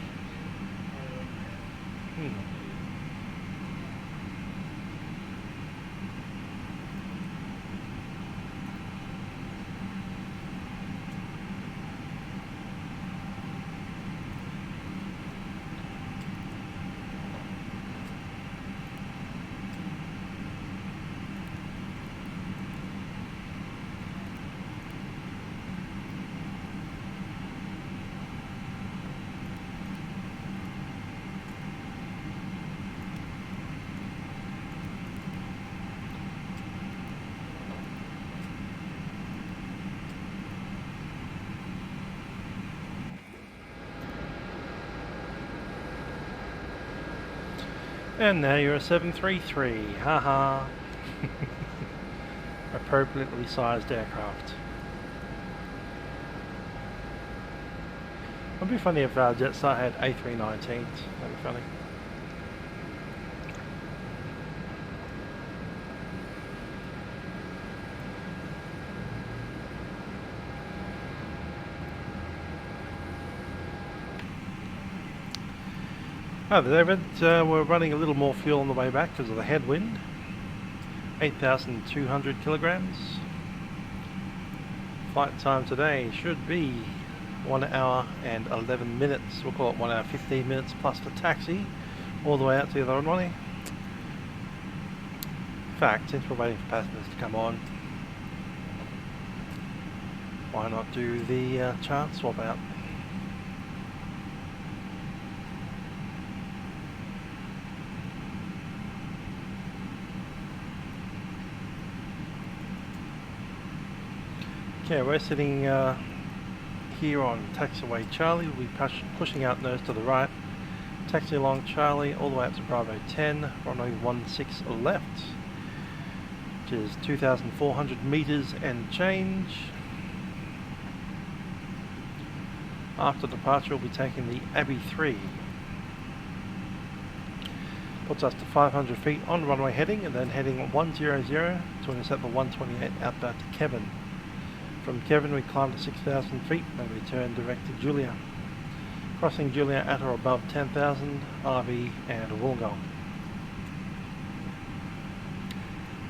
Speaker 1: And now you're a 733, haha. Appropriately sized aircraft. It'd be funny if Jetstar had A319s, that'd be funny. Oh, David, we're running a little more fuel on the way back because of the headwind. 8,200 kilograms. Flight time today should be 1 hour and 11 minutes. We'll call it 1 hour 15 minutes plus the taxi all the way out to the other runway. In fact, since we're waiting for passengers to come on, why not do the chart swap out? Okay, we're sitting here on taxiway Charlie. We'll be pushing out nose to the right. Taxi along Charlie all the way up to Bravo 10, runway 16 left, which is 2,400 meters and change. After departure, we'll be taking the Abbey 3. Puts us to 500 feet on runway heading, and then heading 100 to intercept the 128 outbound to Kevin. From Kevin we climb to 6,000 feet and return direct to Julia. Crossing Julia at or above 10,000, RV and Wollongong.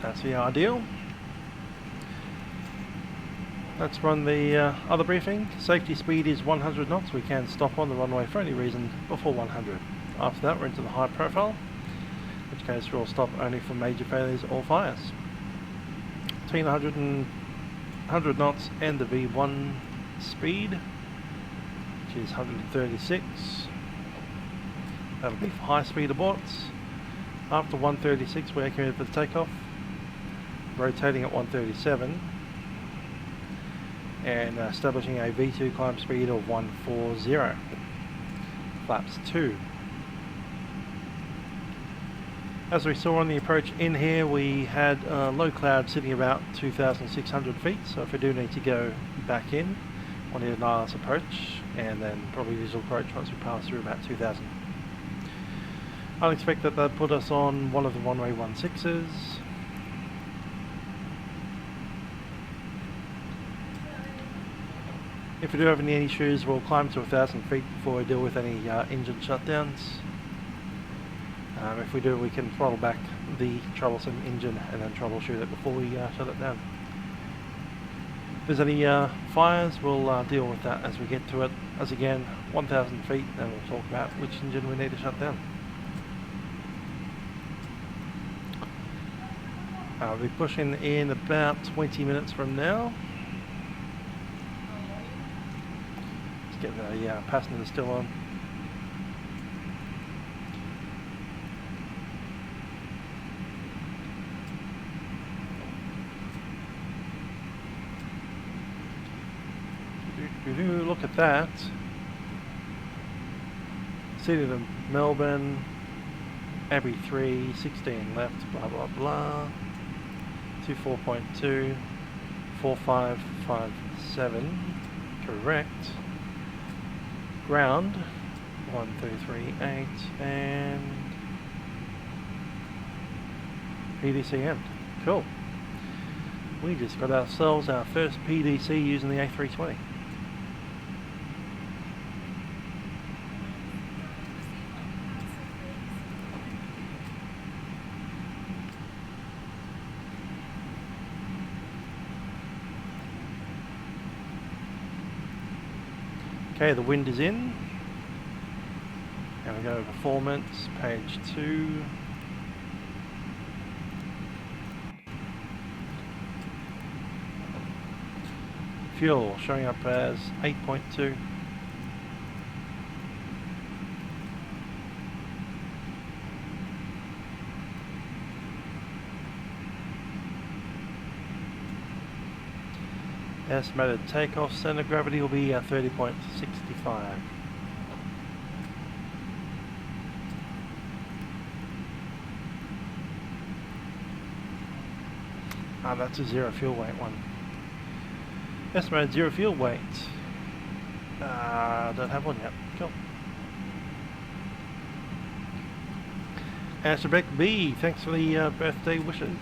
Speaker 1: That's the ideal. Let's run the other briefing. Safety speed is 100 knots. We can stop on the runway for any reason before 100. After that we're into the high profile, in which case we'll stop only for major failures or fires. Between 100 knots and the V1 speed, which is 136. That'll be for high speed aborts. After 136 we're committed for the takeoff, rotating at 137 and establishing a V2 climb speed of 140. Flaps 2. As we saw on the approach in here, we had low cloud sitting about 2,600 feet, so if we do need to go back in, we'll need an ILS approach and then probably visual approach once we pass through about 2,000. I'd expect that they'll put us on one of the runway 16s. If we do have any issues, we'll climb to 1,000 feet before we deal with any engine shutdowns. If we do, we can throttle back the troublesome engine and then troubleshoot it before we shut it down. If there's any fires, we'll deal with that as we get to it. As again, 1,000 feet, then we'll talk about which engine we need to shut down. We'll be pushing in about 20 minutes from now. Let's get the passengers still on. if you look at that, city to Melbourne, Abbey 3, 16 left, blah blah blah, 24.2, 4557, correct. Ground, 1338, and PDC end. Cool. We just got ourselves our first PDC using the A320. Okay, the wind is in. And we go to performance, page 2. Fuel showing up as 8.2. Estimated takeoff center of gravity will be 30.65. That's a zero fuel weight one. Estimated zero fuel weight. Don't have one yet. Cool. Astrobeck B, thanks for the birthday wishes.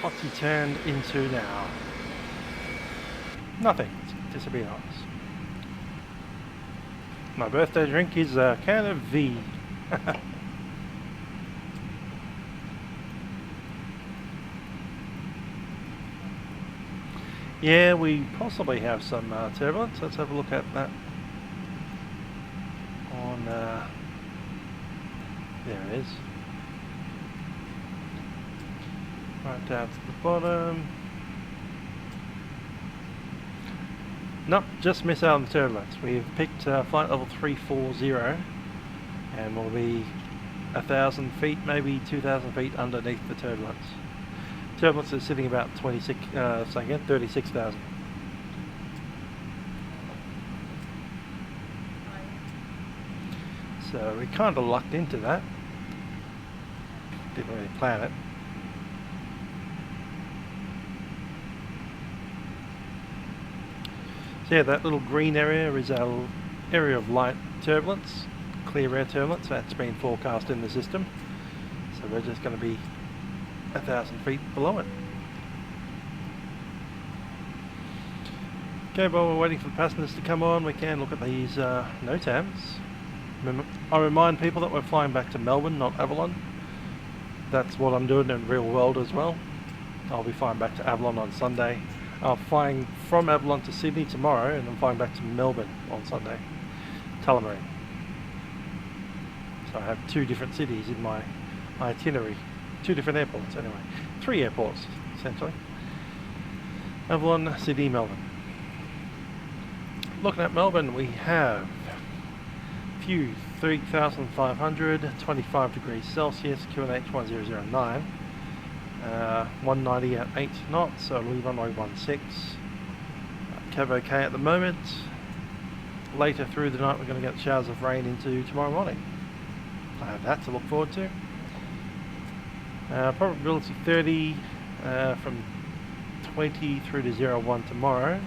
Speaker 1: What's he turned into now? Nothing, to be honest. My birthday drink is a can of V. Yeah, we possibly have some turbulence. Let's have a look at that. On there it is. Right down to the bottom. Nope, just miss out on the turbulence. We've picked flight level 340 and we'll be 1,000 feet, maybe 2,000 feet underneath the turbulence. Turbulence is sitting about 36,000. So we kind of lucked into that. Didn't really plan it. So yeah, that little green area is our area of light turbulence, clear air turbulence. That's been forecast in the system. So we're just going to be 1,000 feet below it. Okay, while we're waiting for the passengers to come on, we can look at these NOTAMs. I remind people that we're flying back to Melbourne, not Avalon. That's what I'm doing in real world as well. I'll be flying back to Avalon on Sunday. I'm flying from Avalon to Sydney tomorrow, and I'm flying back to Melbourne on Sunday. Tullamarine. So I have two different cities in my itinerary. Two different airports anyway. 3 airports, essentially. Avalon, Sydney, Melbourne. Looking at Melbourne, we have view 3,500, 25 degrees Celsius, QNH 1009. 190 at 8 knots, so leave runway 16. Cav okay at the moment. Later through the night we're going to get showers of rain into tomorrow morning. I have that to look forward to. Probability 30 from 20 through to 01 tomorrow.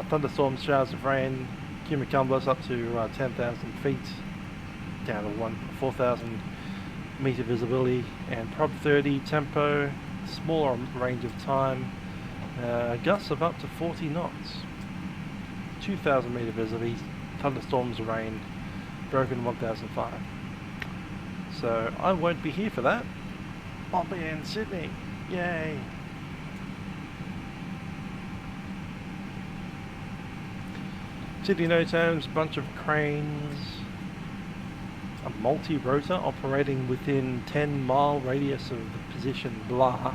Speaker 1: Thunderstorms, showers of rain, cumulus up to 10,000 feet, down to 4,000 meter visibility, and prob 30, tempo smaller range of time, gusts of up to 40 knots, 2,000 metre visibility, thunderstorms, rain, broken 1005. So I won't be here for that. I'll be in Sydney. Yay! Sydney NOTAMs, bunch of cranes, a multi-rotor operating within 10-mile radius of the position blah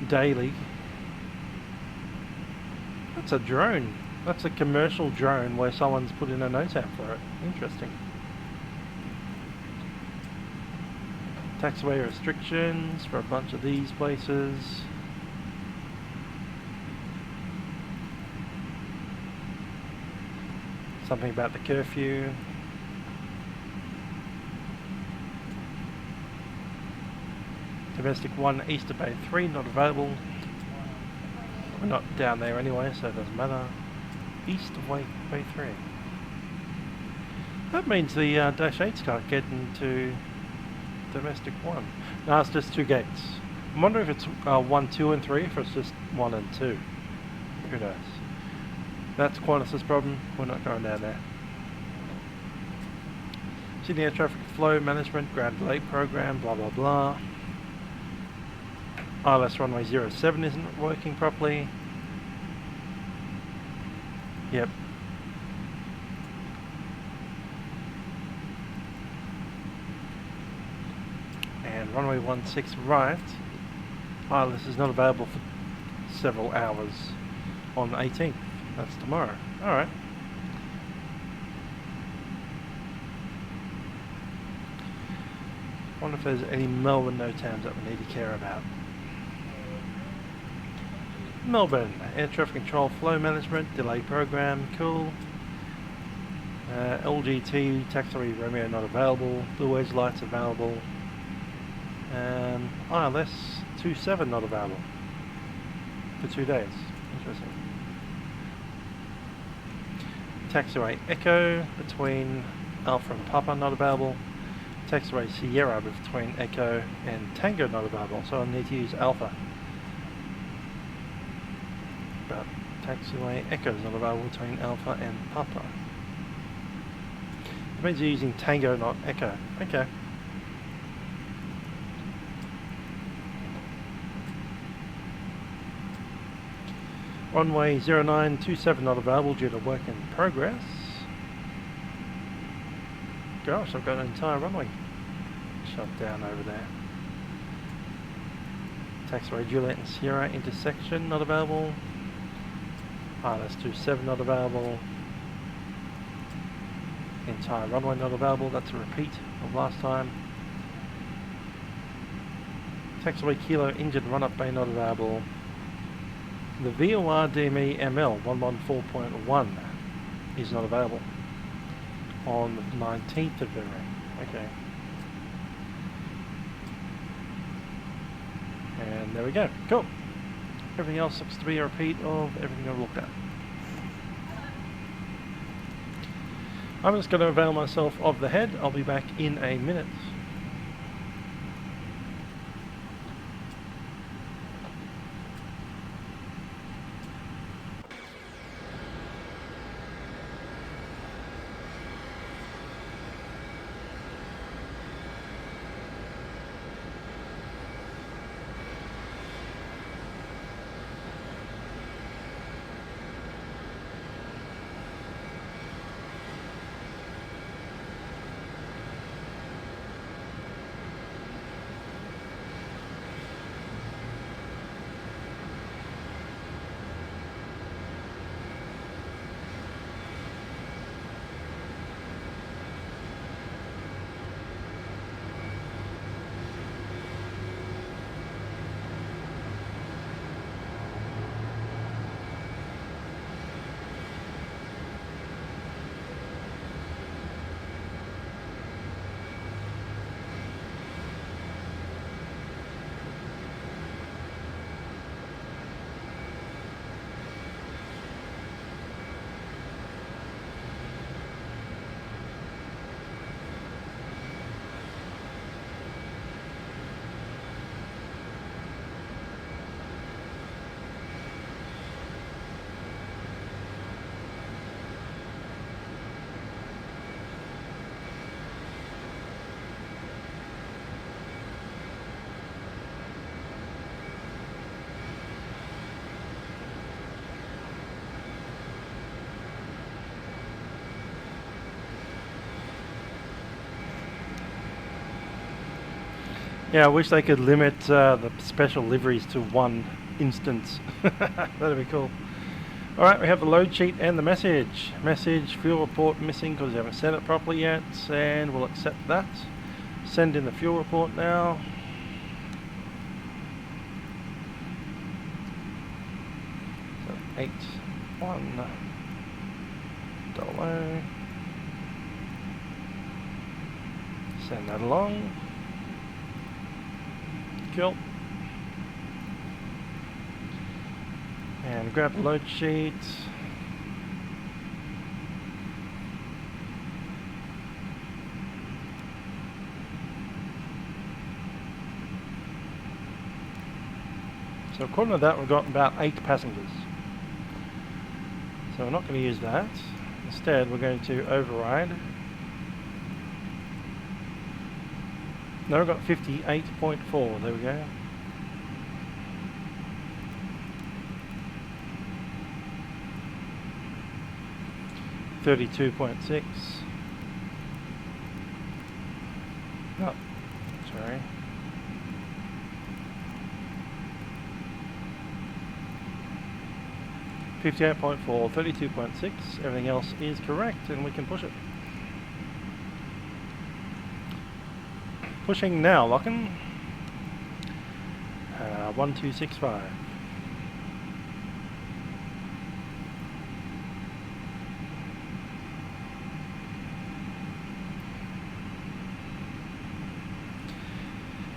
Speaker 1: daily. That's a drone. That's a commercial drone where someone's put in a NOTAM for it. Interesting. Taxiway restrictions for a bunch of these places. Something about the curfew. Domestic 1, Easter Bay 3, not available. We're not down there anyway, so it doesn't matter. East of Bay 3. That means the Dash 8s can't get into Domestic 1. No, it's just 2 gates. I wonder if it's 1, 2 and 3, if it's just 1 and 2. Who knows? That's Qantas's problem. We're not going down there. Sydney Air Traffic Flow Management, Ground Delay Program, blah blah blah. ILS runway 07 isn't working properly. Yep. And runway 16 right. ILS is not available for several hours on the 18th. That's tomorrow. Alright. Wonder if there's any Melbourne NOTAMs that we need to care about. Melbourne, Air Traffic Control Flow Management, Delay Program, cool. LGT, Taxiway Romeo not available, Blue Edge Lights available. ILS 27 not available for 2 days. Interesting. Taxiway Echo between Alpha and Papa not available. Taxiway Sierra between Echo and Tango not available, so I need to use Alpha. But Taxiway Echo is not available between Alpha and Papa. It means you're using Tango, not Echo. Okay. Runway 0927 not available due to work in progress. Gosh, I've got an entire runway shut down over there. Taxiway Juliet and Sierra intersection not available. ILS 27 not available. Entire runway not available. That's a repeat of last time. Taxiway Kilo engine run-up bay not available. The VOR DME ML 114.1 is not available on the 19th of February. Okay. And there we go. Cool. Everything else looks to be a repeat of everything I've looked at. I'm just going to avail myself of the head. I'll be back in a minute. Yeah, I wish they could limit the special liveries to one instance. That'd be cool. Alright, we have the load sheet and the message. Message, fuel report missing because we haven't sent it properly yet, and we'll accept that. Send in the fuel report now. So 8100. Send that along. Cool. And grab the load sheet. So according to that, we've got about 8 passengers. So we're not going to use that. Instead, we're going to override. No, we've got 58.4. There we go. $32.6. No, sorry. $58.4, 32.6. Everything else is correct, and we can push it. Pushing now, locking. 1265.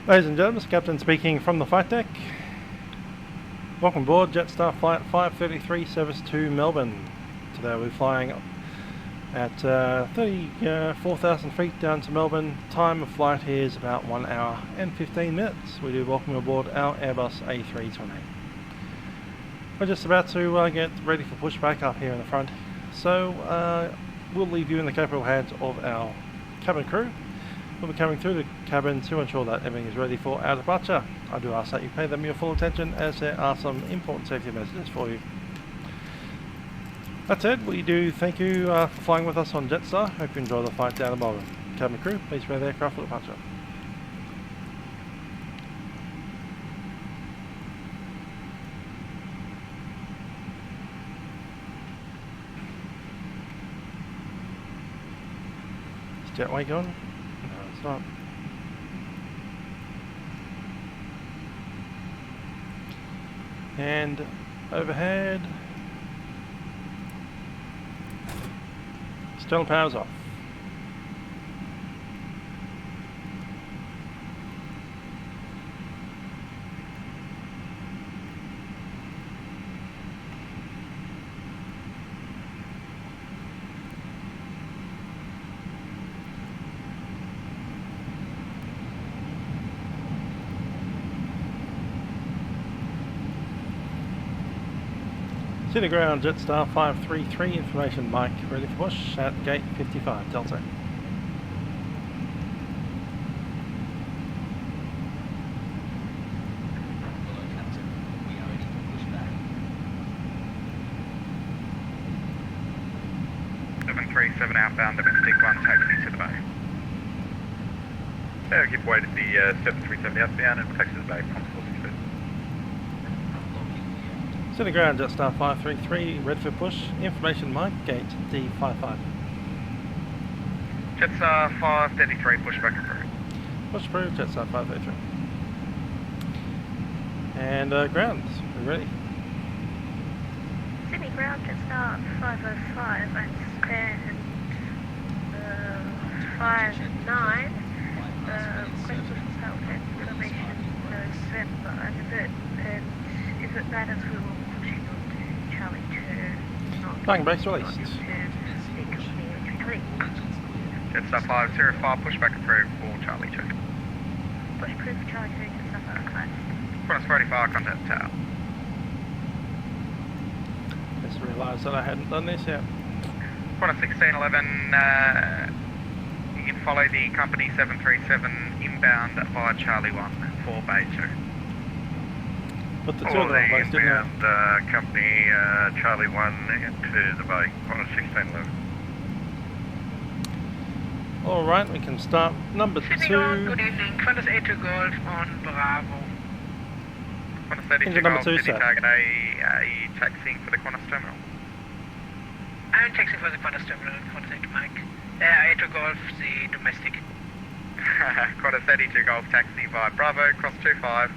Speaker 1: Ladies and gentlemen, Captain speaking from the flight deck. Welcome aboard Jetstar Flight 533, service to Melbourne. Today we're flying at 34,000 feet down to Melbourne. Time of flight here is about 1 hour and 15 minutes. We do welcome aboard our Airbus A320. We're just about to get ready for pushback up here in the front. So we'll leave you in the capable hands of our cabin crew. We'll be coming through the cabin to ensure that everything is ready for our departure. I do ask that you pay them your full attention, as there are some important safety messages for you. That said, we do thank you for flying with us on Jetstar. Hope you enjoy the flight down to Melbourne. Cabin crew, please prepare the aircraft for departure. Is jetway gone? No, it's not. And overhead. External power's off. City ground, Jetstar 533, information Mike, ready for push at gate 55, Delta.
Speaker 3: Outbound domestic 1 taxi to the bay. So give way to the 737 outbound and taxi to the bay from 462.
Speaker 1: City ground, Jetstar 533, ready for push, information Mike, gate D55.
Speaker 3: Jetstar 533, pushback approved.
Speaker 1: Push approved, Jetstar 533. And ground, we're ready.
Speaker 10: Sydney ground, Jetstar 505, and stand 59. Request for Southampton information November, and if it matters, we will push it on to Charlie 2.
Speaker 1: Flying base released.
Speaker 3: Jetstar 505, pushback approved for Charlie 2.
Speaker 10: Push approved for Charlie 2, Jetstar 505.
Speaker 3: Qantas 45, contact tower.
Speaker 1: Just realised that I hadn't done this yet.
Speaker 3: Qantas 1611, you can follow the company 737 inbound via Charlie 1 for Bay 2.
Speaker 1: Put the two of them on place, didn't I?
Speaker 5: Company Charlie 1 to the bay, Qantas 1611.
Speaker 1: Alright, we can start number
Speaker 11: Sydney
Speaker 1: 2.
Speaker 11: Golf, good evening. Qantas A2 Golf on Bravo.
Speaker 3: Qantas 32
Speaker 1: Engine number
Speaker 3: Golf,
Speaker 1: 2,
Speaker 3: Sydney
Speaker 1: sir.
Speaker 3: target A, are you taxiing for the Qantas terminal?
Speaker 11: I'm taxing for the Qantas terminal, Qantas A2 Mike. A2 Golf, the domestic.
Speaker 3: Qantas 32 Golf, taxi via Bravo, cross 25,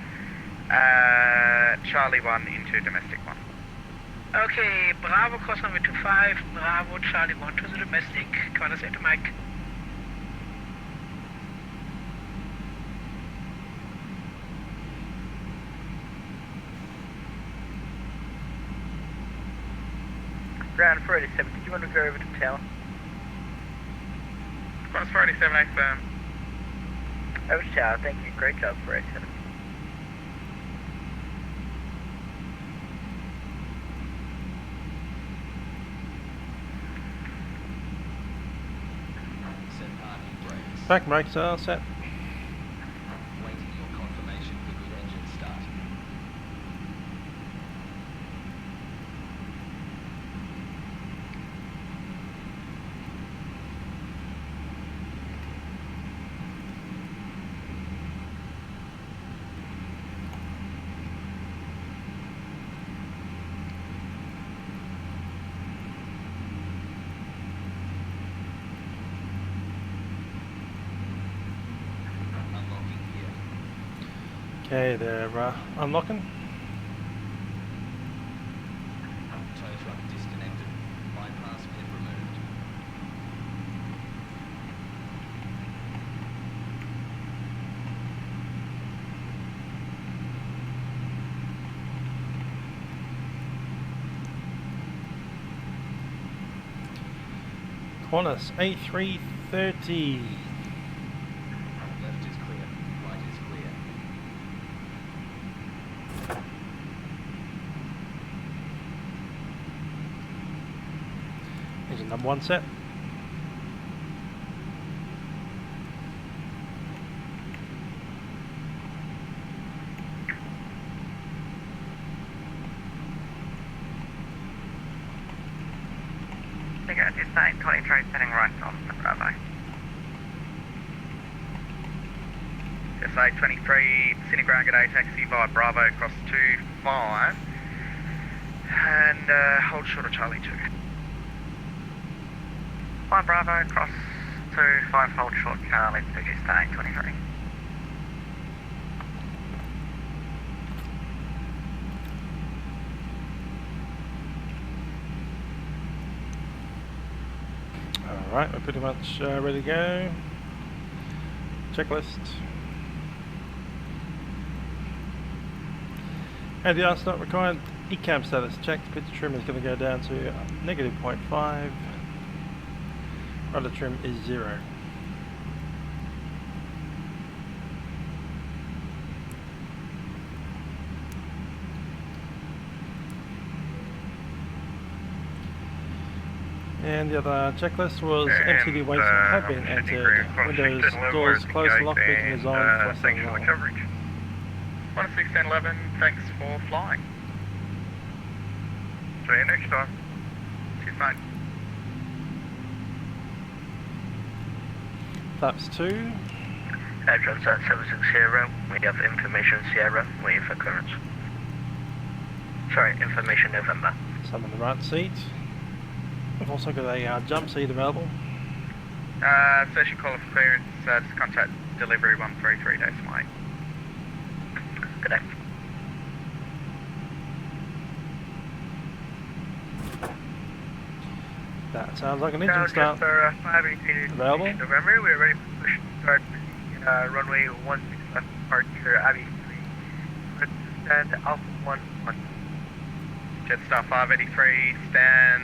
Speaker 3: Charlie 1 into domestic 1.
Speaker 11: Okay, Bravo cross runway 25, Bravo Charlie 1 to the domestic, Qantas A2 Mike.
Speaker 7: Ground 487, did you want to go over to the tower?
Speaker 3: Qantas 487, A firm.
Speaker 7: Over to tower, thank you. Great job, 487.
Speaker 1: Back brakes are set.
Speaker 4: Waiting your confirmation for good engine start.
Speaker 1: Okay, they're unlocking.
Speaker 4: Tow truck disconnected. Bypass pin removed.
Speaker 1: Qantas A330.
Speaker 4: Left is clear. Right is clear.
Speaker 1: Engine number 1 set.
Speaker 7: Figure just saying 23 setting right on the Bravo.
Speaker 3: Just say 23, Sydney ground gate A taxi via Bravo, cross 25, and hold short of Charlie 2.
Speaker 7: Fly Bravo, cross 25, hold short Charlie, so just stay 23.
Speaker 1: Alright, we're pretty much ready to go. Checklist. ADR's not required. ECAM status checked. Pitch trim is going to go down to -0.5. Rudder trim is 0. And the other checklist was MTD weights have been entered. Windows, doors closed, lock beacon is on,
Speaker 3: Thanks for the coverage. 1611, thanks for flying. See you next time. Cheers, mate.
Speaker 1: Flaps 2.
Speaker 7: Johnson 760, we have information Sierra, waiting for clearance. Sorry, information November.
Speaker 1: Some in the right seat. We've also got a jump seat available.
Speaker 3: Session call for clearance, just contact delivery 133-8.
Speaker 7: Good day.
Speaker 1: That sounds like an engine start.
Speaker 11: Jetstar 518
Speaker 1: Available.
Speaker 11: November, we're ready for push to start runway 16 left departure, Abbey 3. Stand Alpha 1.
Speaker 3: Jetstar 583, stand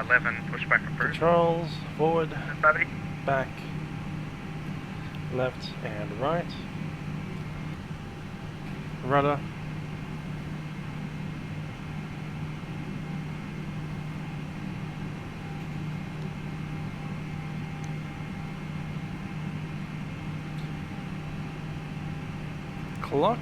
Speaker 3: 11, pushback approved.
Speaker 1: Controls, forward,
Speaker 11: 580.
Speaker 1: back, left and right. Rudder. Clock.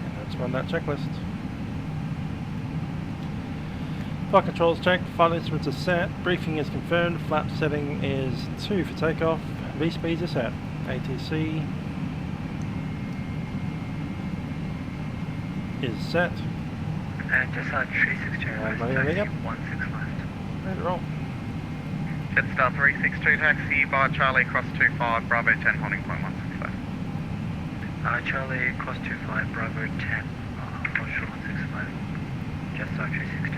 Speaker 1: And let's run that checklist. Flight controls checked, flight instruments are set, briefing is confirmed, flap setting is 2 for takeoff, V-speeds are set, ATC is set.
Speaker 11: And just on 362,
Speaker 1: Ready up.
Speaker 11: 16 left.
Speaker 1: Ready to roll.
Speaker 3: Jetstar 362 taxi by Charlie cross 25 Bravo 10 holding point 16 left.
Speaker 11: Charlie cross 25 Bravo 10 offshore 16 left. Jetstar 362.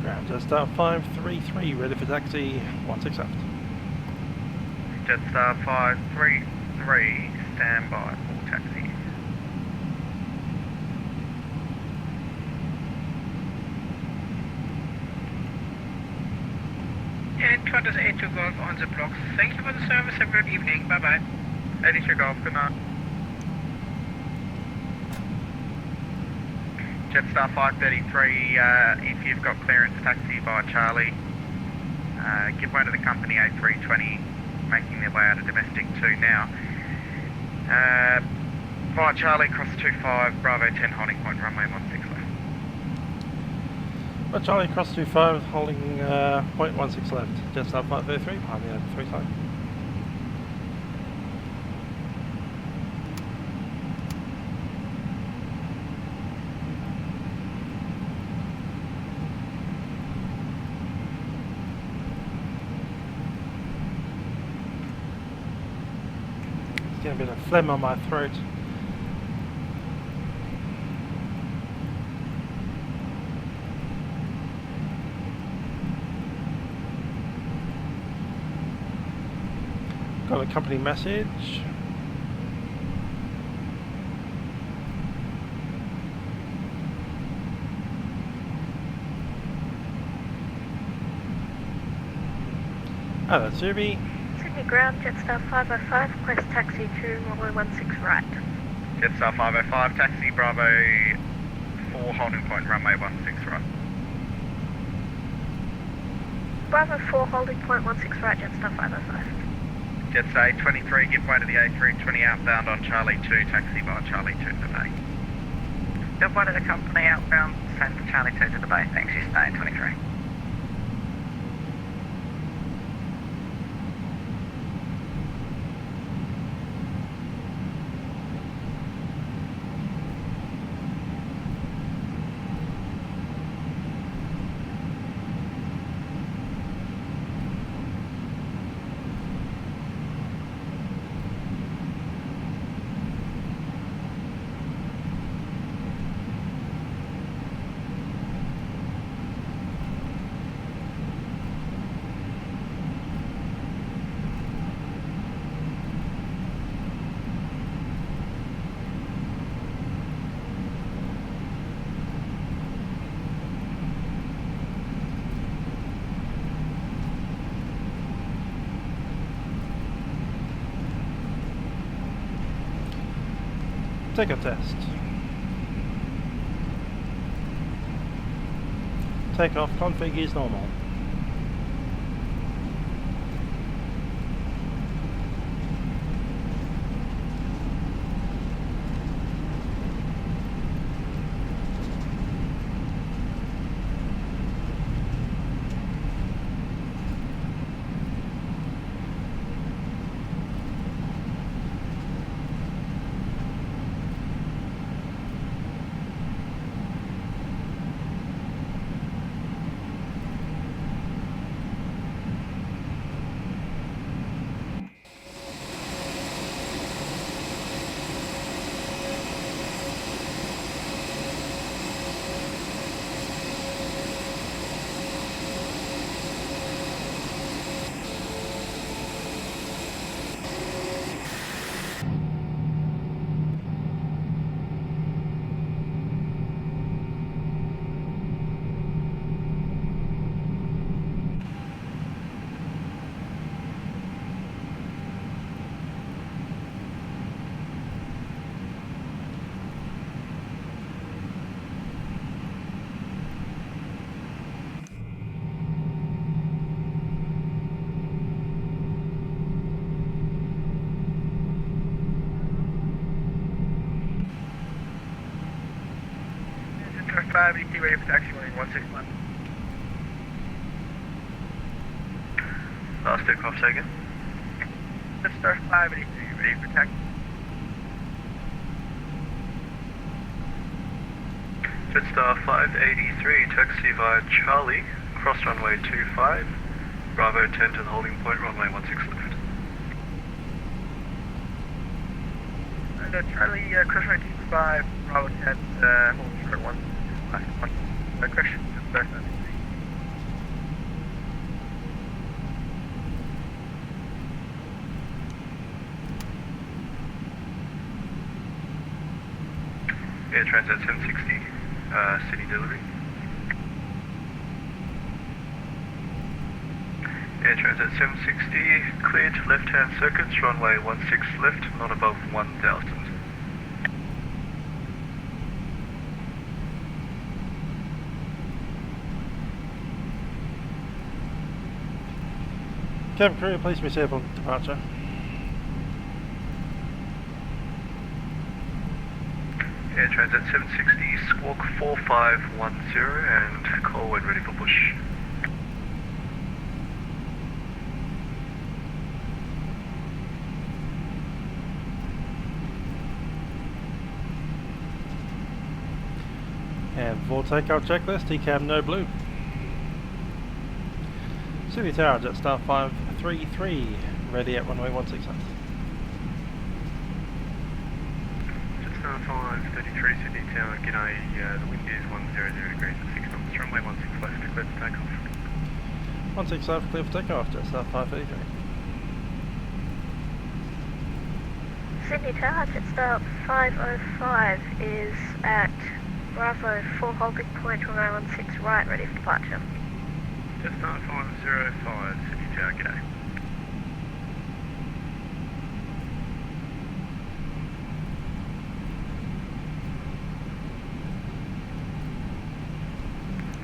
Speaker 1: Ground Jetstar 533 ready for taxi 16 left.
Speaker 3: Jetstar 533 standby for taxi.
Speaker 11: And Qantas 82 Golf on the blocks. Thank you for the service. Have a good evening. Bye bye.
Speaker 3: 82 Golf, good night. Jetstar 533, if you've got clearance taxi by Charlie, give way to the company A320, making their way out of domestic 2 now. Via Charlie, cross 25, Bravo 10, holding point, runway 16 left.
Speaker 1: But Charlie cross 25 holding point 16 left. Jetstar 533 behind the 3 side. Getting a bit of phlegm on my throat. Got a company message. Oh, that's Ruby.
Speaker 10: Sydney ground, Jetstar 505, request taxi to runway 16 right.
Speaker 3: Jetstar 505, taxi Bravo 4, holding point, runway 16 right.
Speaker 10: Bravo 4, holding point 16 right, Jetstar 505.
Speaker 3: Jetstar A23, give way to the A320 outbound on Charlie 2, taxi by Charlie 2 to the bay.
Speaker 11: Give way to the company outbound, send for Charlie 2 to the bay. Thanks, Jetstar A23.
Speaker 1: Takeoff test. Takeoff config is normal.
Speaker 11: 582 ready for taxi, runway 161.
Speaker 3: Last takeoff, say again.
Speaker 11: Jetstar 582 ready for taxi.
Speaker 3: Jetstar 583, taxi via Charlie, cross runway 25, Bravo 10 to the holding point, runway 16 left.
Speaker 11: Charlie, cross runway 25, Bravo 10, hold short 1, left 1. Correction, Jetstar 583.
Speaker 3: Air Transat 760, City delivery. Air Transat 760, cleared left-hand circuits, runway 16 left, not above 1000.
Speaker 1: Cabin crew, please be safe on departure.
Speaker 3: Air Transat 760, squawk 4510 and call when ready for push.
Speaker 1: And for takeoff checklist, TCAM no blue. City Tower, Jetstar 533, ready at runway 16.
Speaker 3: Jetstar 533, Sydney Tower, g'day, the wind is 100 degrees at 6 knots, runway 16 left, clear for takeoff.
Speaker 1: 16 left, clear for takeoff, Jetstar 533.
Speaker 10: Sydney Tower, Jetstar 505 is at Bravo 4 holding point, runway 16 right, ready for departure.
Speaker 3: Jetstar 505, Sydney Tower, g'day.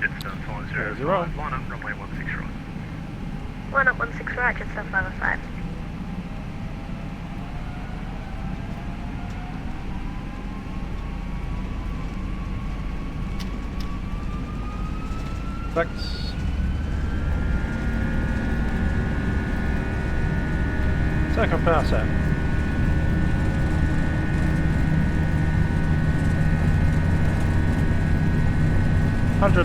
Speaker 3: Jetstar 505, line up, runway 16 right.
Speaker 10: Line up 16 right, Jetstar 505.
Speaker 1: Thanks. Takeoff power set. $100.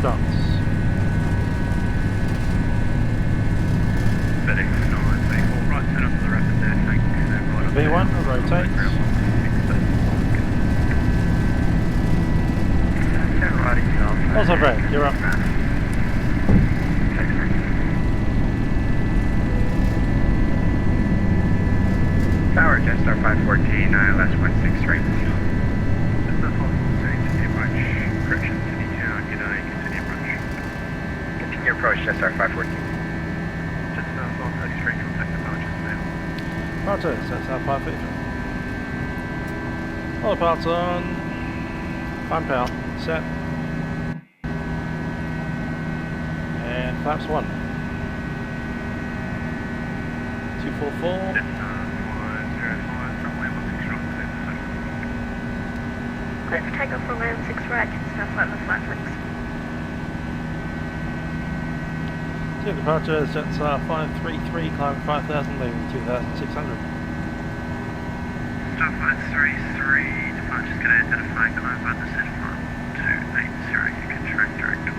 Speaker 3: FedEx 934, right turn up to the rapid there, thanks. Right
Speaker 1: V1, rotate.
Speaker 3: Turn right yourself.
Speaker 1: Also break, you're up.
Speaker 11: Tower, Jetstar 514, last 16 straight.
Speaker 3: Jetstar 514, continue approach. Correction, Sydney Tower, g'day, continue approach.
Speaker 11: Continue approach, Jetstar 514.
Speaker 3: Jetstar 533, contact departures now.
Speaker 1: Roger, Jetstar 533. All the parts on. Climb power, set. And flaps 1. 244.
Speaker 10: Clear for takeoff, runway 16 right, Jetstar 505, thanks.
Speaker 1: Two departures, Jetstar 533, climb 5,000, leaving 2,600.
Speaker 3: Jetstar 533, departures can identify, climb by the set 1280, you can track direct to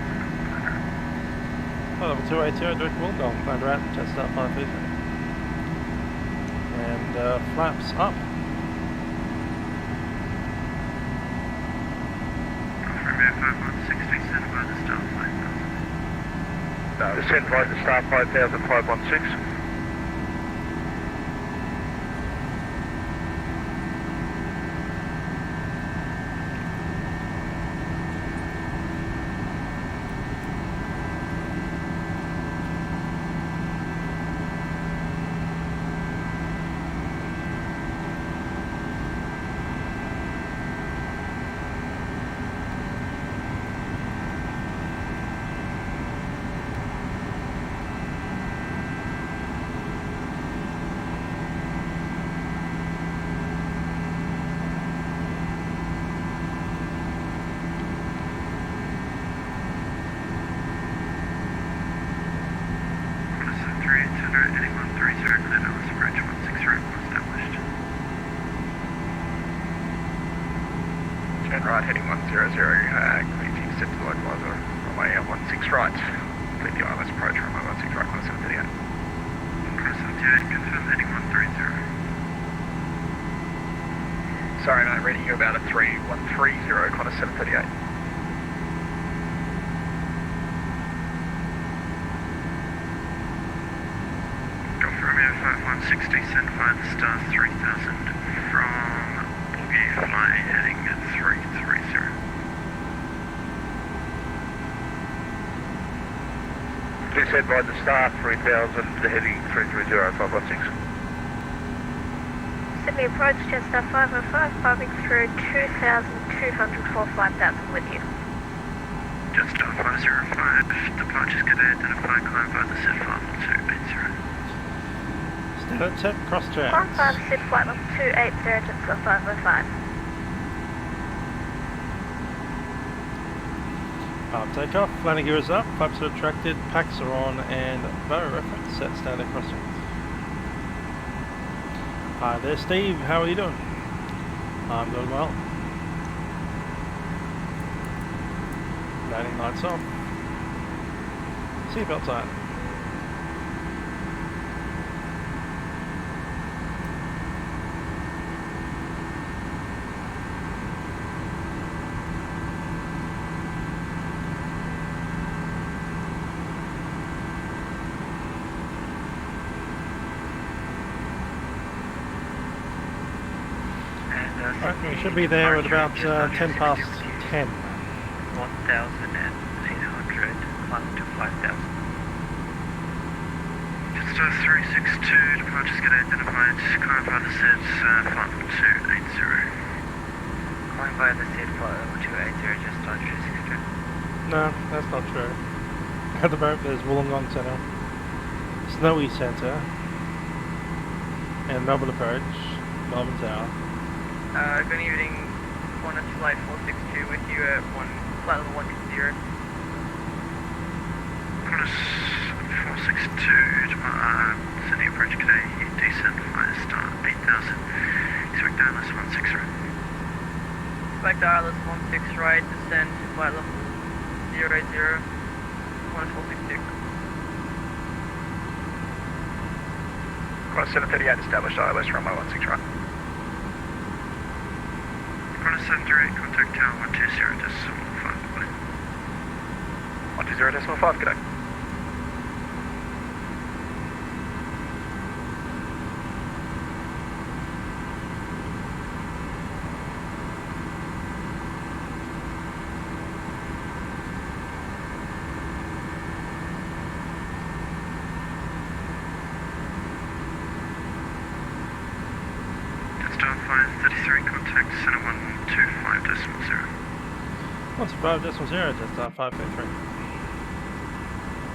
Speaker 1: Level 280, direct to Wollongong, climb right, Jetstar 533. And flaps up.
Speaker 9: Descend right to start 5,516.
Speaker 3: Center, heading 130, clear Dallas approach 160 right, established.
Speaker 9: Turn right, heading 100, clear to set to localizer, runway 16 right. Clear the ILS approach, runway 16 right, close 738.
Speaker 3: Close 78, confirm heading 130.
Speaker 9: Sorry mate, reading you about a 3130, Qantas 738.
Speaker 3: Golf Romeo 5160, send 5 star 3000 from Boogie Fly heading at 330.
Speaker 9: Please head by the star 3000, heading 330, 516.
Speaker 10: Sydney approach, Jetstar 505, passing through 2,200 for 5,000 with you.
Speaker 3: Jetstar 505, departures get identified, climb by the set 51280.
Speaker 1: Standard set, cross track.
Speaker 10: Climb 5, sit flight level 280, Jetstar 505.
Speaker 1: Takeoff, landing gear is up, flaps are retracted, packs are on, and no reference set standard cross track. Hi there Steve, how are you doing? I'm doing well. Landing lights on. Seatbelts on. Right, we should be there at about 10 past 10.
Speaker 7: 1,800, climb to 5,000.
Speaker 3: Jetstar 362, departures get identified, climb by the set flight level 280.
Speaker 7: Climb by the set flight level 280, Jetstar 362.
Speaker 1: No, that's not true. At the moment there's Wollongong Centre, Snowy Centre, and Melbourne Approach, Melbourne Tower.
Speaker 11: Good evening, Qantas flight 462 with you at flight level 120.
Speaker 3: Qantas 462, Sydney approach today, descent 5 star 8000, expect ILS 16 right.
Speaker 11: Expect ILS 16 right, descend to flight level 080, Qantas 462.
Speaker 9: Qantas 738, established ILS, runway 16 right.
Speaker 3: Qantas 738, contact tower 120.5 away.
Speaker 9: 120.5, g'day.
Speaker 3: Jetstar 533, contact center 125.0.
Speaker 1: 125.0, Jetstar 533.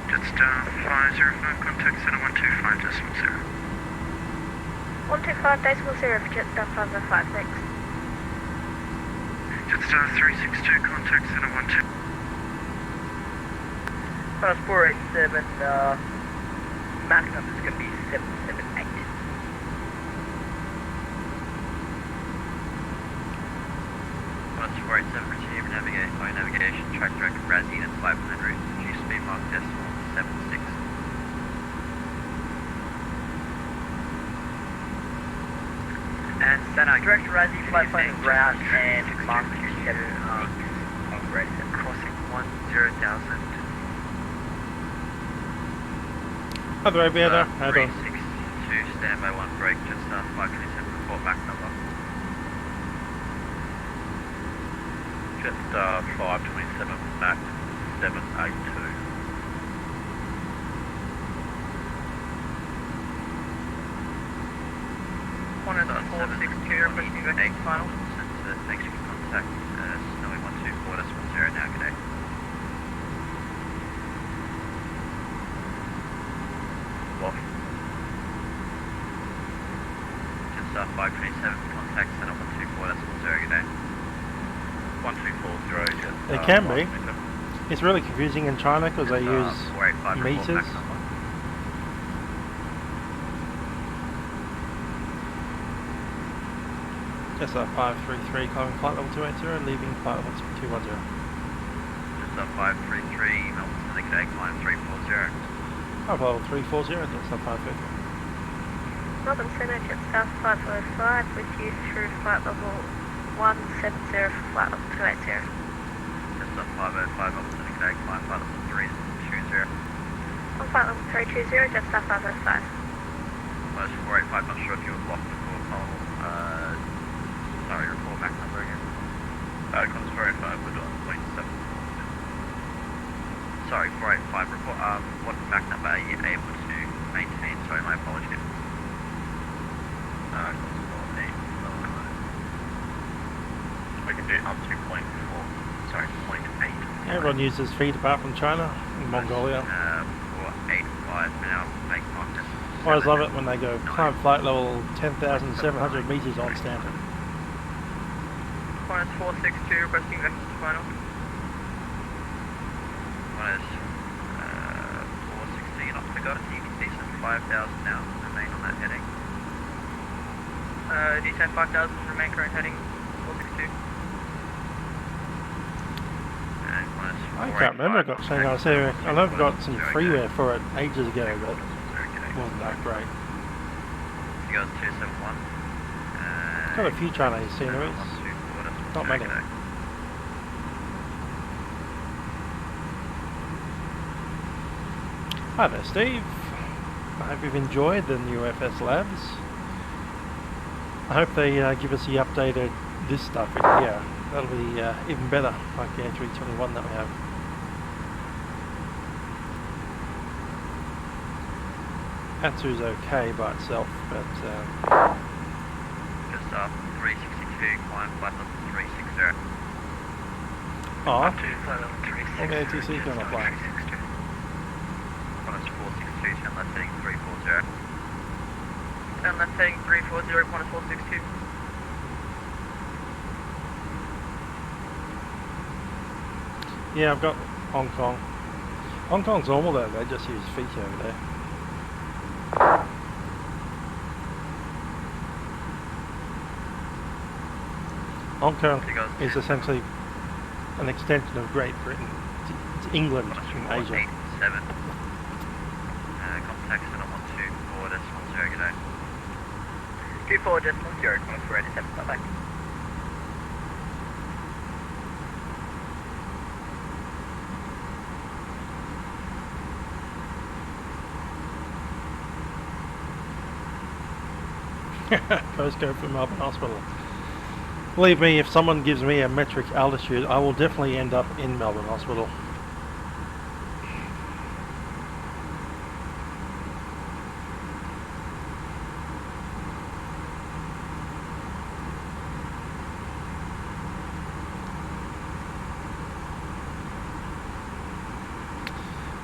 Speaker 3: Jetstar 505, contact center 125.0.
Speaker 10: 125.0 for Jetstar 505, thanks.
Speaker 3: Jetstar 362, contact center 12.
Speaker 11: Qantas 487, Mach number is going to be 778.
Speaker 7: Qantas 487, receive navigation, track direct Brazil at 500, reduce speed mark decimal 76.
Speaker 11: And Sana, direct Razzie 500 route and Mark 27 ready.
Speaker 7: Crossing 10,000.
Speaker 1: Other aviator, how do
Speaker 7: 362, standby 1 break, Jetstar 527, report back number.
Speaker 12: Jetstar 527, Mach 782.
Speaker 11: Qantas 462, requesting vector final.
Speaker 7: Thanks for contact, Snowy 124.0 now, g'day.
Speaker 12: What?
Speaker 7: Jetstar 527, contact center 124.0, g'day.
Speaker 12: 1240, Jetstar.
Speaker 1: They can be. It's really confusing in China because they use
Speaker 7: 485, report
Speaker 1: meters.
Speaker 7: back number.
Speaker 1: Jetstar 533 climbing flight level 280, leaving flight level 210.
Speaker 12: Jetstar 533, Melbourne Center today, climb 340.
Speaker 1: Flight level 340, Jetstar 533.
Speaker 10: Melbourne Center, Jetstar 505 with you through flight level 170 for flight level 280.
Speaker 12: Jetstar 505, Melbourne Center today, climb flight level 320.
Speaker 10: On flight level 320, Jetstar 505.
Speaker 12: Minus 485, not sure if you were blocked before call. Sorry, report back number again. Cons 485, we're doing 0.7. Sorry, 485, report, what back number are you able to maintain? Sorry, my apologies. Cons 14, we can do up to 0.4, sorry, 0.8.
Speaker 1: Everyone uses feet apart from China and Mongolia.
Speaker 12: 485 now, make market.
Speaker 1: I always love it when they go climb flight level 10,700 meters on standard.
Speaker 11: Minus 462, requesting vectors to final.
Speaker 12: Minus 416 off the go. You can descend 5,000 now, remain on that heading.
Speaker 11: Descend 5,000, remain current heading 462.
Speaker 12: And minus
Speaker 1: I can't remember, I got saying I was there. I know I've got some freeware for it ages ago, but it wasn't that great.
Speaker 12: You got 271.
Speaker 1: Got a few Chinese sceneries. Not many. Hi there, Steve. I hope you've enjoyed the new FSlabs. I hope they give us the updated this stuff in here. That'll be even better, like the A321 that we have. Atsu's okay by itself, but
Speaker 12: just up 362, climb flight level 360.
Speaker 1: oh,
Speaker 12: Up to flight level 360.
Speaker 1: all the ATC going to fly.
Speaker 12: Minus 462, turn left heading 340.
Speaker 11: Turn left heading 340, minus 462.
Speaker 1: Yeah, I've got Hong Kong. Hong Kong's normal though, they just use feet over there. Hong Kong is essentially an extension of Great Britain. It's England in Asia.
Speaker 12: 7. Contact center 124.0, good day.
Speaker 11: 24.0, minus 487, bye bye.
Speaker 1: Postcode for Melbourne Hospital. Believe me, if someone gives me a metric altitude, I will definitely end up in Melbourne Hospital.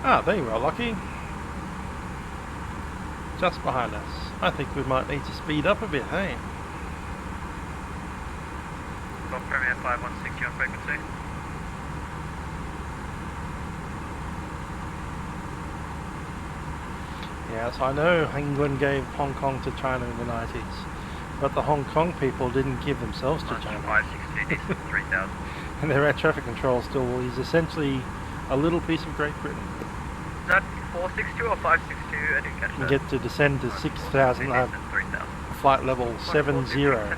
Speaker 1: Ah, there you are, Lucky. Just behind us. I think we might need to speed up a bit, hey?
Speaker 12: Golf Premier 5160 on frequency.
Speaker 1: Yes, I know England gave Hong Kong to China in the 90s, but the Hong Kong people didn't give themselves to China.
Speaker 12: 562, decent 3000.
Speaker 1: And their air traffic control still is essentially a little piece of Great Britain.
Speaker 11: Is that 462 or 562? I didn't catch
Speaker 1: You
Speaker 11: that.
Speaker 1: get to descend to 6,000,
Speaker 12: 3000.
Speaker 1: flight level 70.
Speaker 11: 3,000.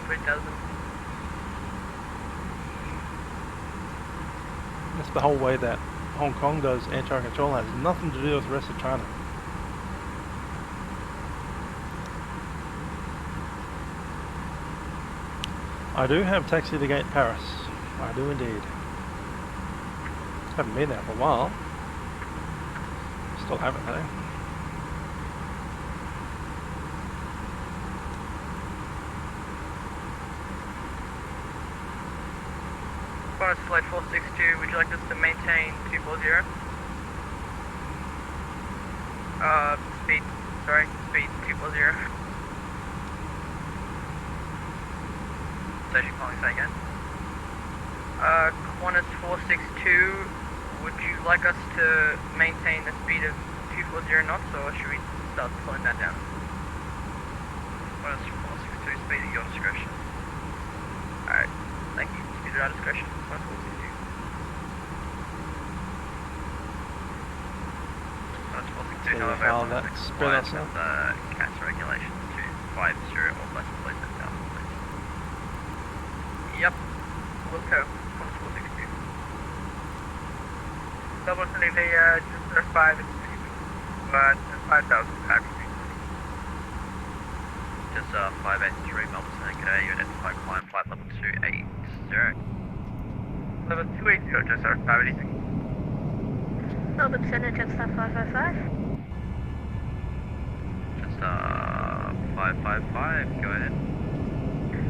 Speaker 1: That's the whole way that Hong Kong does air traffic control. Has nothing to do with the rest of China. I do have Taxi to Gate Paris. I do indeed. Haven't been there for a while. Still haven't though.
Speaker 11: Bonus flight 462, would you like us to maintain 240? Speed 240.
Speaker 12: Station calling, say again.
Speaker 11: Qantas 462, would you like us to maintain the speed of 240 knots, or should we start slowing that down?
Speaker 12: Qantas 462, speed at your discretion.
Speaker 11: consider our discretion.
Speaker 1: See how that spread us out.
Speaker 12: CATS regulations to 50 or less please and down, please.
Speaker 11: Yep. Wilco, 462. Double sending the Jetstar 5 and 6, but 5,000 packaging.
Speaker 12: Jetstar 583, Melbourne Center, g'day, you identify climb flight level 280.
Speaker 11: Level 280, Jetstar 586.
Speaker 10: Melbourne Center, Jetstar 505.
Speaker 12: Jetstar 555, go ahead.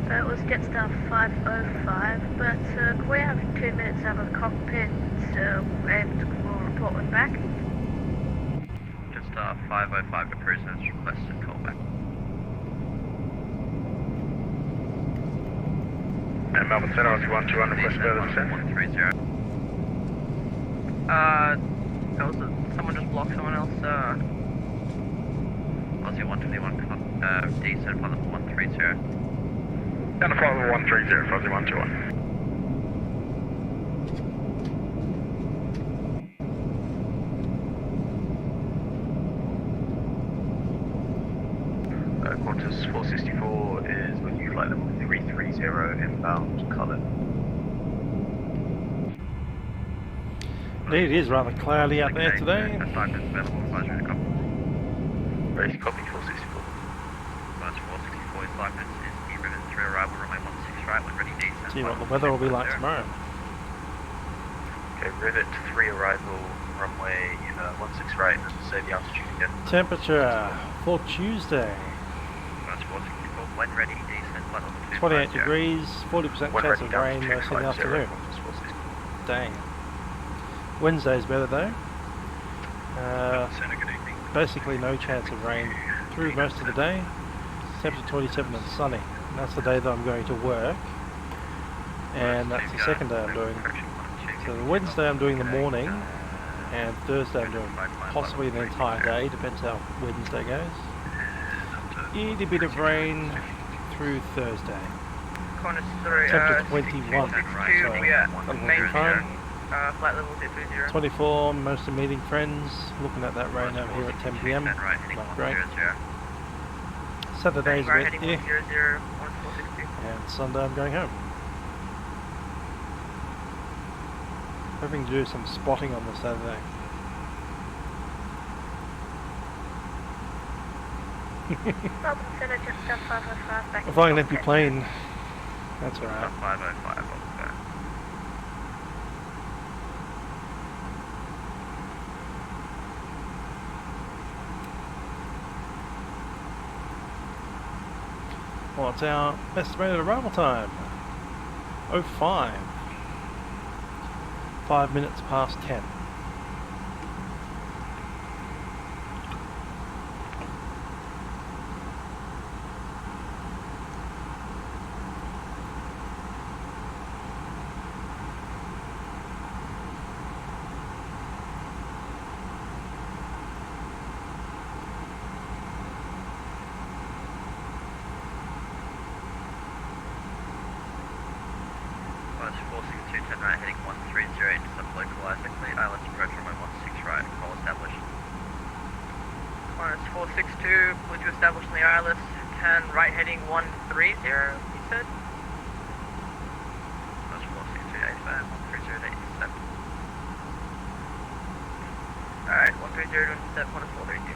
Speaker 10: So it was Jetstar 505, but can we have 2 minutes out of the cockpit and we'll report when back?
Speaker 12: Jetstar 505, the cruise has requested callback.
Speaker 9: And Melbourne Center, Aussie 121, request further descent.
Speaker 12: 130.
Speaker 11: Someone just blocked someone else,
Speaker 12: Aussie 121, descent upon level 130.
Speaker 9: Down to flight level 130 for Aussie 121.
Speaker 5: Qantas 464 is looking at flight level 330 inbound Cullen.
Speaker 1: Indeed, it is rather cloudy out there today.
Speaker 12: Base copy 464. Flight 464 is 5 minutes, is the Rivet 3 arrival, runway 16 right, when ready descent.
Speaker 1: See what the weather will be like tomorrow.
Speaker 5: Okay, Rivet 3 arrival, runway 16 right, and say the altitude again.
Speaker 1: Temperature for Tuesday.
Speaker 12: Flight 464, when ready descent, flight level
Speaker 1: 28 degrees, 40%
Speaker 5: When
Speaker 1: chance
Speaker 5: ready,
Speaker 1: of
Speaker 5: down
Speaker 1: rain
Speaker 5: to
Speaker 1: most of the
Speaker 5: 250,
Speaker 1: afternoon.
Speaker 5: Qantas 464.
Speaker 1: Dang. Wednesday's better though.
Speaker 9: Center, good evening.
Speaker 1: Basically no chance of rain through most of the day. Temperature 27 and sunny. And that's the day that I'm going to work. And that's the second day I'm doing. So Wednesday I'm doing the morning, and Thursday I'm doing possibly the entire day, depends how Wednesday goes. Itty bit of rain through Thursday.
Speaker 11: Qantas 3,
Speaker 1: Temperature 21, so
Speaker 11: main
Speaker 1: time.
Speaker 11: flight level 230.
Speaker 1: 24, mostly meeting friends, looking at that rain over here at 10 PM. Not great. Saturday's a bit,
Speaker 11: heading
Speaker 1: yeah.
Speaker 11: 100, 462.
Speaker 1: And Sunday I'm going home. Hoping to do some spotting on the Saturday.
Speaker 10: Melbourne Center, Jetstar 505, back
Speaker 1: If I can empty plane, that's alright.
Speaker 12: 505, I'll go.
Speaker 1: What's our estimated arrival time? 05. 5 minutes past 10.
Speaker 12: Flight 462, turn right, heading 130, intercept localized, clear ILS approach runway 16 right, call established.
Speaker 11: Qantas 462, flew to establish in the ILS, turn right heading 130, you said?
Speaker 12: Flight 462, 85, 130 to intercept.
Speaker 11: Alright, 130 to intercept, Qantas 432.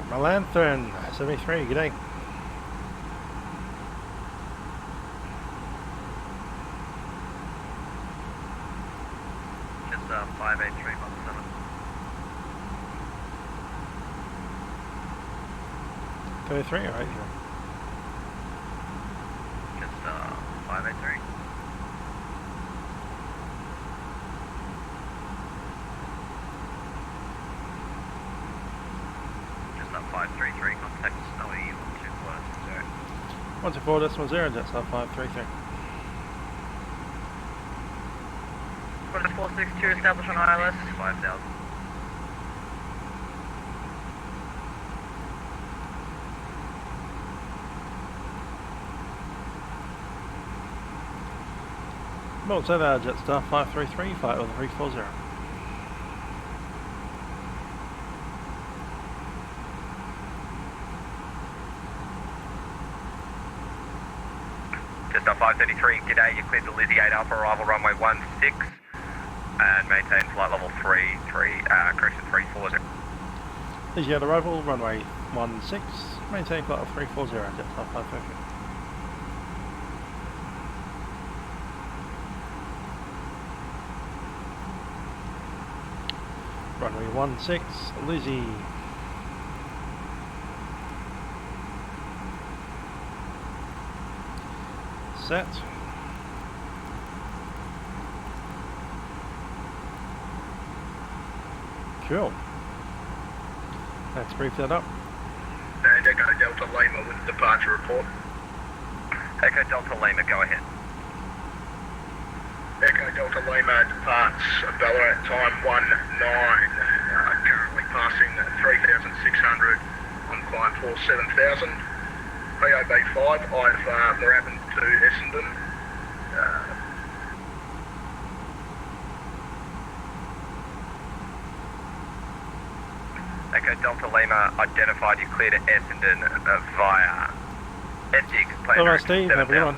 Speaker 1: Melanthron 73, g'day.
Speaker 12: Just 583 1 7.
Speaker 1: $33 or 80?
Speaker 12: Just 583. Just 533. Contact Snowy
Speaker 1: 124.0, Jetstar 533.
Speaker 11: Quarter 462, establish on ILS.
Speaker 12: 5000.
Speaker 1: Well, so there, Jetstar 533, flight level 340.
Speaker 9: Jetstar 533, g'day, you cleared the Lizzie 8 Alpha, arrival runway 16 and maintain flight level 33, correction 340.
Speaker 1: Lizzie at arrival, runway 16, maintain flight level 340, Jetstar 533. Runway 16, Lizzie. Set. Cool. Let's brief that up.
Speaker 9: And Echo Delta Lima with departure report. Echo Delta Lima, go ahead. Echo Delta Lima departs Ballarat time 19, currently passing 3,600 on climb for 7,000. POB 5, I've Moorabbin to Essendon. Echo Delta Lima identified you clear to Essendon via FTX Global
Speaker 1: Alright, Steve, have a good one.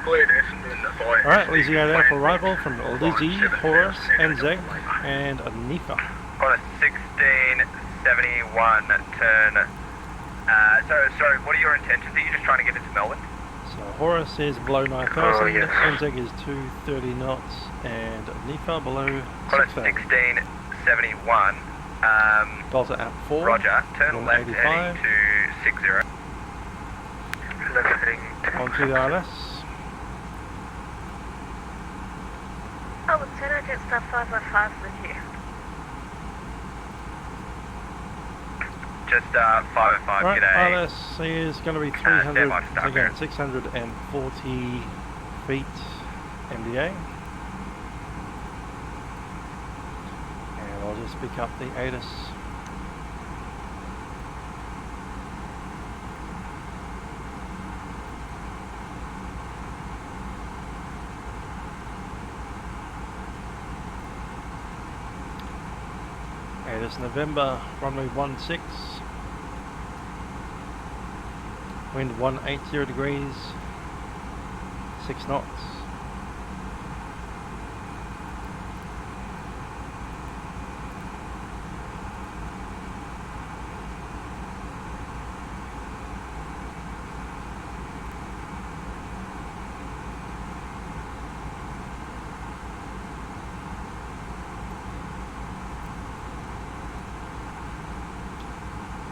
Speaker 9: Cleared Essendon via
Speaker 1: Alright, Lizzie out there for arrival from Lizzie, Horus, NZ, and Nifa.
Speaker 9: On a 1671 turn. Sorry, what are your intentions? Are you just trying to get into Melbourne?
Speaker 1: So Horus is below 9,000, NZ is 230 knots, and Nifa below 6,000.
Speaker 9: On a 1671.
Speaker 1: Delta at 4.
Speaker 9: Roger, turn left
Speaker 1: 185.
Speaker 9: heading to 60. Left heading to
Speaker 1: Onto the ILS.
Speaker 10: Oh, Lieutenant Jetstar 505 with you.
Speaker 9: Just 505,
Speaker 1: Right,
Speaker 9: g'day.
Speaker 1: ILS is going to be 300,
Speaker 9: by, start
Speaker 1: again,
Speaker 9: there.
Speaker 1: 640 feet MDA. And I'll just pick up the ATIS. ATIS November, runway 16. Wind 180 degrees, 6 knots.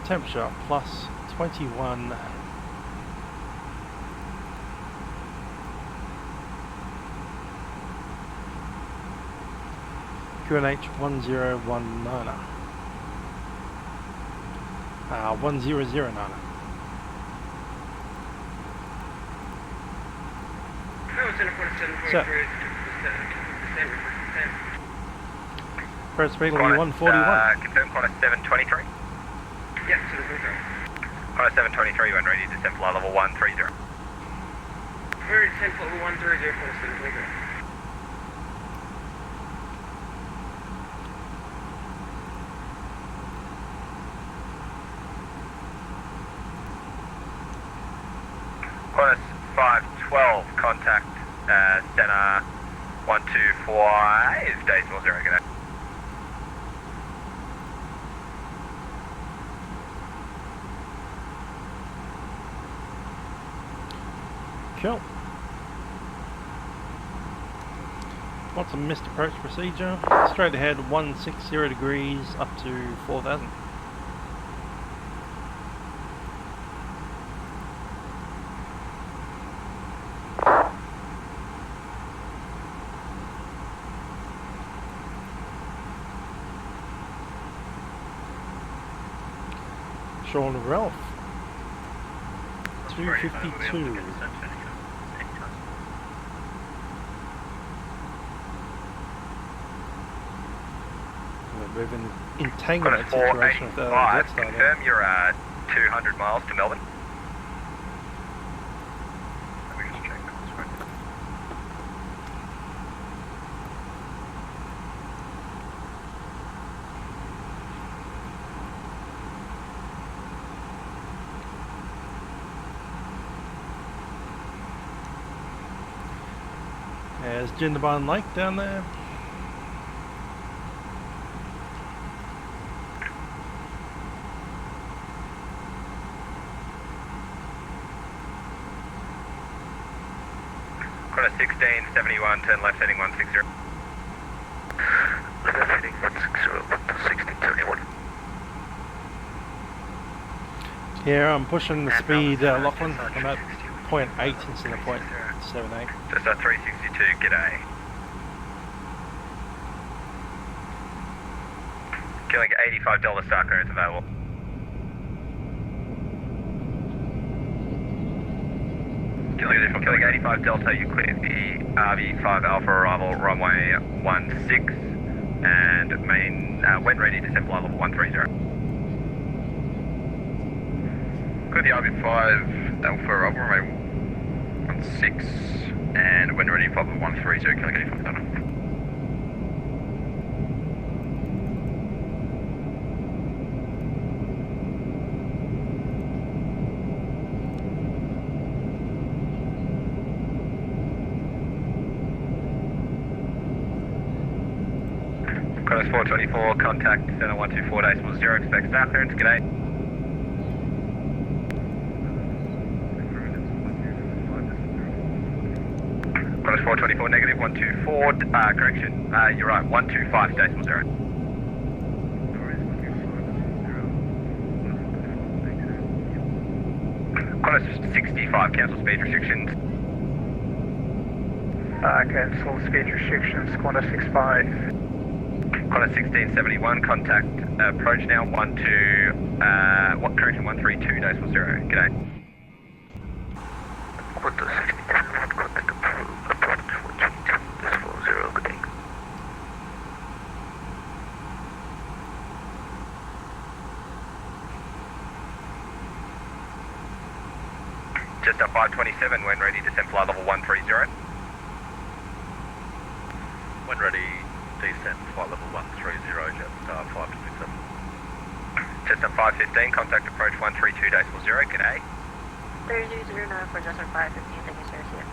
Speaker 1: Temperature plus 21. QNH 1019. 1009. Set. First speed will be 141.
Speaker 9: Confirm Qantas 723.
Speaker 11: Yep, to the cruiser.
Speaker 9: Qantas 723 when ready, descend flight level 130.
Speaker 11: Very 10 level 130 for the cruiser.
Speaker 9: Qantas 512, contact center 125, decimal 0, g'day.
Speaker 1: fuel. What's a missed approach procedure? Straight ahead 160 degrees up to 4,000. Sean Ralph, 252. Moving entanglement situation with the Jetstar.
Speaker 12: Confirm you're 200 miles to Melbourne. Let me just check this one.
Speaker 1: There's Jindabyne Lake down there.
Speaker 12: Got a 1671, turn left heading 160.
Speaker 14: Left heading 160, 1671.
Speaker 1: Yeah, I'm pushing the speed, Lachlan. I'm at 0.8 instead of 0.78.
Speaker 12: Just a 362, g'day. Killing $85 star clearance available. Killing 85 Delta, you clear the RV5 Alpha arrival runway 16 and main when ready descent flight level 130. Clear the RV5 Alpha arrival runway 16 and when ready flight level 130, killing 85 Delta. Cross 424, contact center 124.0, expect star clearance, g'day. Cross 424, negative 124, correction, you're right, 125.0. Cross 65, cancel speed restrictions.
Speaker 11: Cancel speed restrictions, Qantas 65.
Speaker 12: Qantas 1671, contact approach now, correction 132.0, g'day.
Speaker 14: Qantas 1671, contact approach 132.0, good day.
Speaker 12: Jetstar 527, when ready, descent flight level 130.
Speaker 14: When ready, descent flight level 130, Jetstar 527.
Speaker 12: Jetstar 515, contact approach 132.0, g'day.
Speaker 10: 3009 for Jetstar 515, thank you sir, see ya.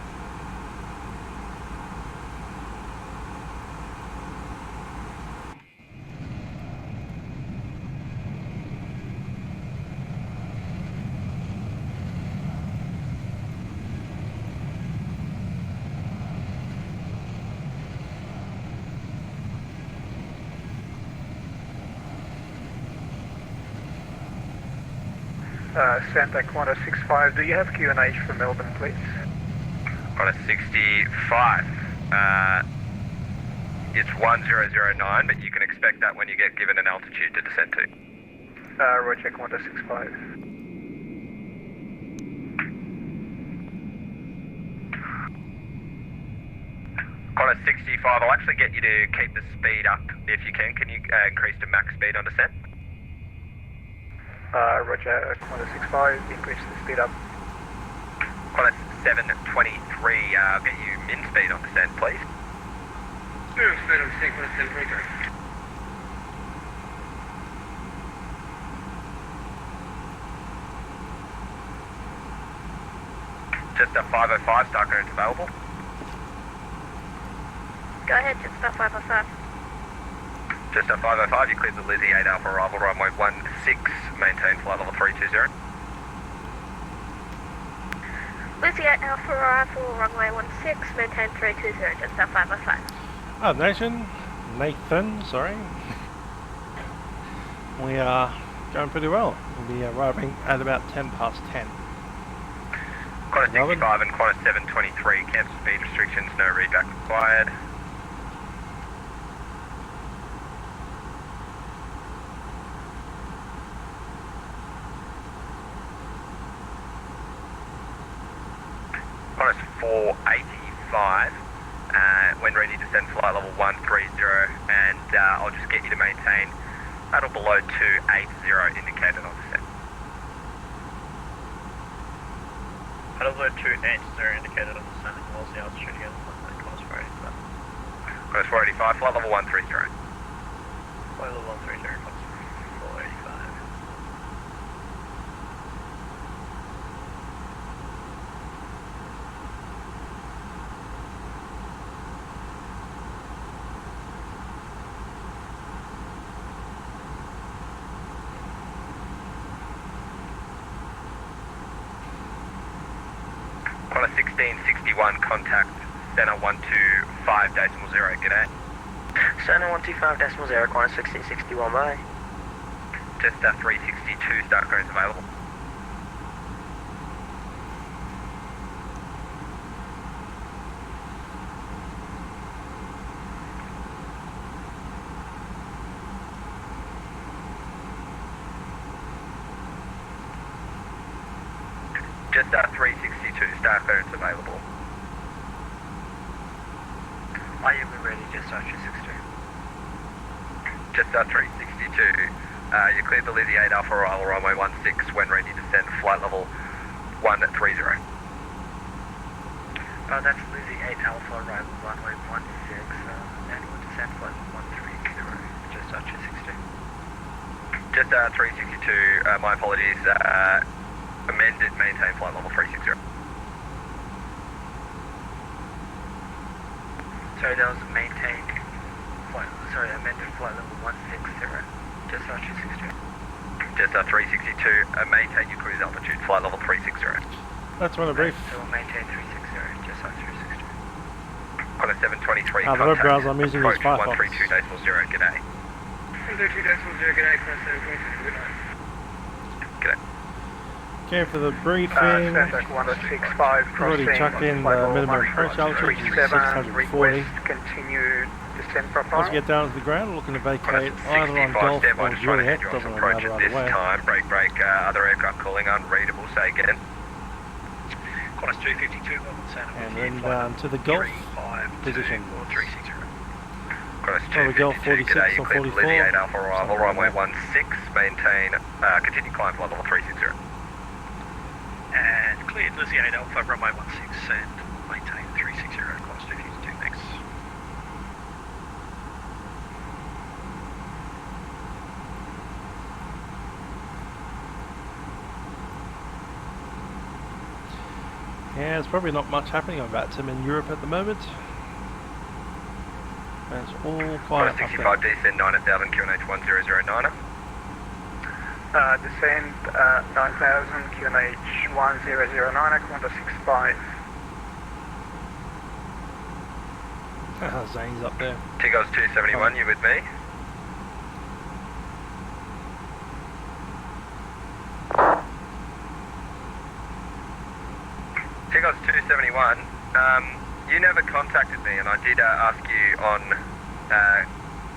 Speaker 11: Santa Qantas 65, do you have Q&H for Melbourne, please?
Speaker 12: Qantas 65, it's 1009, but you can expect that when you get given an altitude to descend to.
Speaker 11: Roger, Qantas 65.
Speaker 12: Qantas 65, I'll actually get you to keep the speed up if you can. Can you increase to max speed on descent?
Speaker 11: Roger, Qantas 65, increase the speed up.
Speaker 12: Qantas 723, I'll get you min speed on descent, please.
Speaker 11: Speed on descent, Qantas 723.
Speaker 12: Jetstar 505, star clearance available.
Speaker 10: Go ahead, Jetstar 505.
Speaker 12: Jetstar 505, you cleared the Lizzie 8 Alpha arrival runway 16, maintain flight level 320.
Speaker 10: Lizzie 8 Alpha arrival, runway 16, maintain 320, Jetstar 505.
Speaker 1: Nathan, sorry. We are going pretty well. We'll be arriving at about 10 past 10.
Speaker 12: Qantas 65 and Qantas 723, cancel speed restrictions, no readback required. Qantas 485, when ready to descend flight level 130, and I'll just get you to maintain paddle below 280 indicated on descent.
Speaker 14: Paddle below 280 indicated on descent, and what's the altitude again? Qantas 485.
Speaker 12: Qantas 485, flight level 130.
Speaker 14: Flight level 130, Qantas 485.
Speaker 12: Qantas 1661, contact center 125.0, g'day.
Speaker 11: Center 125.0, Qantas 1661, bye.
Speaker 12: Jetstar 362, start clearance available. Jetstar 362, start clearance available.
Speaker 11: Are you ready, Jetstar 362?
Speaker 12: Jetstar 362, you cleared the Lizzie 8 Alpha arrival runway 16 when ready to descend flight level 130.
Speaker 11: That's Lizzie 8 Alpha arrival runway 16, and we'll descend flight level 130, Jetstar 362.
Speaker 12: Jetstar 362, my apologies, amended, maintain flight level 360.
Speaker 11: Sorry, that was maintained flight, amended flight level 160, Jetstar 360.
Speaker 12: Jetstar 362, maintain your cruise altitude, flight level 360.
Speaker 1: That's one of brief.
Speaker 11: So we'll maintain 360, Jetstar 360.
Speaker 12: Qantas 723,
Speaker 1: the web browser I'm using is Firefox.
Speaker 12: 132.0, g'day.
Speaker 11: 132.0, g'day, Qantas 723, good night.
Speaker 12: G'day.
Speaker 1: Okay, for the briefing,
Speaker 11: Standback 165,
Speaker 1: we've already chucked in the minimum approach altitude, which is 640.
Speaker 11: Continue descent profile.
Speaker 1: Once we get down to the ground, we're looking to vacate either on Golf or Juliet, doesn't really matter either way.
Speaker 12: Time, break, other aircraft calling unreadable, say again.
Speaker 14: Qantas 252,
Speaker 1: and then down to the Golf position.
Speaker 12: Qantas
Speaker 1: So the Golf
Speaker 12: 252,
Speaker 1: 46
Speaker 12: g'day, you
Speaker 1: or
Speaker 12: cleared
Speaker 1: 44.
Speaker 12: Lizzie 8 Alpha arrival, runway 16, maintain, continue climb flight level 360.
Speaker 14: And cleared Lizzie 8 Alpha, runway 16, and maintain 360, Qantas 252, thanks.
Speaker 1: Yeah, there's probably not much happening on Vatsim in Europe at the moment. It's all quiet
Speaker 12: Qantas
Speaker 1: up
Speaker 12: 65,
Speaker 1: there.
Speaker 12: descend 9000, QNH 1009.
Speaker 11: Descend 9000, QNH 1009, Qantas 65.
Speaker 1: Zane's up there.
Speaker 12: Tigos 271, you with me? Tigos 271, you never contacted me, and I did ask you on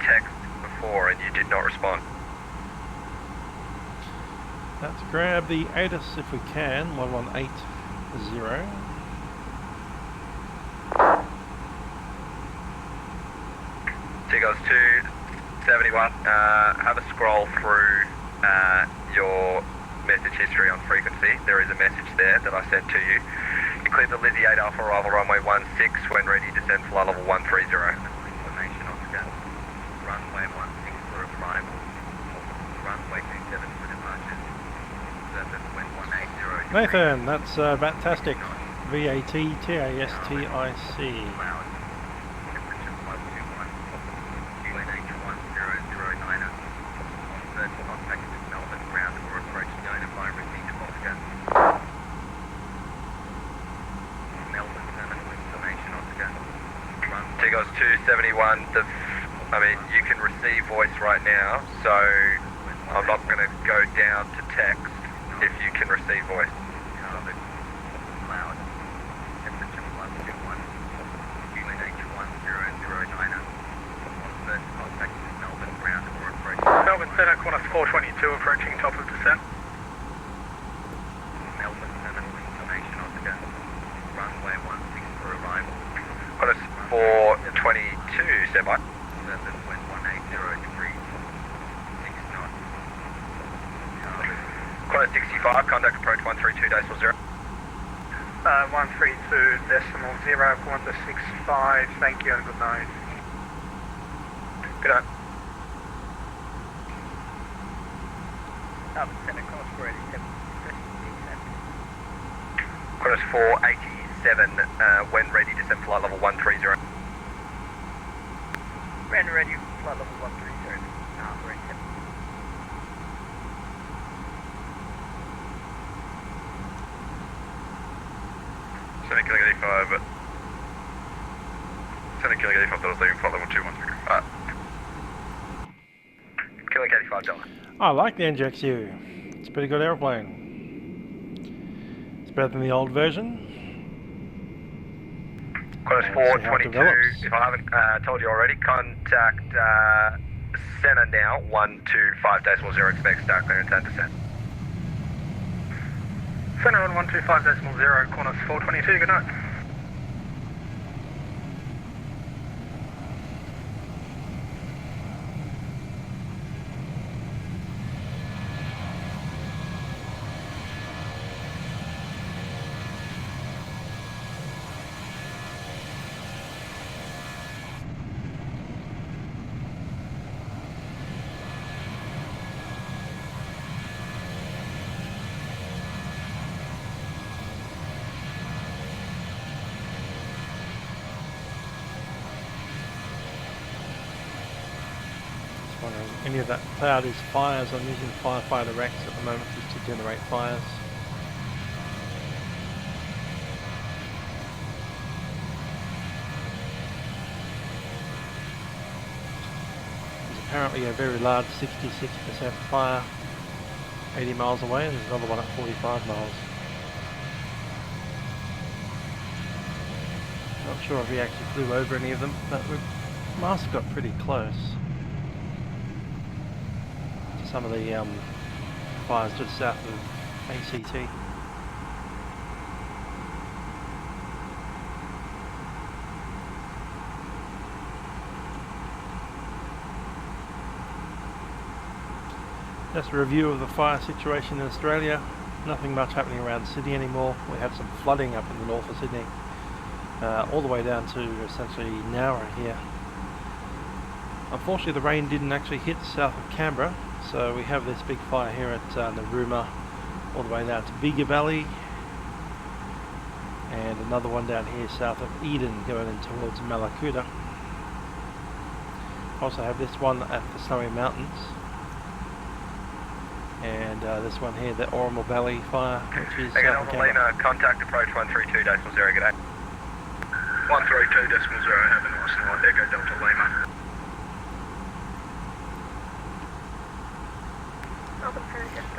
Speaker 12: text before, and you did not respond.
Speaker 1: Let's grab the ATIS if we can, 1180.
Speaker 12: Tigos 271, have a scroll through your message history on frequency. There is a message there that I sent to you. You cleared the Lizzie 8 Alpha arrival runway 16 when ready to descend flight level 130. Information on scale. Runway 16 for arrival. Runway 27 for departure. Surface wind 180.
Speaker 1: Nathan, that's fantastic. VATTASTIC.
Speaker 12: Seagulls 271, I mean, you can receive voice right now, so I'm not going to go down to text if you can receive voice.
Speaker 7: Cloud. Temperature +21. QNH 1009. First contact with Melbourne ground or approaching.
Speaker 3: Melbourne Centre, Qantas 422, approaching top of descent.
Speaker 7: Melbourne terminal information Oscar. Runway 16 for arrival.
Speaker 12: Qantas 422, stand by.
Speaker 7: Surface wind 180 degrees. 6 knots.
Speaker 12: Qantas 65, contact approach 132.0.
Speaker 3: 132.0, Qantas 65, thank you and good night.
Speaker 12: Good night.
Speaker 11: Melbourne Centre, Qantas 487.
Speaker 12: Qantas 487, when ready, descend flight level 130.
Speaker 11: When ready, flight level 130. 487.
Speaker 3: Centre Killing 85, Centre Killing 85, that was leaving flight level 213.
Speaker 12: Killing 85 Delta.
Speaker 1: I like the NGXU. It's a pretty good airplane. It's better than the old version.
Speaker 12: Qantas
Speaker 1: And see how it
Speaker 12: 422,
Speaker 1: develops.
Speaker 12: if I haven't told you already, contact Centre now, 125.0, expect start clearance and descent.
Speaker 3: Centre on 125.0, Qantas 422, good night.
Speaker 1: Wondering any of that cloud is fires. I'm using Firefighter Rex at the moment just to generate fires. There's apparently a very large 66% fire 80 miles away, and there's another one at 45 miles. Not sure if he actually flew over any of them, but we must have got pretty close. Some of the fires just south of ACT. Just a review of the fire situation in Australia. Nothing much happening around Sydney anymore. We had some flooding up in the north of Sydney, all the way down to essentially Nowra here. Unfortunately, the rain didn't actually hit south of Canberra. So we have this big fire here at Narooma, all the way down to Bega Valley, and another one down here south of Eden going in towards Malakuta. Also have this one at the Snowy Mountains, and this one here, the Oromel Valley fire, which is south of Canberra.
Speaker 12: Lima, contact approach 132.0, good day.
Speaker 9: 132.0, have a nice night, Echo Delta Lima.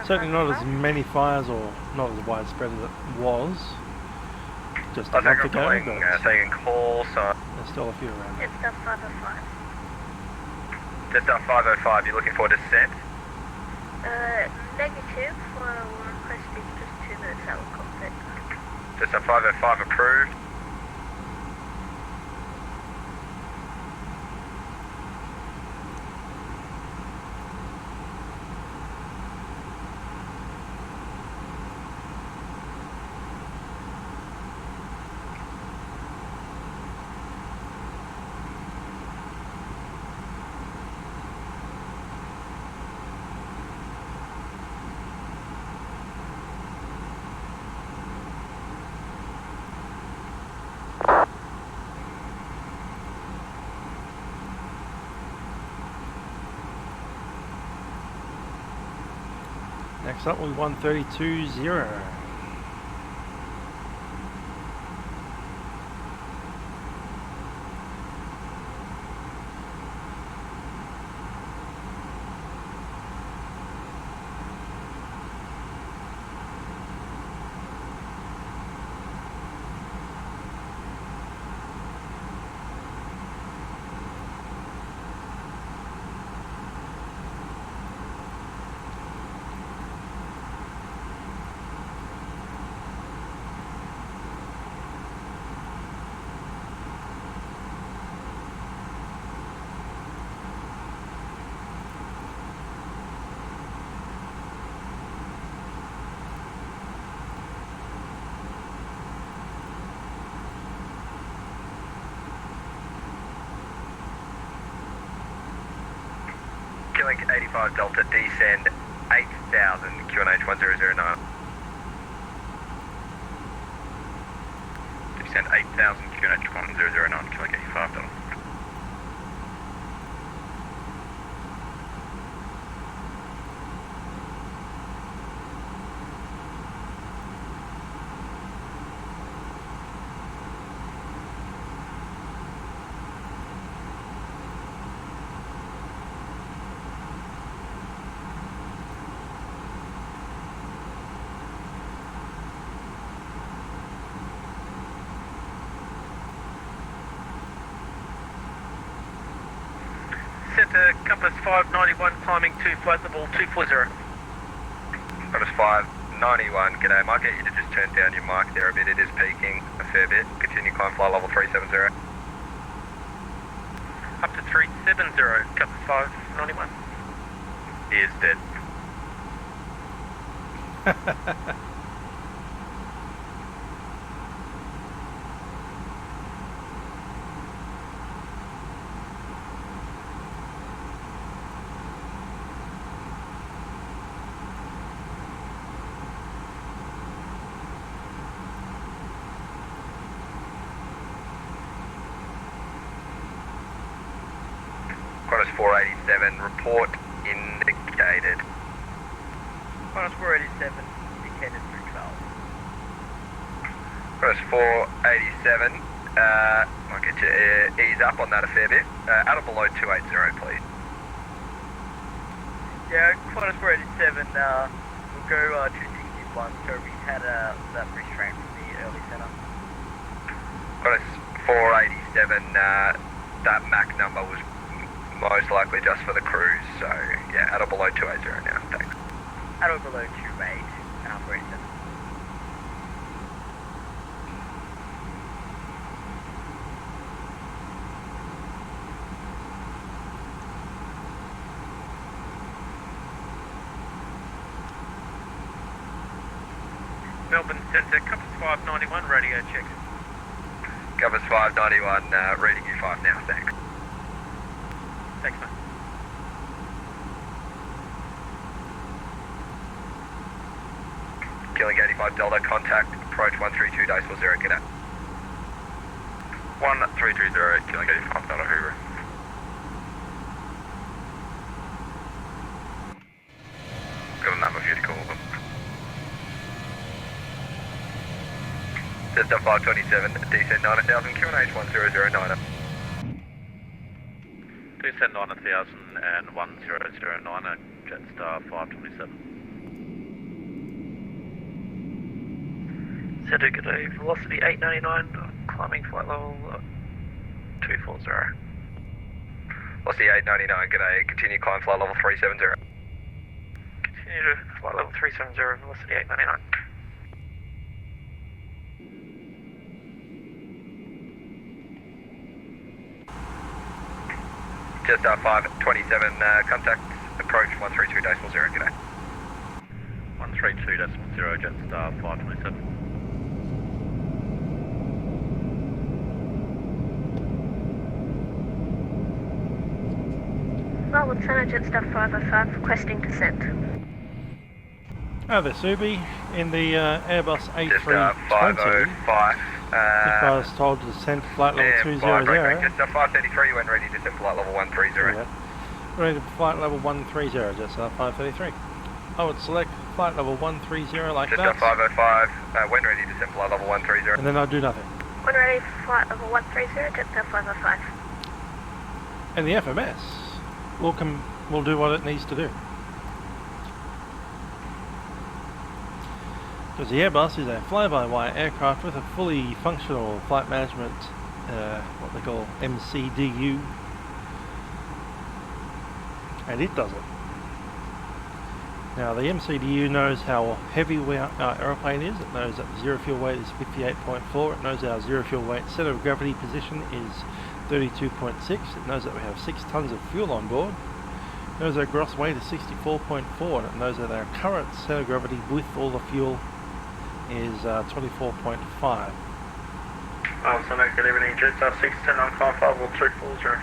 Speaker 1: Certainly not as many fires, or not as widespread as it was just a
Speaker 12: I think
Speaker 1: month
Speaker 12: I'm
Speaker 1: ago,
Speaker 12: calling,
Speaker 1: but
Speaker 12: taking call, so
Speaker 1: there's still a few around.
Speaker 10: Jetstar 505.
Speaker 12: Jetstar 505, you're looking for descent?
Speaker 10: Negative. We're requesting just 2 minutes out of cockpit.
Speaker 12: Jetstar 505 approved.
Speaker 1: Next up, we 132.0.
Speaker 12: Kilo 85 Delta, descend 8,000, QNH 1009.
Speaker 3: Descend 8,000, QNH 1009, Kilo 85 Delta.
Speaker 11: Centre, compass 591, climbing to flight level 240.
Speaker 12: Compass 591, g'day. Might get you to just turn down your mic there a bit. It is peaking a fair bit. Continue climb flight level 370.
Speaker 11: Up to 370, compass 591.
Speaker 3: He is dead.
Speaker 12: Qantas 487, report indicated.
Speaker 11: Qantas 487, indicated through 12.
Speaker 12: Qantas 487, I'll get you ease up on that a fair bit. Out of below 280, please.
Speaker 11: Yeah, Qantas 487, we'll go 261, so we had that restraint from the early centre.
Speaker 12: Qantas 487, that MAC number was most likely just for the cruise, so yeah, out of below 280 now, thanks.
Speaker 11: Out of below 28, 487. Melbourne Centre, compass 591, radio check.
Speaker 12: Compass 591, reading you 5 now, thanks.
Speaker 11: Thanks, mate.
Speaker 12: Killing 85 Delta, contact, approach 132 decimal 0, get out.
Speaker 3: 1330, Killing 85 Delta, Hoover. Got a number for you to call them.
Speaker 12: Jetstar 527, descend 9000, QNH 1009.
Speaker 3: Descend 9000 and 1009, Jetstar 527.
Speaker 11: Centre, good day, velocity 899, climbing flight level 240.
Speaker 12: Velocity 899, g'day, continue climb flight level 370.
Speaker 11: Continue to flight level 370, velocity 899.
Speaker 12: Jetstar 527, contact, approach 132 decimal 0, g'day.
Speaker 3: 132 decimal 0, Jetstar 527.
Speaker 10: Melbourne Centre, Jetstar 505, requesting descent.
Speaker 1: Oh, there, Subi, in the Airbus A320.
Speaker 12: Jetstar 505.
Speaker 1: If I was told to descend to flight level 200.
Speaker 12: Jetstar 533 when ready to descend flight level 130.
Speaker 1: Yeah. Ready to flight level 130, Jetstar 533. I would select flight level 130 like
Speaker 12: Jetstar
Speaker 1: that.
Speaker 12: 505 when ready to descend flight level 130.
Speaker 1: And then I'll do nothing.
Speaker 10: When ready for flight level 130, Jetstar 505.
Speaker 1: And the FMS will do what it needs to do. Because the Airbus is a fly-by-wire aircraft with a fully functional flight management, what they call MCDU, and it does it. Now the MCDU knows how heavy our aeroplane is. It knows that the zero fuel weight is 58.4. It knows our zero fuel weight center of gravity position is 32.6. It knows that we have 6 tons of fuel on board. It knows our gross weight is 64.4, and it knows that our current center of gravity with all the fuel is 24.5.
Speaker 11: Center, good evening, Jetstar 610 on climb flight level 240.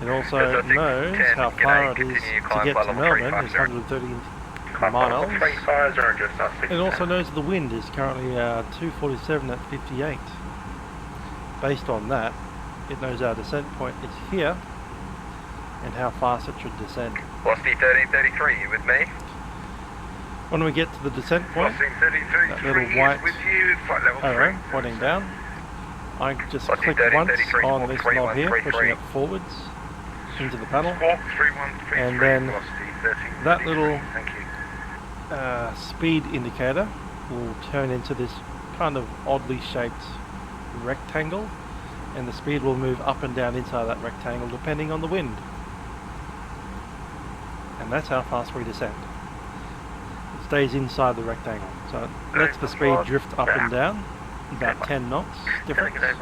Speaker 1: It also knows how far it is to get to Melbourne is 130 miles. It also knows the wind is currently 247 at 58. Based on that, it knows our descent point is here and how fast it should descend.
Speaker 12: Velocity 1333, you with me?
Speaker 1: When we get to the descent point, that little white arrow pointing down, I just click once on this knob here, pushing it forwards into the panel, and then that little speed indicator will turn into this kind of oddly shaped rectangle, and the speed will move up and down inside that rectangle depending on the wind. And that's how fast we descend. It stays inside the rectangle, so it lets the speed drift up and down, about 10 knots difference. It's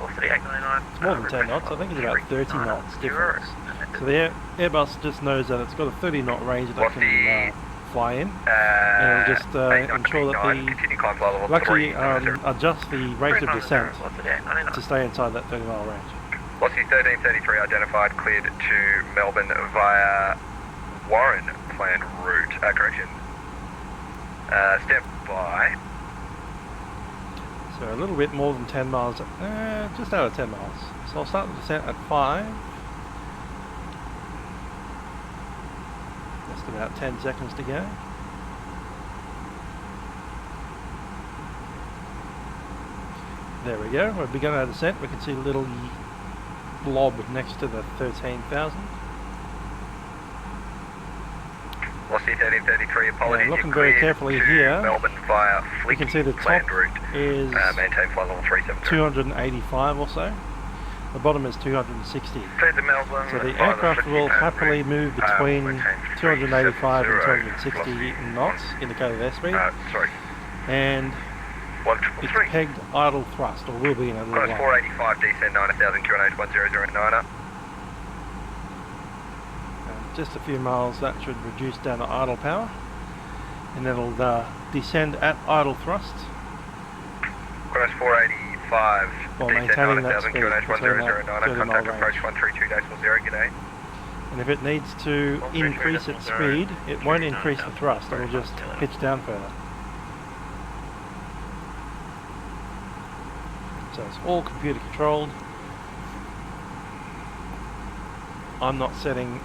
Speaker 1: more than 10 knots, I think it's about 30 knots difference. So the Airbus just knows that it's got a 30 knot range that it can fly in, and it'll just ensure that will actually adjust the rate of descent to stay inside that 30 mile range.
Speaker 12: Velocity 1333 identified, cleared to Melbourne via Warren planned route. Correction. Step by.
Speaker 1: So a little bit more than 10 miles, just out of 10 miles. So I'll start the descent at 5. Just about 10 seconds to go. There we go, we've begun our descent. We can see a little blob next to the 13,000.
Speaker 12: Velocity 1333, apologies.
Speaker 1: Looking very carefully here,
Speaker 12: Melbourne via
Speaker 1: you can see the top is
Speaker 12: maintain flight level 370.
Speaker 1: 285 or so. The bottom is 260.
Speaker 12: Melbourne,
Speaker 1: so the aircraft will happily move between 285 and 260 knots, indicated airspeed. And it's pegged idle thrust, or will be in a little while.
Speaker 12: 485, descend 9000, QNH 1009.
Speaker 1: Just a few miles, that should reduce down to idle power, and then it'll descend at idle thrust.
Speaker 12: Cross 485,
Speaker 1: while maintaining that speed between that 30 mile range.
Speaker 12: 132.0, g'day.
Speaker 1: And if it needs to increase its speed, it won't increase the thrust, it'll just pitch down further. So it's all computer controlled. I'm not setting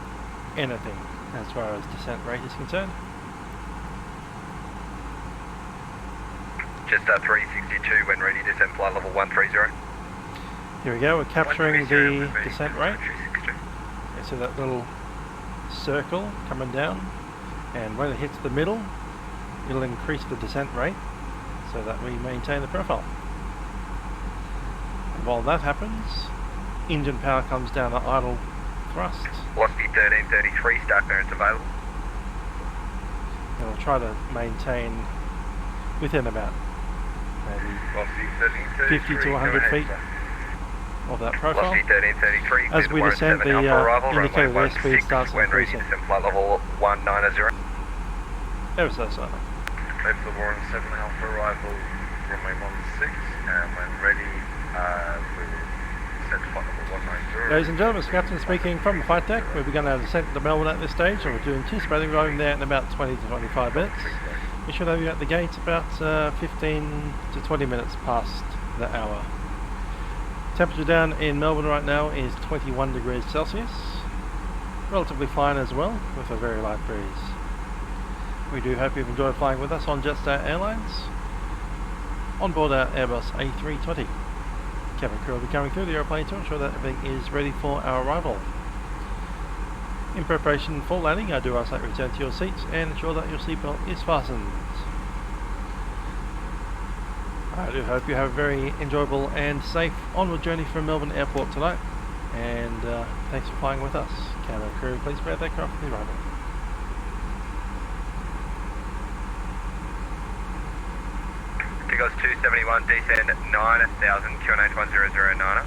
Speaker 1: anything as far as descent rate is concerned.
Speaker 12: Just 362 when ready, descent flight level 130.
Speaker 1: Here we go, we're capturing the descent rate. You see that little circle coming down, and when it hits the middle, it'll increase the descent rate so that we maintain the profile. And while that happens, engine power comes down to idle thrust.
Speaker 12: Velocity 1333, start clearance available.
Speaker 1: And we'll try to maintain within about maybe 50 to 100 feet of that profile. As we descend, the indicated airspeed starts increasing.
Speaker 12: Flight level 190.
Speaker 1: Ever so slightly.
Speaker 5: Left the Warren 7 Alpha arrival, runway 16, and when ready, we will set flight level 190.
Speaker 1: Ladies and gentlemen, it's Captain speaking from the flight deck. We've begun our descent to Melbourne at this stage, and we're doing anticipating arriving there in about 20 to 25 minutes. We should have you at the gate about 15 to 20 minutes past the hour. Temperature down in Melbourne right now is 21 degrees Celsius. Relatively fine as well, with a very light breeze. We do hope you've enjoyed flying with us on Jetstar Airlines on board our Airbus A320. Cabin crew will be coming through the aeroplane to ensure that everything is ready for our arrival. In preparation for landing, I do ask that you return to your seats and ensure that your seatbelt is fastened. I do hope you have a very enjoyable and safe onward journey from Melbourne Airport tonight, and thanks for flying with us. Cabin crew, please prepare that aircraft for the arrival.
Speaker 12: Goes 271, descend 9000, QNH 1009.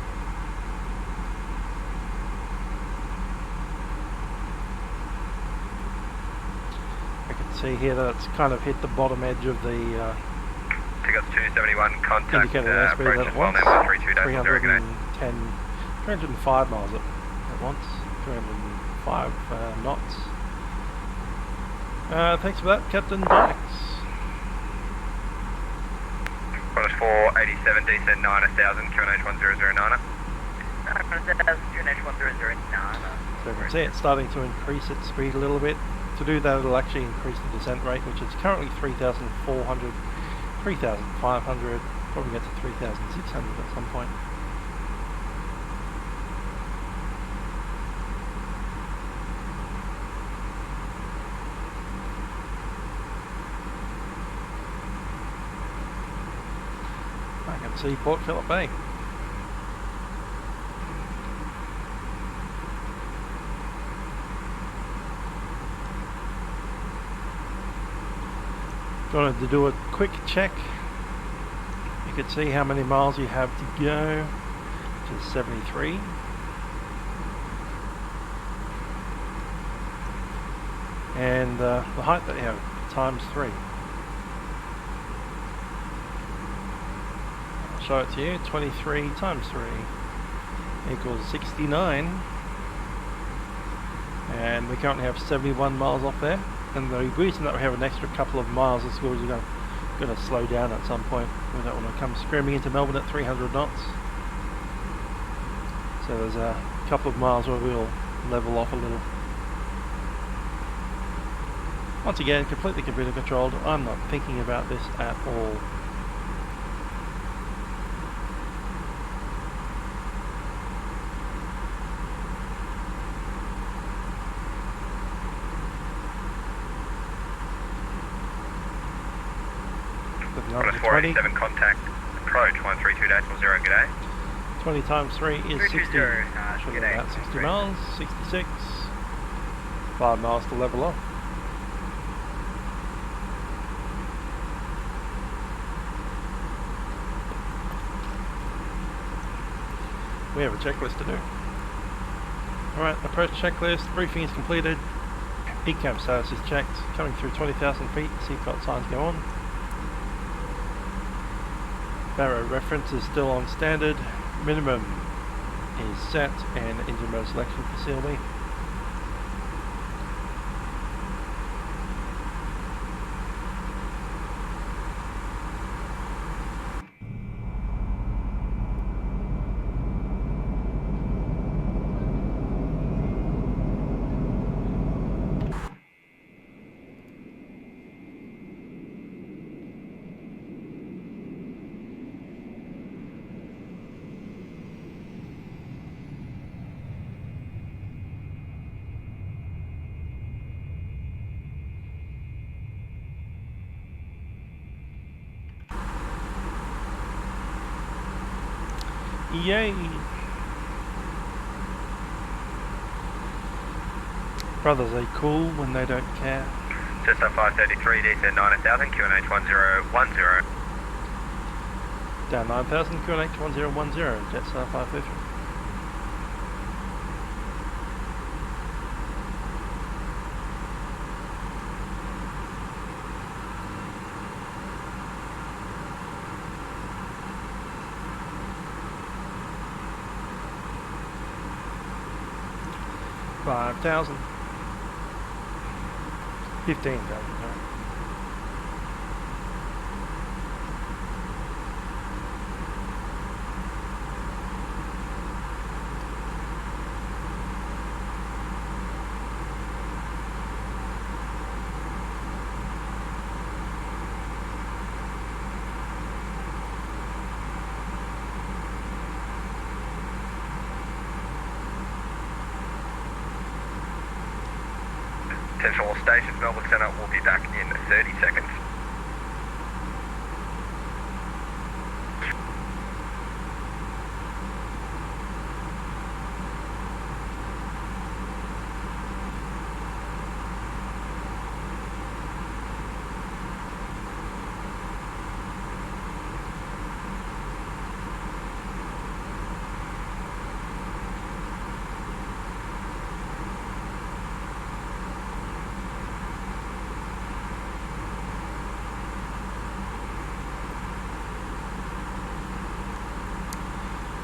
Speaker 1: I can see here that it's kind of hit the bottom edge of the
Speaker 12: Goes 271, contact
Speaker 1: indicated airspeed
Speaker 12: approach
Speaker 1: at once,
Speaker 12: 305
Speaker 1: miles at once. 305 knots. Thanks for that, Captain Dykes.
Speaker 12: Qantas 487, descend 9000, QNH 1009.
Speaker 1: So you can see it's starting to increase its speed a little bit. To do that, it'll actually increase the descent rate, which is currently 3,400, 3,500, probably get to 3,600 at some point. I can see Port Phillip Bay. Wanted to do a quick check. You could see how many miles you have to go, which is 73. And the height that you have, times 3. I'll show it to you. 23 times 3 equals 69. And we currently have 71 miles off there. And the reason that we have an extra couple of miles is because we're going to slow down at some point. We don't want to come screaming into Melbourne at 300 knots. So there's a couple of miles where we'll level off a little. Once again, completely computer controlled. I'm not thinking about this at all.
Speaker 12: Qantas 487, contact approach 132.0, g'day.
Speaker 1: 20 times 3 is 60. Should be about 60 miles, 66. 5 miles to level off. We have a checklist to do. Alright, approach checklist, briefing is completed. ECAM status is checked, coming through 20,000 feet, seatbelt signs go on. Barrow reference is still on standard, minimum is set, and engine mode selection for CLB. Yay! Brothers, are they cool when they don't care?
Speaker 12: Jetstar 533, descend 9000, QNH 1010.
Speaker 1: Down 9000, QNH 1010, Jetstar 533. $5,000. 15,000.
Speaker 12: Central Station, Melbourne Centre will be back in 30 seconds.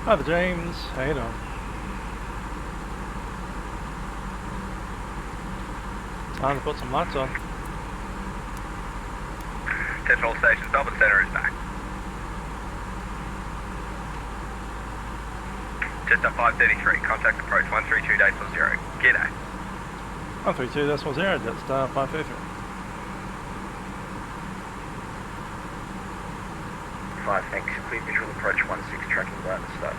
Speaker 1: Hi there, James. How you doing? Time to put some lights on.
Speaker 12: Central Station, Melbourne Centre is back. Jetstar 533, contact approach 132.0. G'day.
Speaker 1: 132.0, Jetstar 533.
Speaker 15: 5, thanks. Clear visual approach 16, tracking by the start.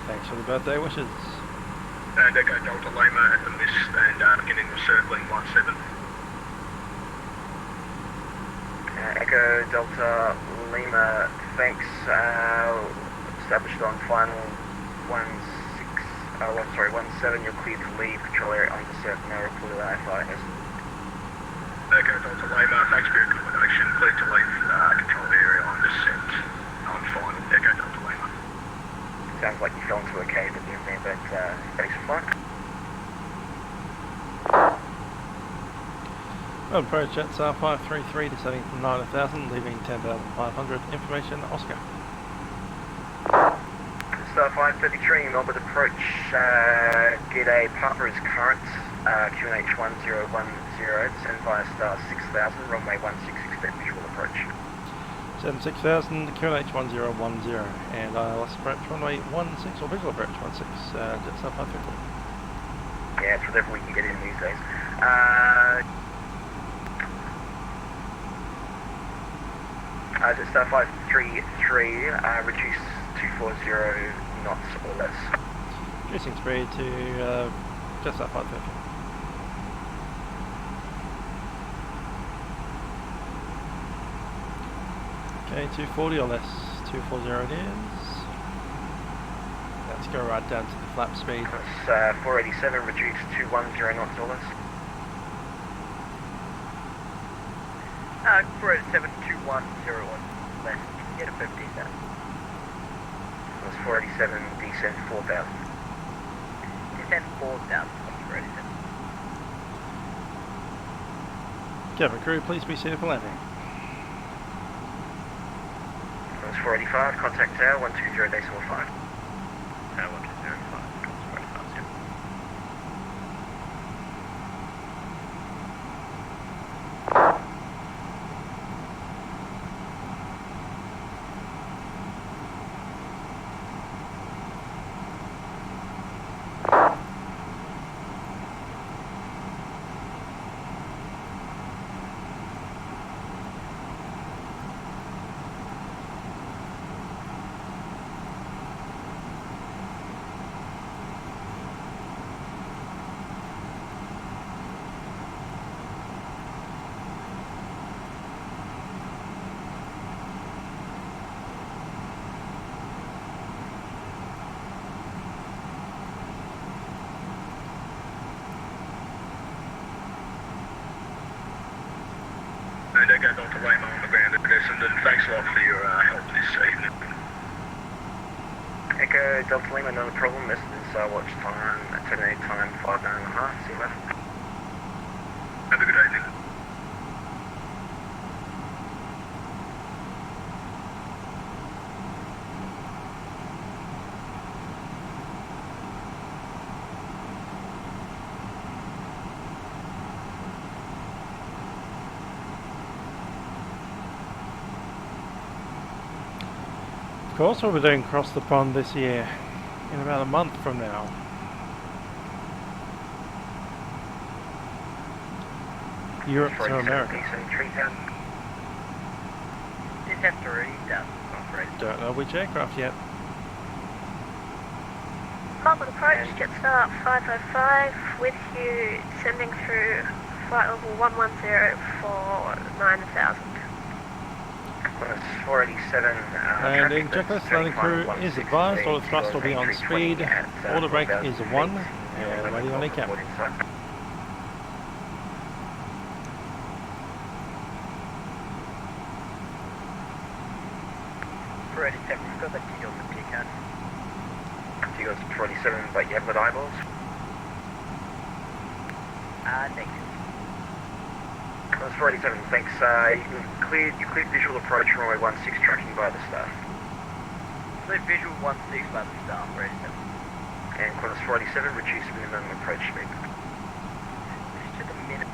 Speaker 1: Thanks for the birthday wishes.
Speaker 9: And Echo Delta Lima at the mist and beginning of circling 17.
Speaker 15: Echo Delta Lima, thanks. Established on final 17. You're cleared to leave control area undisturbed. Now reported FIS.
Speaker 9: Echo Delta Lima, thanks for your accommodation. Cleared to leave control area on descent on final. Echo Delta Lima.
Speaker 15: Sounds like you fell into a cave at the end there, but thanks for flight.
Speaker 1: Approach Jetstar 533 descending from 9,000, leaving 10,500. Information, Oscar.
Speaker 15: Jetstar 533, Melbourne approach. G'day, Papa is current. QNH 1010, descend via star 6000, runway 16, expect visual approach.
Speaker 1: 76,000, QNH 1010, and ILS approach runway 16, or visual approach 16, Jetstar 533.
Speaker 15: Yeah, it's whatever we can get in these days. Jetstar 533, reduce 240 knots or less.
Speaker 1: Reducing speed to Jetstar 533. Okay, 240 or less, 240 it is. Let's go right down to the flap speed.
Speaker 15: That's 487, reduce 210 knots or less.
Speaker 11: 487, 2101, less, get a 50 now.
Speaker 15: That's 487, descend 4000.
Speaker 11: Descend 4,000, 487.
Speaker 1: Cabin crew, please be seated for landing.
Speaker 15: That's 485, contact tower 120.5.
Speaker 7: Tower 120.5, comes 485, yeah.
Speaker 9: And Echo Delta Lima on the ground at Essendon. Thanks a lot for your help this evening.
Speaker 15: Echo Delta Lima, not a problem. This is watch time, terminate time 59.5. See you later.
Speaker 9: Have a good evening.
Speaker 1: Of course, we'll be doing across the pond this year, in about a month from now. Europe to America.
Speaker 11: Descend 3,000,
Speaker 1: Don't know which aircraft yet.
Speaker 10: Melbourne approach, Jetstar 505, with you descending through flight level 110 for 9,000.
Speaker 15: 487.
Speaker 1: Landing checklist, landing crew is advised, all the thrust will be on speed, order brake is 1, and waiting on ACAM.
Speaker 11: 487, we've got the T-Gills and T-Cats.
Speaker 15: T-Gills 487, but you have got eyeballs?
Speaker 11: Negative.
Speaker 15: That's 487, thanks. You cleared visual approach runway 16, tracking by the staff.
Speaker 11: Cleared visual 16 by the staff, 487.
Speaker 15: And Qantas 47, reduce minimum approach speed.
Speaker 11: To the minimum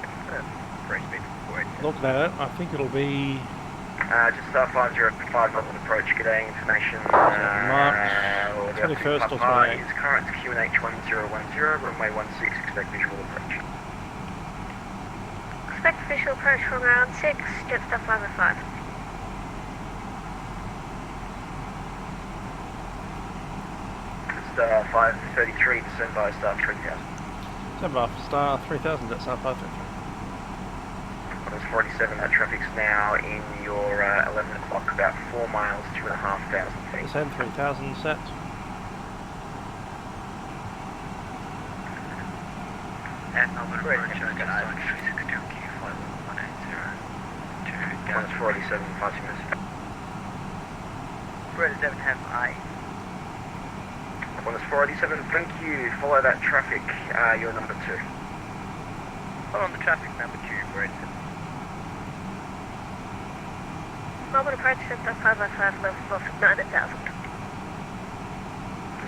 Speaker 11: approach speed for it.
Speaker 1: Looking at it, I think it'll be
Speaker 15: Jetstar 505 Melbourne approach. G'day, information.
Speaker 1: March 21st or 28th.
Speaker 15: Is current QNH 1010, runway 16, expect visual approach.
Speaker 10: Expect visual approach from around 6, Jetstar 505.
Speaker 15: Star 533, descend by star 3000.
Speaker 1: Stand by for star 3000, Jetstar 533.
Speaker 15: Qantas 47, that traffic's now in your 11 o'clock, about 4 miles, 2,500 feet.
Speaker 1: Descend 3000 set.
Speaker 7: And Melbourne approach, Jetstar 362, Q5 180 to
Speaker 15: Qantas 47, 5 minutes.
Speaker 11: British 7 have I.
Speaker 15: Qantas 487, thank you. Follow that traffic, you're number 2.
Speaker 11: Follow on the traffic, number 2, British 7.
Speaker 10: Melbourne approach, Jetstar 505, level off at 9,000.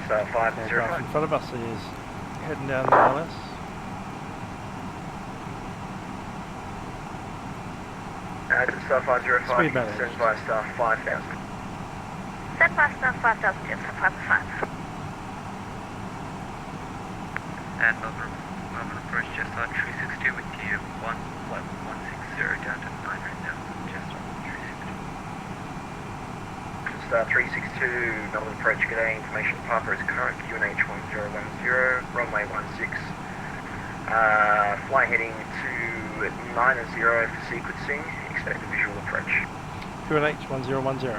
Speaker 15: Star 505.
Speaker 1: Aircraft in front of us is heading down the ILS.
Speaker 15: Jetstar 505,
Speaker 1: Speed managed.
Speaker 15: descend by star 5000.
Speaker 10: Send by star 5,000, Jetstar 505.
Speaker 7: And Melbourne approach, Jetstar 362 with gear 160 down to 9,000, Jetstar 362.
Speaker 15: Star 362, Melbourne approach, g'day, information Papa is current, QNH 1010, runway 16. Fly heading to 90 for sequencing, expect a visual approach.
Speaker 1: QNH 1010.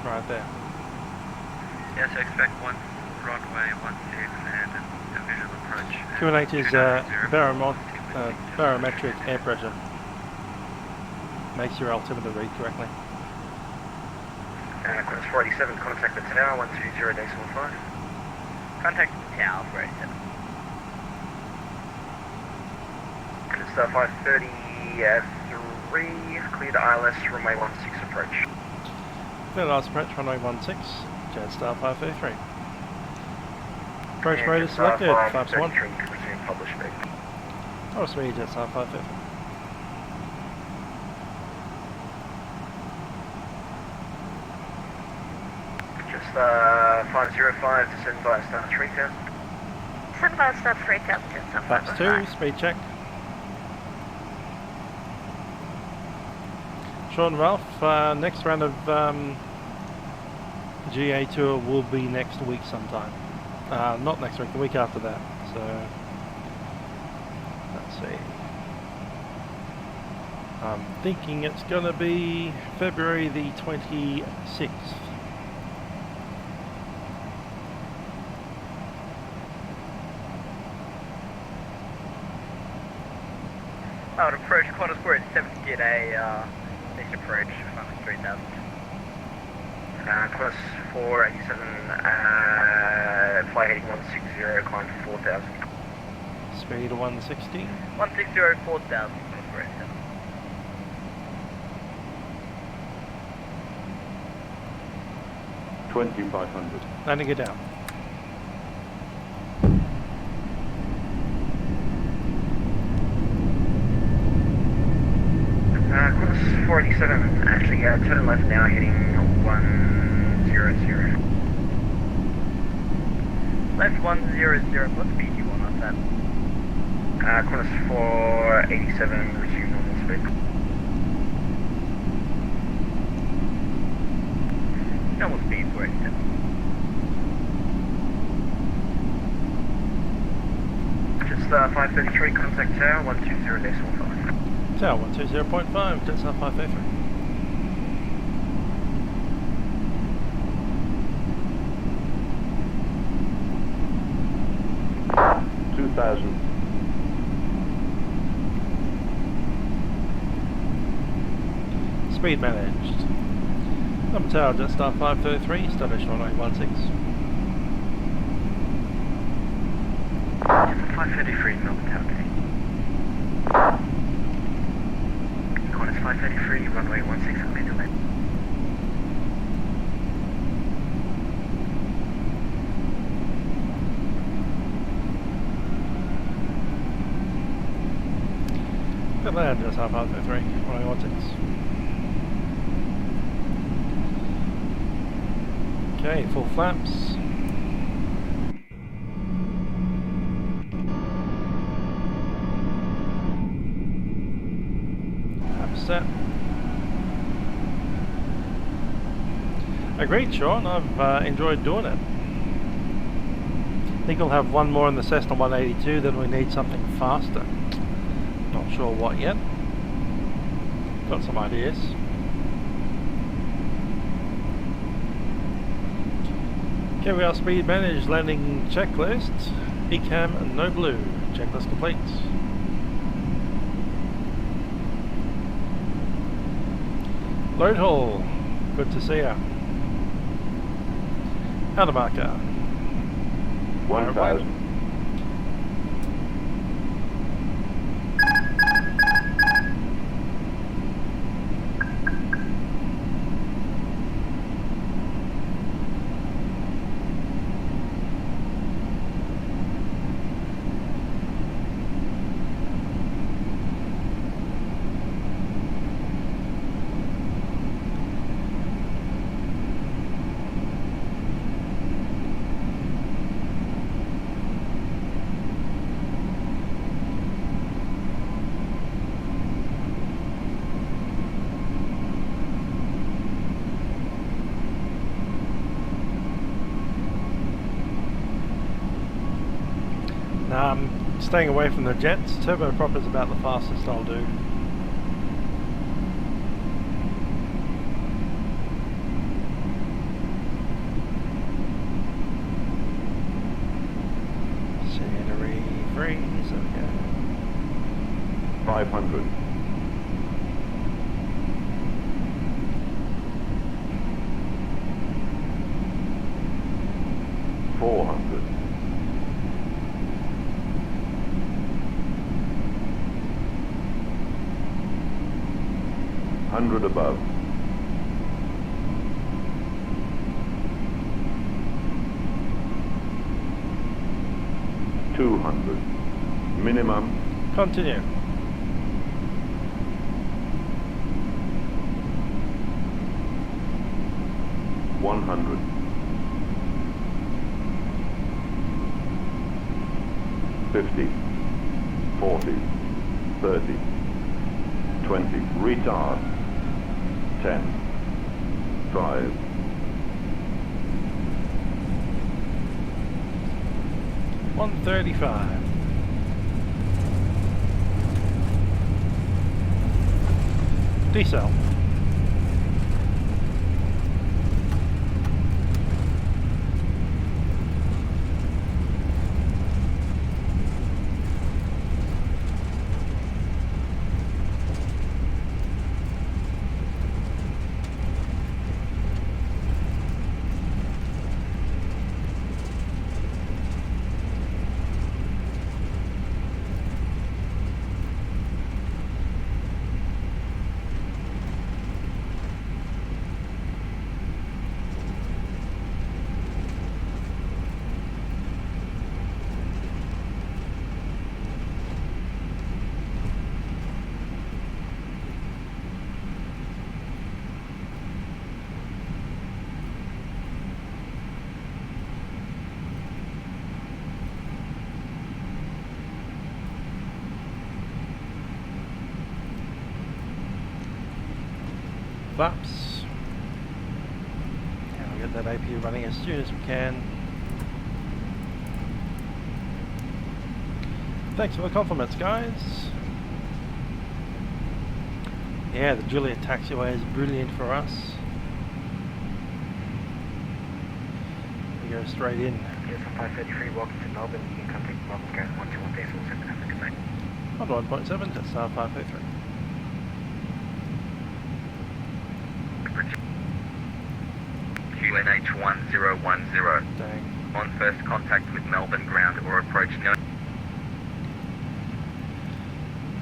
Speaker 1: Right there.
Speaker 7: Yes, I expect one runway 16 and a visual approach.
Speaker 1: QNH is barometric air pressure. Makes your altimeter read correctly.
Speaker 15: Qantas 487, contact the tower, 120.5.
Speaker 11: Contact the tower, 487.
Speaker 15: Star 533, clear to ILS, runway 16 approach.
Speaker 1: Clear to ILS approach, runway 16, Jetstar 533. Approach rate is selected, 5-1.
Speaker 15: Resume publish speed.
Speaker 1: Oh, sweet, Jetstar 533.
Speaker 15: Jetstar 505, descend by star 3000.
Speaker 10: Send by star 3000, Jetstar 505.
Speaker 1: Flaps 2, speed check. Sean Ralph, next round of GA tour will be next week sometime. Not next week, the week after that. So, let's see. I'm thinking it's going to be February the 26th.
Speaker 11: I would approach Qantas 487 to get a next approach from 3000.
Speaker 15: Qantas 487, fly heading 160, climb 4000.
Speaker 1: Speed 160.
Speaker 11: 160, 4000, Qantas 487.
Speaker 1: Landing it down.
Speaker 15: Qantas 487, actually turn left now, heading 100.
Speaker 11: Left 100, what speed do you want off that?
Speaker 15: Qantas 487, resume normal speed.
Speaker 11: Normal speed 487.
Speaker 15: Jetstar 533, contact tower 120.5.
Speaker 1: Tower 120.5, Jetstar 533. Speed managed. Number tower, Jetstar 533, establish runway 16.
Speaker 15: 533, Melbourne Tower Gate. Qantas 533, runway 16, clear to land.
Speaker 1: land, Jetstar 503, runway 16. Okay, full flaps. Set. A great shot, I've enjoyed doing it. I think we'll have one more in the Cessna 182, then we need something faster. Not sure what yet. Got some ideas. Okay, we are speed managed landing checklist. ECAM and no blue. Checklist complete. Load hall, good to see ya. Outer marker.
Speaker 16: 1,000.
Speaker 1: I'm staying away from the jets. Turboprop is about the fastest I'll do. Scenery freeze, okay.
Speaker 16: 500. 400. 100 above. 200. Minimum.
Speaker 1: Continue.
Speaker 16: 100. 50. 40. 30. 20. Retard. 10. 5.
Speaker 1: 135. Decel. Flaps. And we'll get that AP running as soon as we can. Thanks for the compliments, guys. Yeah, the Juliet taxiway is brilliant for us. We go straight in.
Speaker 15: Yes, 533, welcome to Melbourne. You can contact Melbourne Ground 121.47. Have a good night.
Speaker 1: On 1.7, Jetstar 533.
Speaker 12: QNH 1010.
Speaker 1: Dang.
Speaker 12: On first contact with Melbourne Ground or approach no.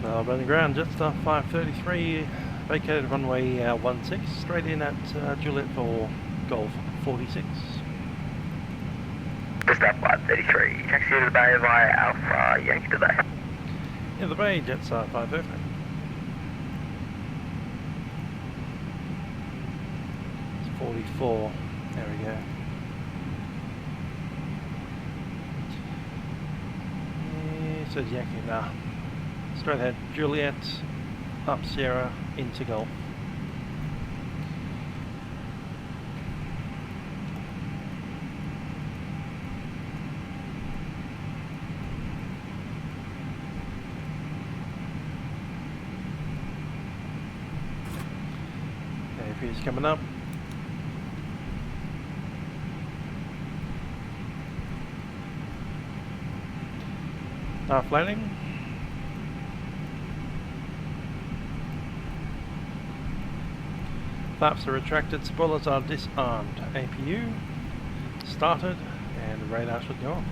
Speaker 1: Melbourne Ground, Jetstar 533, vacated runway 16, straight in at Juliet for Golf 46.
Speaker 15: Jetstar 533, taxi to the bay via Alpha Yankee to the bay.
Speaker 1: In the bay, Jetstar 533. 44. There we go. It says Yankee now. Straight ahead, Juliet, up Sierra, into Golf. AP's coming up. Half landing. Flaps are retracted, spoilers are disarmed. APU started and radar should go off.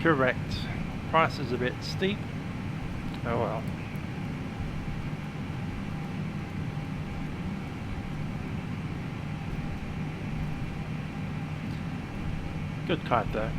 Speaker 1: Correct. Price is a bit steep. Oh well. Good kite though.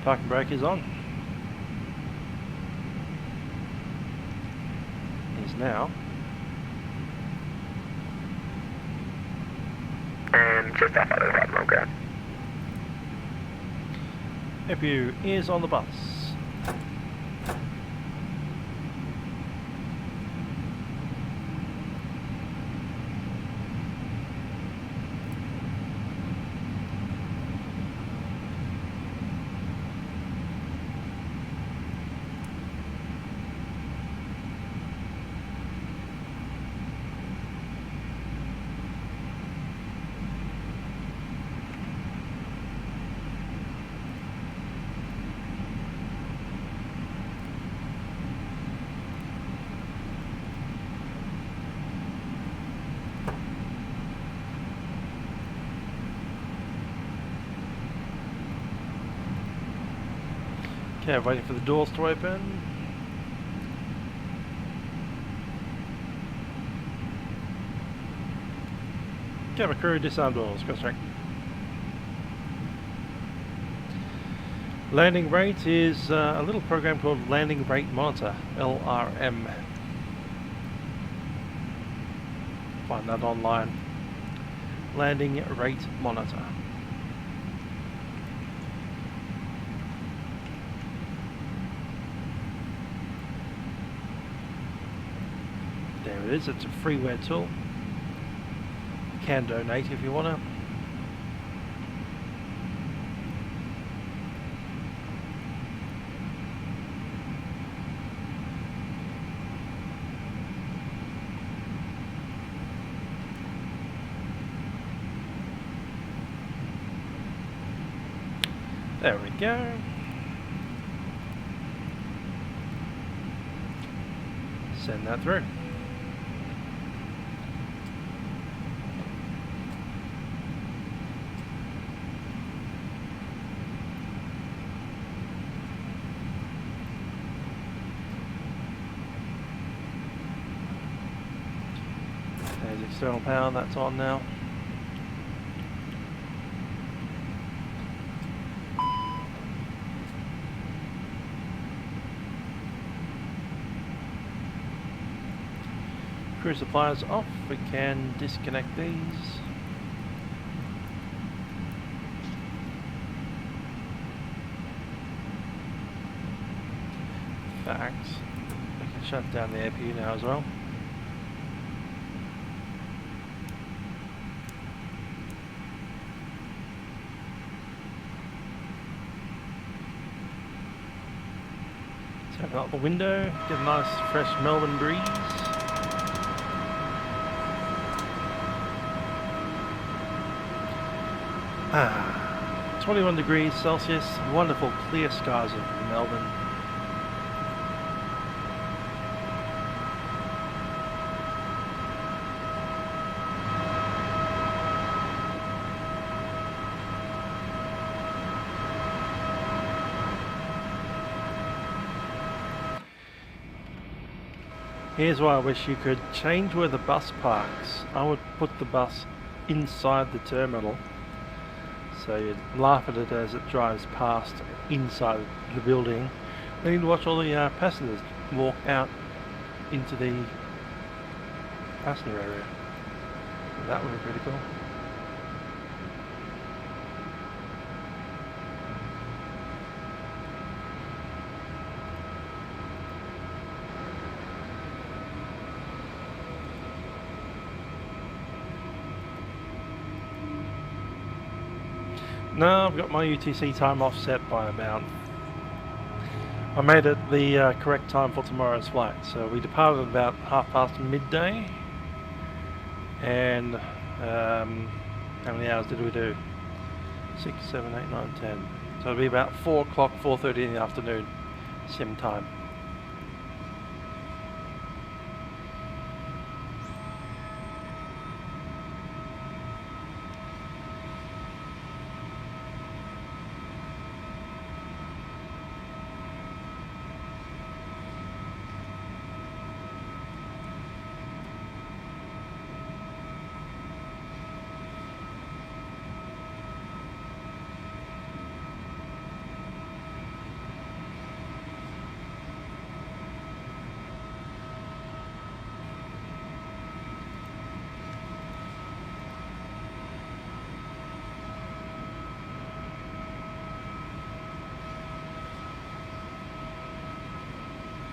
Speaker 1: Parking brake is on. Is now.
Speaker 15: And just off out of the right road, ground.
Speaker 1: APU is on the bus. Okay, waiting for the doors to open. Camera crew, disarm doors, go straight. Landing rate is a little program called Landing Rate Monitor, LRM. Find that online. Landing Rate Monitor. There it is, it's a freeware tool. You can donate if you want to. There we go. Send that through. external power, that's on now. Crew supplies off, we can disconnect these. Facts. We can shut down the APU now as well. Let's open up the window, get a nice fresh Melbourne breeze. Ah, 21 degrees Celsius, wonderful clear skies in Melbourne. Here's why I wish you could change where the bus parks. I would put the bus inside the terminal, so you'd laugh at it as it drives past inside the building. Then you'd watch all the passengers walk out into the passenger area. That would be pretty cool. No, I've got my UTC time offset by about... I made it the correct time for tomorrow's flight. So we departed about midday. And how many hours did we do? 6, 7, 8, 9, 10. So it'll be about 4 o'clock, 4:30 in the afternoon, sim time.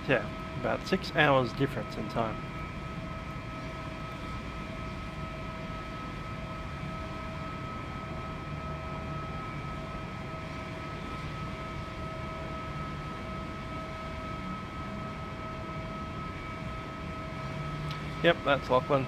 Speaker 1: Yeah, about 6 hours difference in time. Yep, that's Lachlan.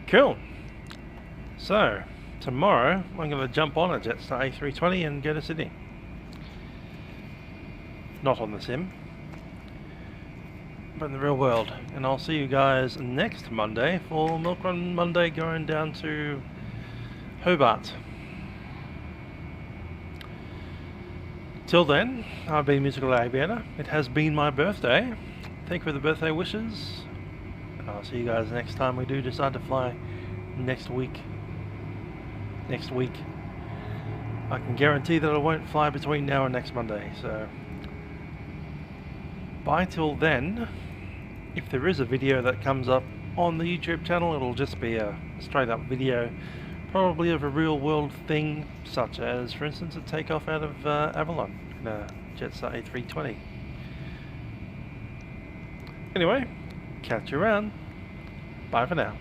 Speaker 1: Cool. So, tomorrow I'm going to jump on a Jetstar A320 and go to Sydney. Not on the sim, but in the real world. And I'll see you guys next Monday for Milkrun Monday going down to Hobart. Till then, I've been Musical Aviator. It has been my birthday. Thank you for the birthday wishes. And I'll see you guys next time we do decide to fly next week. I can guarantee that I won't fly between now and next Monday, so bye till then. If there is a video that comes up on the YouTube channel, it'll just be a straight up video, probably of a real world thing, such as, for instance, a takeoff out of Avalon in a Jetstar A320. Anyway, catch you around. Bye for now.